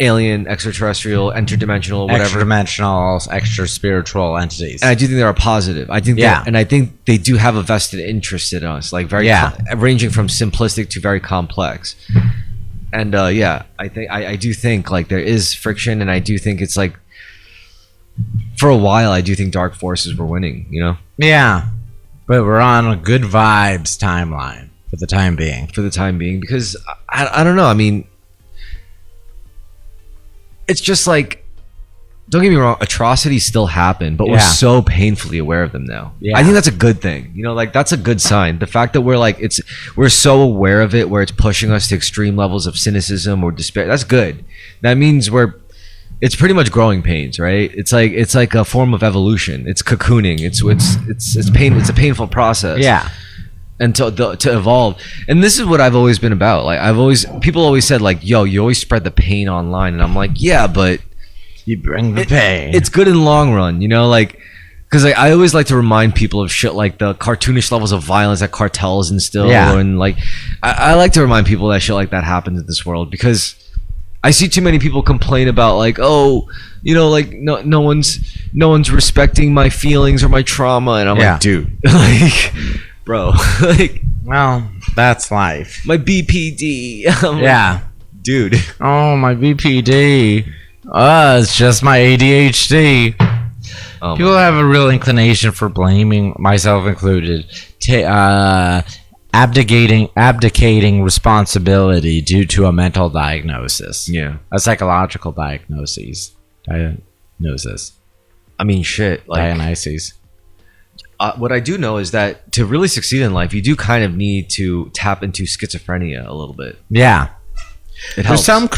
alien, extraterrestrial, interdimensional, whatever. Extra-dimensional, extra-spiritual entities. And I do think they are positive. I think, Yeah. and I think they do have a vested interest in us, like very, Yeah. ranging from simplistic to very complex. And yeah, I do think like there is friction, and I do think it's like for a while I do think dark forces were winning. You know, Yeah. But we're on a good vibes timeline for the time being. for the time being, because I don't know. I mean, it's just like. Don't get me wrong, atrocities still happen, but we're Yeah. so painfully aware of them now. Yeah. I think that's a good thing. You know, like that's a good sign. The fact that we're so aware of it, where it's pushing us to extreme levels of cynicism or despair. That's good. That means it's pretty much growing pains, right? It's like a form of evolution. It's cocooning. It's a painful process. Yeah. And to evolve. And this is what I've always been about. Like people always said like, yo, you always spread the pain online, and I'm like, yeah, but You bring the pain. it's good in the long run, you know, like because I always like to remind people of shit like the cartoonish levels of violence that cartels instill. Yeah. And like I like to remind people that shit like that happens in this world, because I see too many people complain about like, oh, you know, like no one's respecting my feelings or my trauma, and I'm Yeah. like, dude, like, bro, like Well, that's life. my BPD. I'm like, Yeah. dude. Oh, my BPD. It's just my ADHD. Oh, People have a real inclination for blaming, myself included, abdicating responsibility due to a mental diagnosis, yeah. a psychological diagnosis. I mean, shit. Like, Dionysus. what I do know is that to really succeed in life, you do kind of need to tap into schizophrenia a little bit. Yeah. It There's helps. some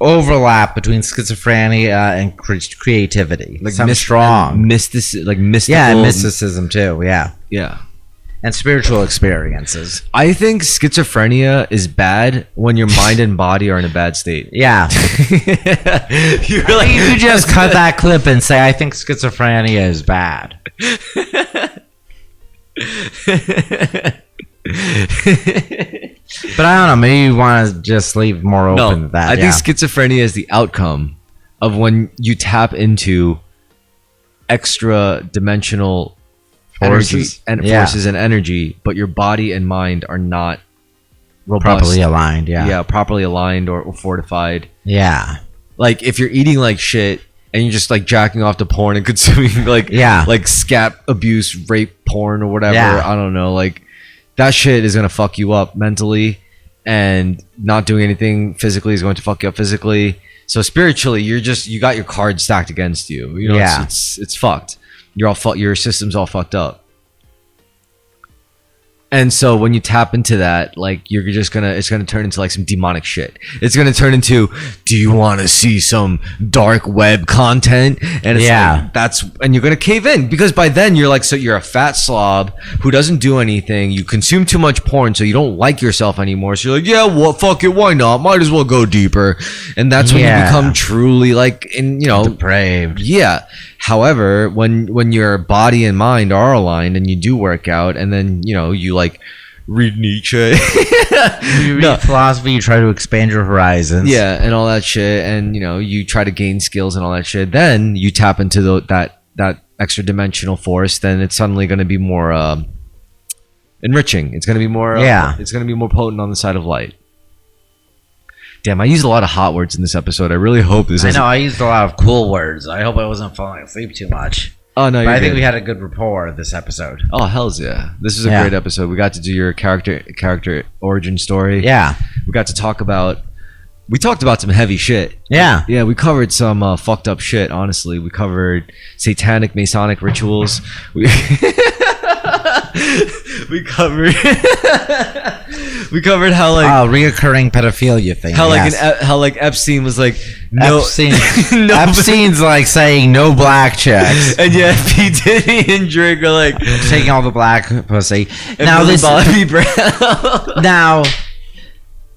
overlap between schizophrenia and creativity. Like some strong. mystical. Yeah, and mysticism too. Yeah. Yeah. And spiritual experiences. I think schizophrenia is bad when your mind and body are in a bad state. Yeah. You're like, You could just cut that clip and say, I think schizophrenia is bad. But I don't know. Maybe you want to just leave more open to that. I think schizophrenia is the outcome of when you tap into extra dimensional Forces. forces and energy, but your body and mind are not robust, properly aligned. Yeah. properly aligned or fortified. Yeah. Like if you're eating like shit and you're just like jacking off to porn and consuming like scat abuse, rape porn or whatever. Yeah. I don't know. Like that shit is gonna fuck you up mentally, and not doing anything physically is going to fuck you up physically. So spiritually, you got your cards stacked against you. You know, Yeah. it's fucked. Your system's all fucked up. And so when you tap into that, like it's gonna turn into like some demonic shit. It's gonna turn into, do you want to see some dark web content? And it's and you're gonna cave in, because by then you're like, so you're a fat slob who doesn't do anything. You consume too much porn, so you don't like yourself anymore. So you're like, yeah, well, fuck it, why not? Might as well go deeper. And that's when you become truly like Depraved. Yeah. However, when your body and mind are aligned and you do work out, and then you like read Nietzsche, You read philosophy, you try to expand your horizons. yeah, and all that shit, and you try to gain skills and all that shit, then you tap into that extra dimensional force. Then it's suddenly going to be more enriching. It's going to be more it's going to be more potent on the side of light. Damn, I used a lot of hot words in this episode. I really hope this. I know I used a lot of cool words. I hope I wasn't falling asleep too much. Oh no, but I think we had a good rapport this episode. Oh hells yeah! This is a great episode. We got to do your character origin story. Yeah, we got to talk about. We talked about some heavy shit. Yeah, yeah. We covered some fucked up shit. Honestly, we covered satanic Masonic rituals. We covered we covered how like reoccurring pedophilia thing. How like Epstein was like no Epstein's like saying no black chicks, and yeah, P Diddy and Drake are like taking all the black pussy. And now this Bobby Brown. Now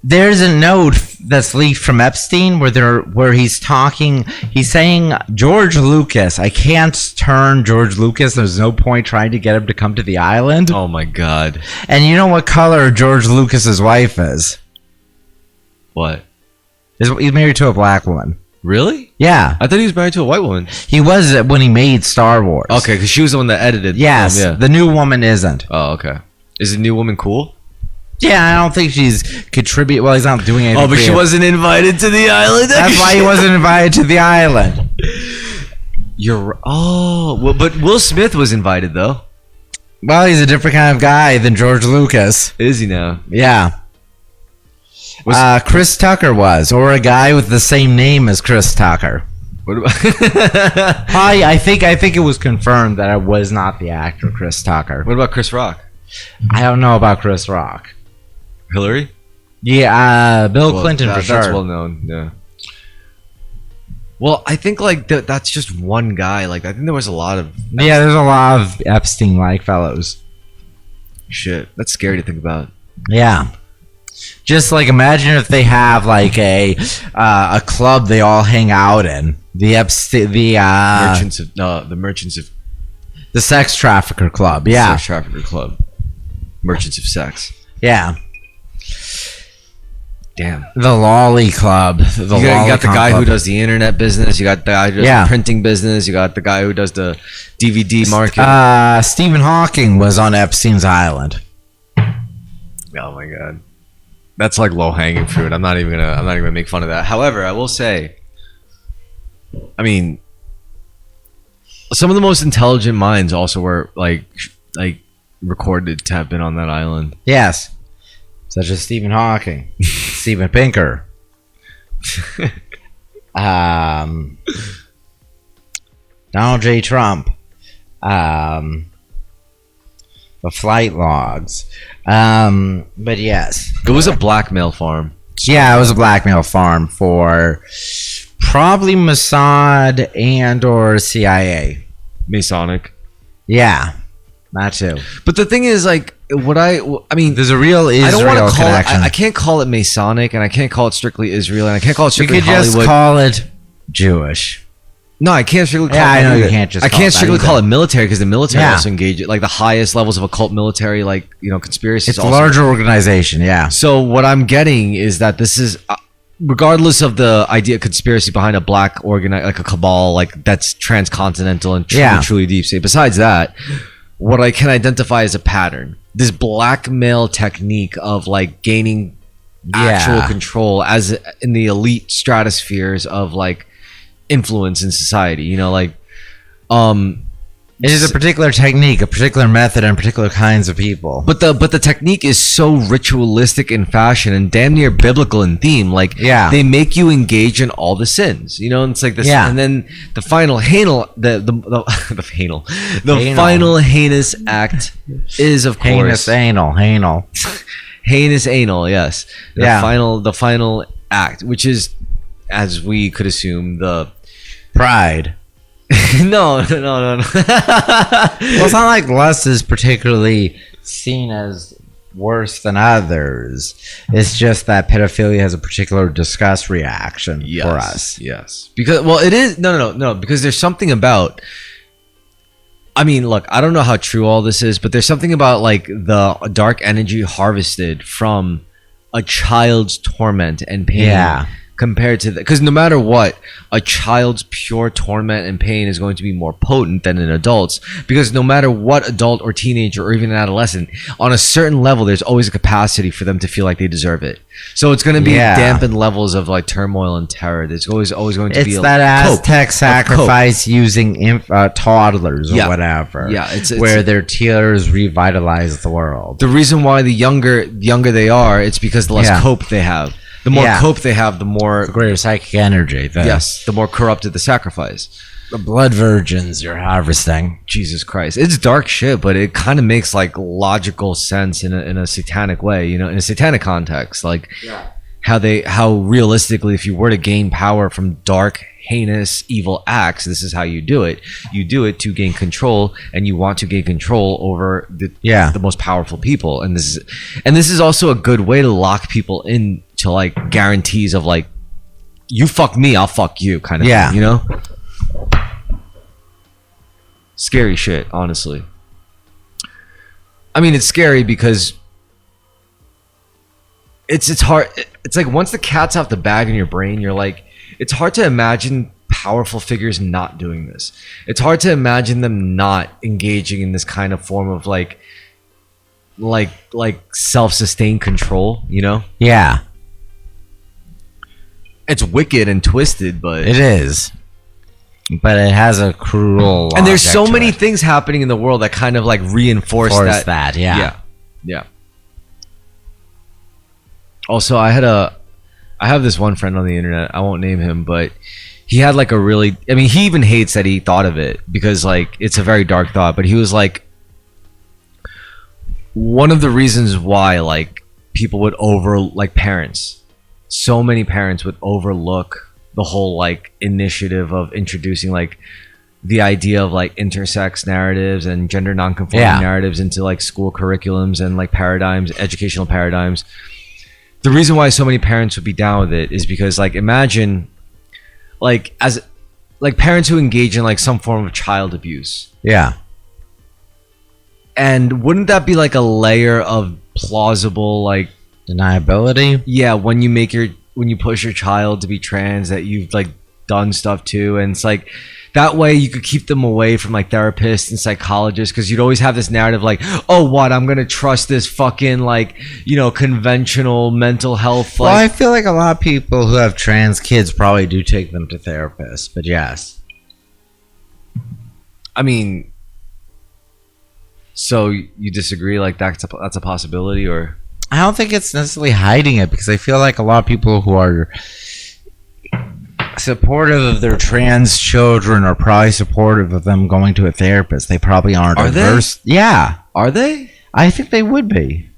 there's a note that's leaked from Epstein where he's saying George Lucas, I can't turn George Lucas. There's no point trying to get him to come to the island. Oh my god. And you know what color George Lucas's wife is? What? He's married to a black woman. Really? Yeah. I thought he was married to a white woman. He was when he made Star Wars. Okay, because she was the one that edited. Yes. The film, The new woman isn't. Oh, okay. Is the new woman cool? Yeah, I don't think she's contribute. Well, he's not doing anything. Oh, but she wasn't invited to the island. That's why he wasn't invited to the island. Well, but Will Smith was invited though. Well, he's a different kind of guy than George Lucas. Is he now? Yeah. Chris Tucker was, or a guy with the same name as Chris Tucker. What about? I think it was confirmed that it was not the actor Chris Tucker. What about Chris Rock? I don't know about Chris Rock. Hillary? Yeah, Bill Clinton for sure. That's well known. Yeah. Well, I think like that's just one guy. Like I think there was a lot of there's a lot of Epstein-like fellows. Shit, that's scary to think about. Yeah. Just like imagine if they have like a club they all hang out in. The Merchants of the Sex Trafficker Club. Yeah. Sex Trafficker Club. Merchants of Sex. Yeah. Damn. The Lolly Club. You got the guy who does the internet business. You got the guy who does the printing business. You got the guy who does the DVD market. Stephen Hawking was on Epstein's Island. Oh my god. That's like low hanging fruit. I'm not even gonna make fun of that. However, I will say, I mean, some of the most intelligent minds also were like recorded to have been on that island. Yes. Such as Stephen Hawking, Steven Pinker, Donald J. Trump, the flight logs. But yes. It was a blackmail farm. Yeah, it was a blackmail farm for probably Mossad and or CIA. Masonic. Yeah, that too. But the thing is, like, I mean, there's a real Israel I don't want to call connection. it. I can't call it Masonic, and I can't call it strictly Israel, and I can't call it strictly you could Hollywood. just call it Jewish. No, I can't strictly call Yeah, it I know either. you can't just I call can't it that strictly call it either. military because the military Yeah. also engage like the highest levels of occult military, like conspiracies. It's a also. larger organization. Yeah. So what I'm getting is that this is, regardless of the idea conspiracy behind a black organize like a cabal like that's transcontinental and truly, Yeah. truly deep state. Besides that, what I can identify as a pattern, this blackmail technique of like gaining actual Yeah. control as in the elite stratospheres of like influence in society. It is a particular technique, a particular method, and particular kinds of people. But the technique is so ritualistic in fashion and damn near biblical in theme. Like they make you engage in all the sins. And it's like this. Yeah. And then the final final heinous act is of course anal. heinous anal. Yes. Yeah. The final act, which is, as we could assume, the Pride. no. Well, it's not like lust is particularly seen as worse than others. It's just that pedophilia has a particular disgust reaction for us. Yes. Because it is no. Because there's something about. I mean, look, I don't know how true all this is, but there's something about like the dark energy harvested from a child's torment and pain. Yeah. Compared to because no matter what, a child's pure torment and pain is going to be more potent than an adult's, because no matter what adult or teenager or even an adolescent, on a certain level there's always a capacity for them to feel like they deserve it. So it's going to be dampened levels of like turmoil and terror. There's always going to be that Aztec sacrifice using toddlers or whatever. Yeah, it's where their tears revitalize the world. The reason why the younger they are, it's because the less cope they have. The more cope they have, the more greater psychic energy. The more corrupted the sacrifice. The blood virgins you're harvesting. Jesus Christ, it's dark shit, but it kind of makes like logical sense in a satanic way. In a satanic context, like how realistically, if you were to gain power from dark, heinous, evil acts, this is how you do it. You do it to gain control, and you want to gain control over the most powerful people. And this is also a good way to lock people in to like guarantees of like, you fuck me, I'll fuck you kind of thing, Scary shit, honestly. I mean, it's scary because it's hard. It's like once the cat's out the bag in your brain, you're like, it's hard to imagine powerful figures not doing this. It's hard to imagine them not engaging in this kind of form of like self-sustained control, Yeah. It's wicked and twisted, but it is. But it has a cruel and there's so many things happening in the world that kind of like reinforce that. Yeah. Also, I have this one friend on the internet. I won't name him, but he had like he even hates that he thought of it because like it's a very dark thought, but he was like, one of the reasons why like people would so many parents would overlook the whole like initiative of introducing like the idea of like intersex narratives and gender nonconforming narratives into like school curriculums and like educational paradigms. The reason why so many parents would be down with it is because like imagine like as like parents who engage in like some form of child abuse. Yeah. And wouldn't that be like a layer of plausible like deniability? Yeah, when you push your child to be trans that you've like done stuff to, and it's like that way you could keep them away from like therapists and psychologists, because you'd always have this narrative like, oh, what, I'm gonna trust this fucking like conventional mental health well, I feel like a lot of people who have trans kids probably do take them to therapists, but yes. I mean, so you disagree like that's a possibility? Or I don't think it's necessarily hiding it, because I feel like a lot of people who are supportive of their trans children are probably supportive of them going to a therapist. They probably aren't. Are averse. They? Yeah. Are they? I think they would be.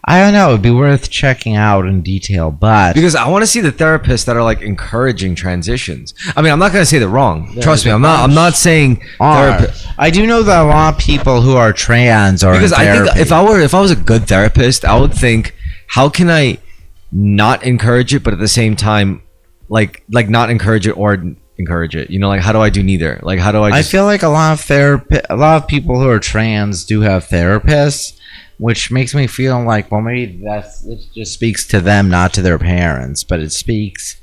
I don't know. It'd be worth checking out in detail, but because I want to see the therapists that are like encouraging transitions. I mean, I'm not going to say they're wrong. Trust me, I'm not saying I do know that a lot of people who are trans are because in I think therapy. if I was a good therapist, I would think, how can I not encourage it, but at the same time, like not encourage it or encourage it? You know, like how do I do neither? Like how do I I just feel like a lot of people who are trans do have therapists, which makes me feel like, well, maybe it just speaks to them, not to their parents, but it speaks.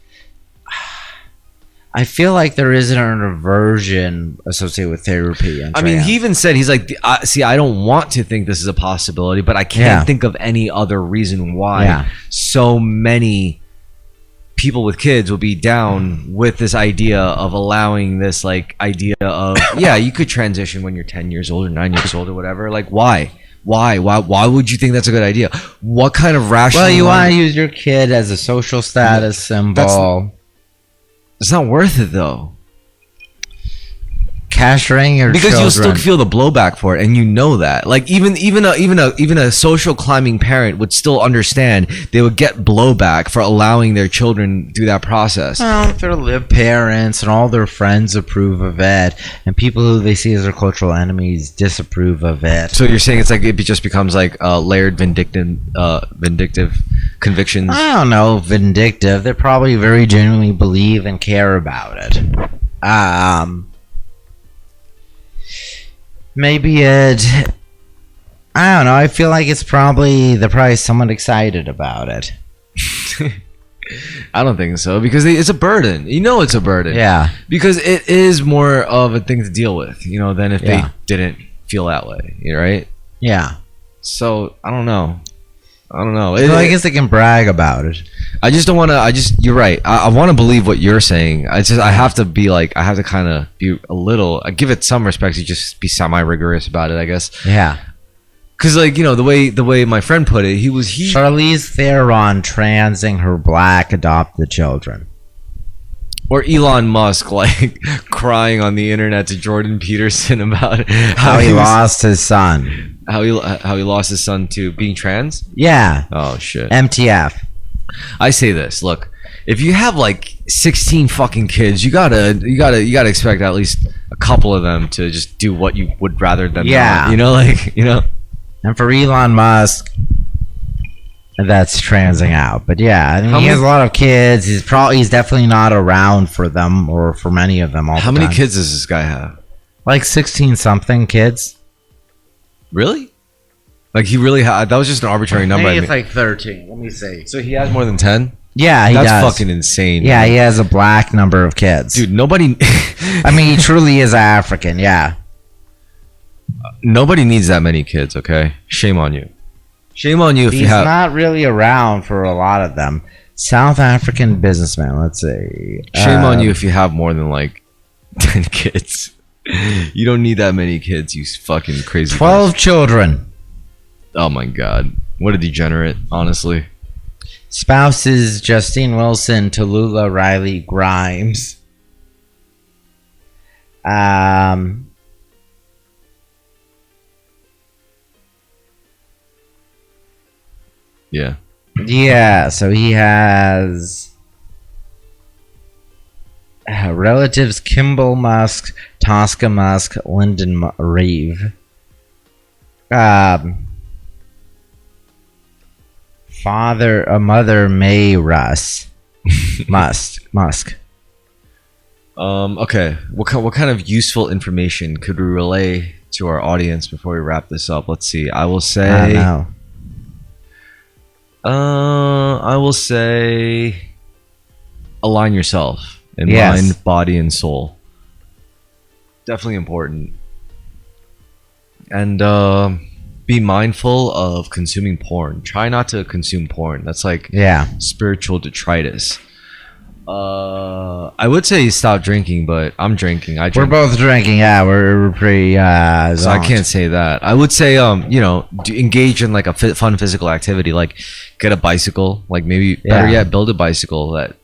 I feel like there isn't an aversion associated with therapy. And I mean, trans. he even said, he's like, see, I don't want to think this is a possibility, but I can't think of any other reason why so many people with kids will be down with this idea of allowing this like idea of you could transition when you're 10 years old or 9 years old or whatever. Like why would you think that's a good idea? What kind of rational? Well, you want to use your kid as a social status symbol. It's not worth it though. Castrating your because children. you'll still feel the blowback for it, and you know that. Like even a social climbing parent would still understand they would get blowback for allowing their children through that process. Well, if their live parents and all their friends approve of it, and people who they see as their cultural enemies disapprove of it. So you're saying it's like it just becomes like layered vindictive convictions? I don't know, vindictive. They probably very genuinely believe and care about it. Maybe it. I don't know. I feel like they're probably somewhat excited about it. I don't think so, because it's a burden. You know, it's a burden. Yeah. Because it is more of a thing to deal with, you know, than if they didn't feel that way, right? Yeah. So I don't know. I guess they can brag about it. I just don't want to. You're right. I want to believe what you're saying. I have to be like, I have to kind of be a little. I give it some respect to just be semi-rigorous about it, I guess. Yeah. Because like, you know, the way my friend put it, he Charlize Theron transing her black adopted children. Or Elon Musk like crying on the internet to Jordan Peterson about how he lost his son. How he lost his son to being trans? Yeah. Oh shit. MTF. I say this, look, if you have like 16 fucking kids, you gotta expect at least a couple of them to just do what you would rather than not. You know, like, you know. And for Elon Musk, that's transing out. But yeah, I mean, he has a lot of kids. He's definitely not around for them or for many of them all the time. How many kids does this guy have? Like 16 something kids. Really? Like he really had? That was just an arbitrary number. Maybe it's like 13. Let me see. So he has more than 10? Yeah, he does. That's fucking insane. Yeah, man. he has a black number of kids. Dude, nobody... I mean, he truly is African, yeah. Nobody needs that many kids, okay? Shame on you. Shame on you if you have... He's not really around for a lot of them. South African businessman, let's see. Shame on you if you have more than like 10 kids. You don't need that many kids, you fucking crazy 12 children. Oh my god. What a degenerate, honestly. Spouses Justine Wilson, Tallulah Riley Grimes. Yeah. Yeah, so he has relatives Kimball Musk, Tosca Musk, Lyndon Reeve. Mother May Russ. Musk. Okay. What kind of useful information could we relay to our audience before we wrap this up? Let's see. I will say... I don't know. I will say align yourself in mind, body, and soul. Definitely important. And be mindful of consuming porn. Try not to consume porn. That's like spiritual detritus. I would say stop drinking, but I'm drinking. We're both drinking. Yeah, we're pretty. So I can't say that. I would say, engage in like a fun physical activity, like get a bicycle. Like maybe better yet, build a bicycle. That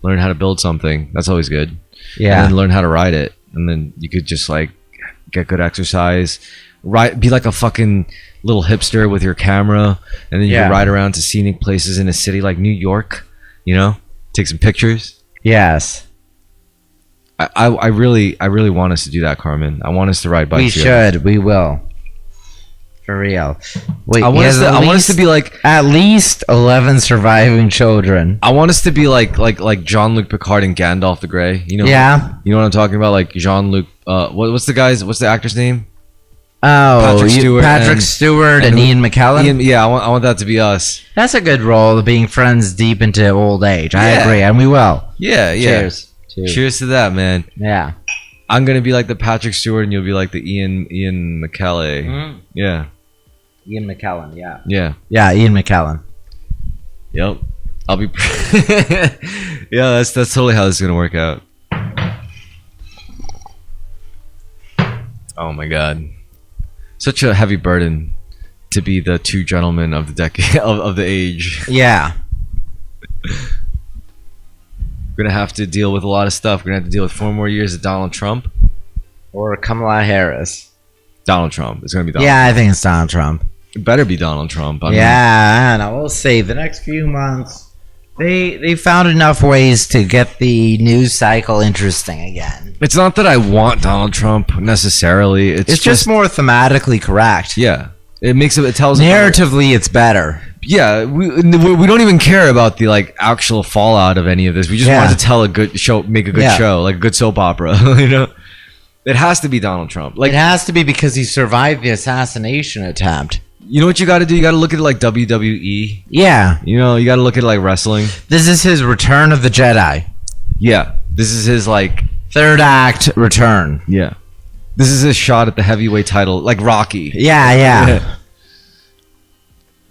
learn how to build something. That's always good. Yeah, and then learn how to ride it, and then you could just like get good exercise. Be like a fucking little hipster with your camera, and then you can ride around to scenic places in a city like New York. Take some pictures. Yes. I really want us to do that, Carmen. I want us to ride bikes. We should. We will. For real. Wait, I want us to be like at least 11 surviving children. I want us to be like Jean-Luc Picard and Gandalf the Grey. You know? Yeah. You know what I'm talking about? Like Jean-Luc. What's the actor's name? Oh, Patrick Stewart and Ian McKellen. Yeah, I want that to be us. That's a good role, being friends deep into old age. I agree, and we will. Yeah. Cheers to that, man. Yeah. I'm gonna be like the Patrick Stewart, and you'll be like the Ian McKellen. Mm. Yeah. Ian McKellen. Yeah. Yeah. Yeah, Ian McKellen. Yep. I'll be. Yeah, that's totally how this is gonna work out. Oh my god, such a heavy burden to be the two gentlemen of the decade of the age. Yeah. We're gonna have to deal with a lot of stuff. We're gonna have to deal with 4 more years of Donald Trump. Or Kamala Harris. Donald Trump. It's gonna be Donald. Yeah, I think it's Donald Trump. It better be Donald Trump. I mean, and I will say the next few months they found enough ways to get the news cycle interesting again. it's not that I want Donald Trump necessarily. It's just more thematically correct. Yeah. It makes it tells narratively it's better. Yeah, we don't even care about the like actual fallout of any of this. We just want to tell a good show, make a good show, like a good soap opera. You know, it has to be Donald Trump. Like it has to be because he survived the assassination attempt. You know what you got to do? You got to look at it like WWE. Yeah, you know, you got to look at it like wrestling. This is his Return of the Jedi. Yeah, this is his like third act return. Yeah, this is his shot at the heavyweight title, like Rocky. Yeah.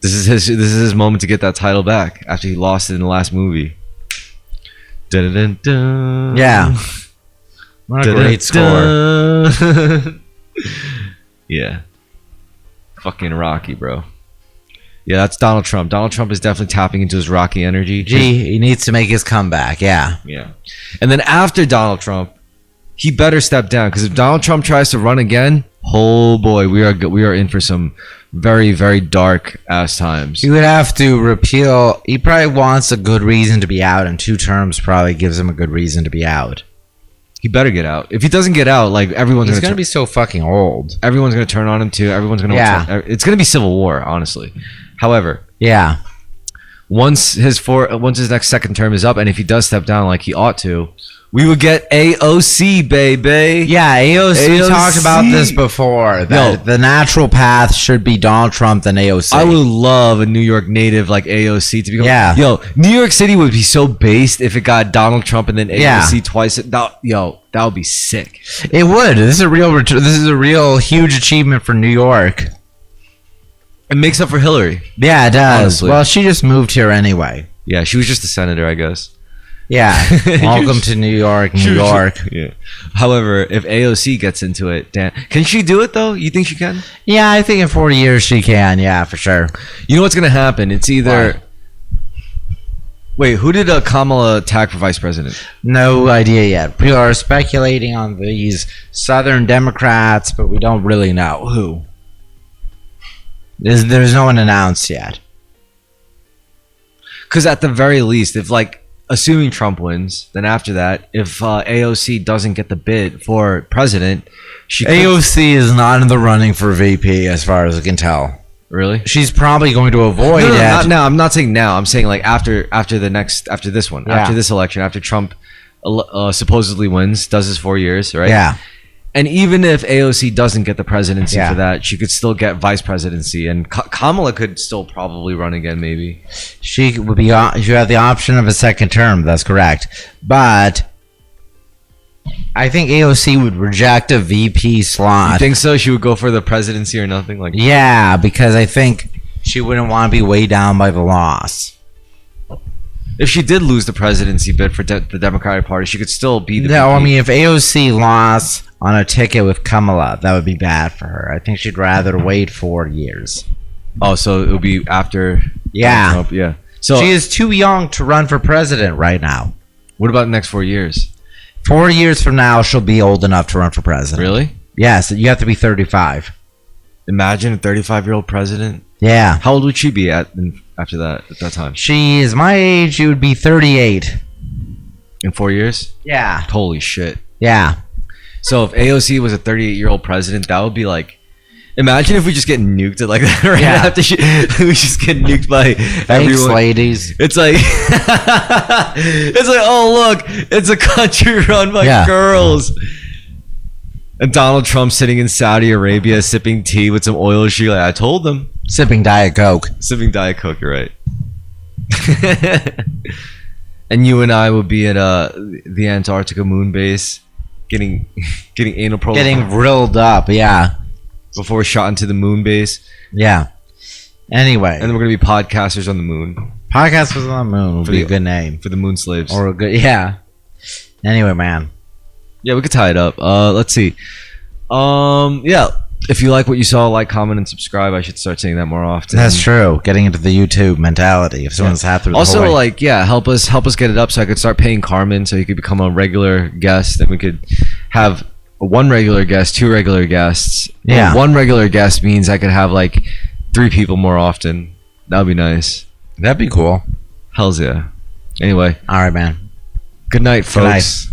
This is his moment to get that title back after he lost it in the last movie. Dun, dun, dun. Yeah. What a great score. Yeah. Fucking Rocky, bro. Yeah, that's Donald Trump. Donald Trump is definitely tapping into his Rocky energy. He needs to make his comeback. Yeah. Yeah. And then after Donald Trump, he better step down, because if Donald Trump tries to run again, oh boy, we are in for some very, very dark ass times. He would have to repeal. He probably wants a good reason to be out, and 2 terms probably gives him a good reason to be out. He better get out. If he doesn't get out, like he's gonna be so fucking old. Everyone's gonna turn on him too. Everyone's gonna it's gonna be civil war, honestly. However, once his next second term is up, and if he does step down like he ought to, we would get AOC, baby. Yeah, AOC. We talked about this before. That the natural path should be Donald Trump than AOC. I would love a New York native like AOC to become. Yeah. Yo, New York City would be so based if it got Donald Trump and then AOC twice. That would be sick. It would. This is a real huge achievement for New York. It makes up for Hillary. Yeah, it does. Honestly. Well, she just moved here anyway. Yeah, she was just a senator, I guess. Yeah. Welcome to New York, New York. Yeah. However, if AOC gets into it, Dan, can she do it though? You think she can? Yeah, I think in 4 years she can. Yeah, for sure. You know what's gonna happen? It's either. Wait, who did Kamala attack for vice president? No idea yet. People are speculating on these Southern Democrats, but we don't really know who. There's no one announced yet. Because at the very least, if assuming Trump wins, then after that, if AOC doesn't get the bid for president, AOC is not in the running for VP as far as I can tell. Really? She's probably going to avoid it. Not now. I'm not saying now. I'm saying after this one, after this election, after Trump supposedly wins, does his 4 years, right? Yeah. And even if AOC doesn't get the presidency for that, she could still get vice presidency, and Kamala could still probably run again. Maybe she would be. She have the option of a second term. That's correct, but I think AOC would reject a VP slot. You think so? She would go for the presidency or nothing like? Yeah, because I think she wouldn't want to be weighed down by the loss. If she did lose the presidency bid for the Democratic Party, she could still be the. No, VP. I mean if AOC lost on a ticket with Kamala, that would be bad for her. I think she'd rather wait 4 years. Oh, so it would be after. Yeah. Trump, yeah. So she is too young to run for president right now. What about the next 4 years? 4 years from now, she'll be old enough to run for president. Really? Yes, you have to be 35. Imagine a 35-year-old president. Yeah. How old would she be after that? At that time? She is my age. She would be 38. In 4 years? Yeah. Holy shit. Yeah. So if AOC was a 38-year-old president, that would be like. Imagine if we just get nuked at like that right Yeah. after we just get nuked by Thanks, everyone. ladies. It's like it's like, oh look, it's a country run by Yeah. girls. And Donald Trump sitting in Saudi Arabia sipping tea with some oil sheet. Like, I told them. Sipping Diet Coke. Sipping Diet Coke, you're right. And you and I will be at the Antarctica moon base getting anal probe Getting rilled up, yeah. before we're shot into the moon base. Yeah. Anyway, And then we're gonna be podcasters on the moon Podcast was on the Moon would For be the- a good name. for the moon slaves. Or a good, yeah. Anyway, man. Yeah, we could tie it up. Let's see. Yeah. If you like what you saw, like, comment, and subscribe. I should start saying that more often. That's true. Getting into the YouTube mentality. If someone's half through the Also, whole way. like, yeah, help us get it up so I could start paying Carmen so he could become a regular guest, and we could have one regular guest, two regular guests. Yeah. One regular guest means I could have like 3 people more often. That would be nice. That'd be cool. Hells yeah. Anyway, All right, man. good night, Good night. folks.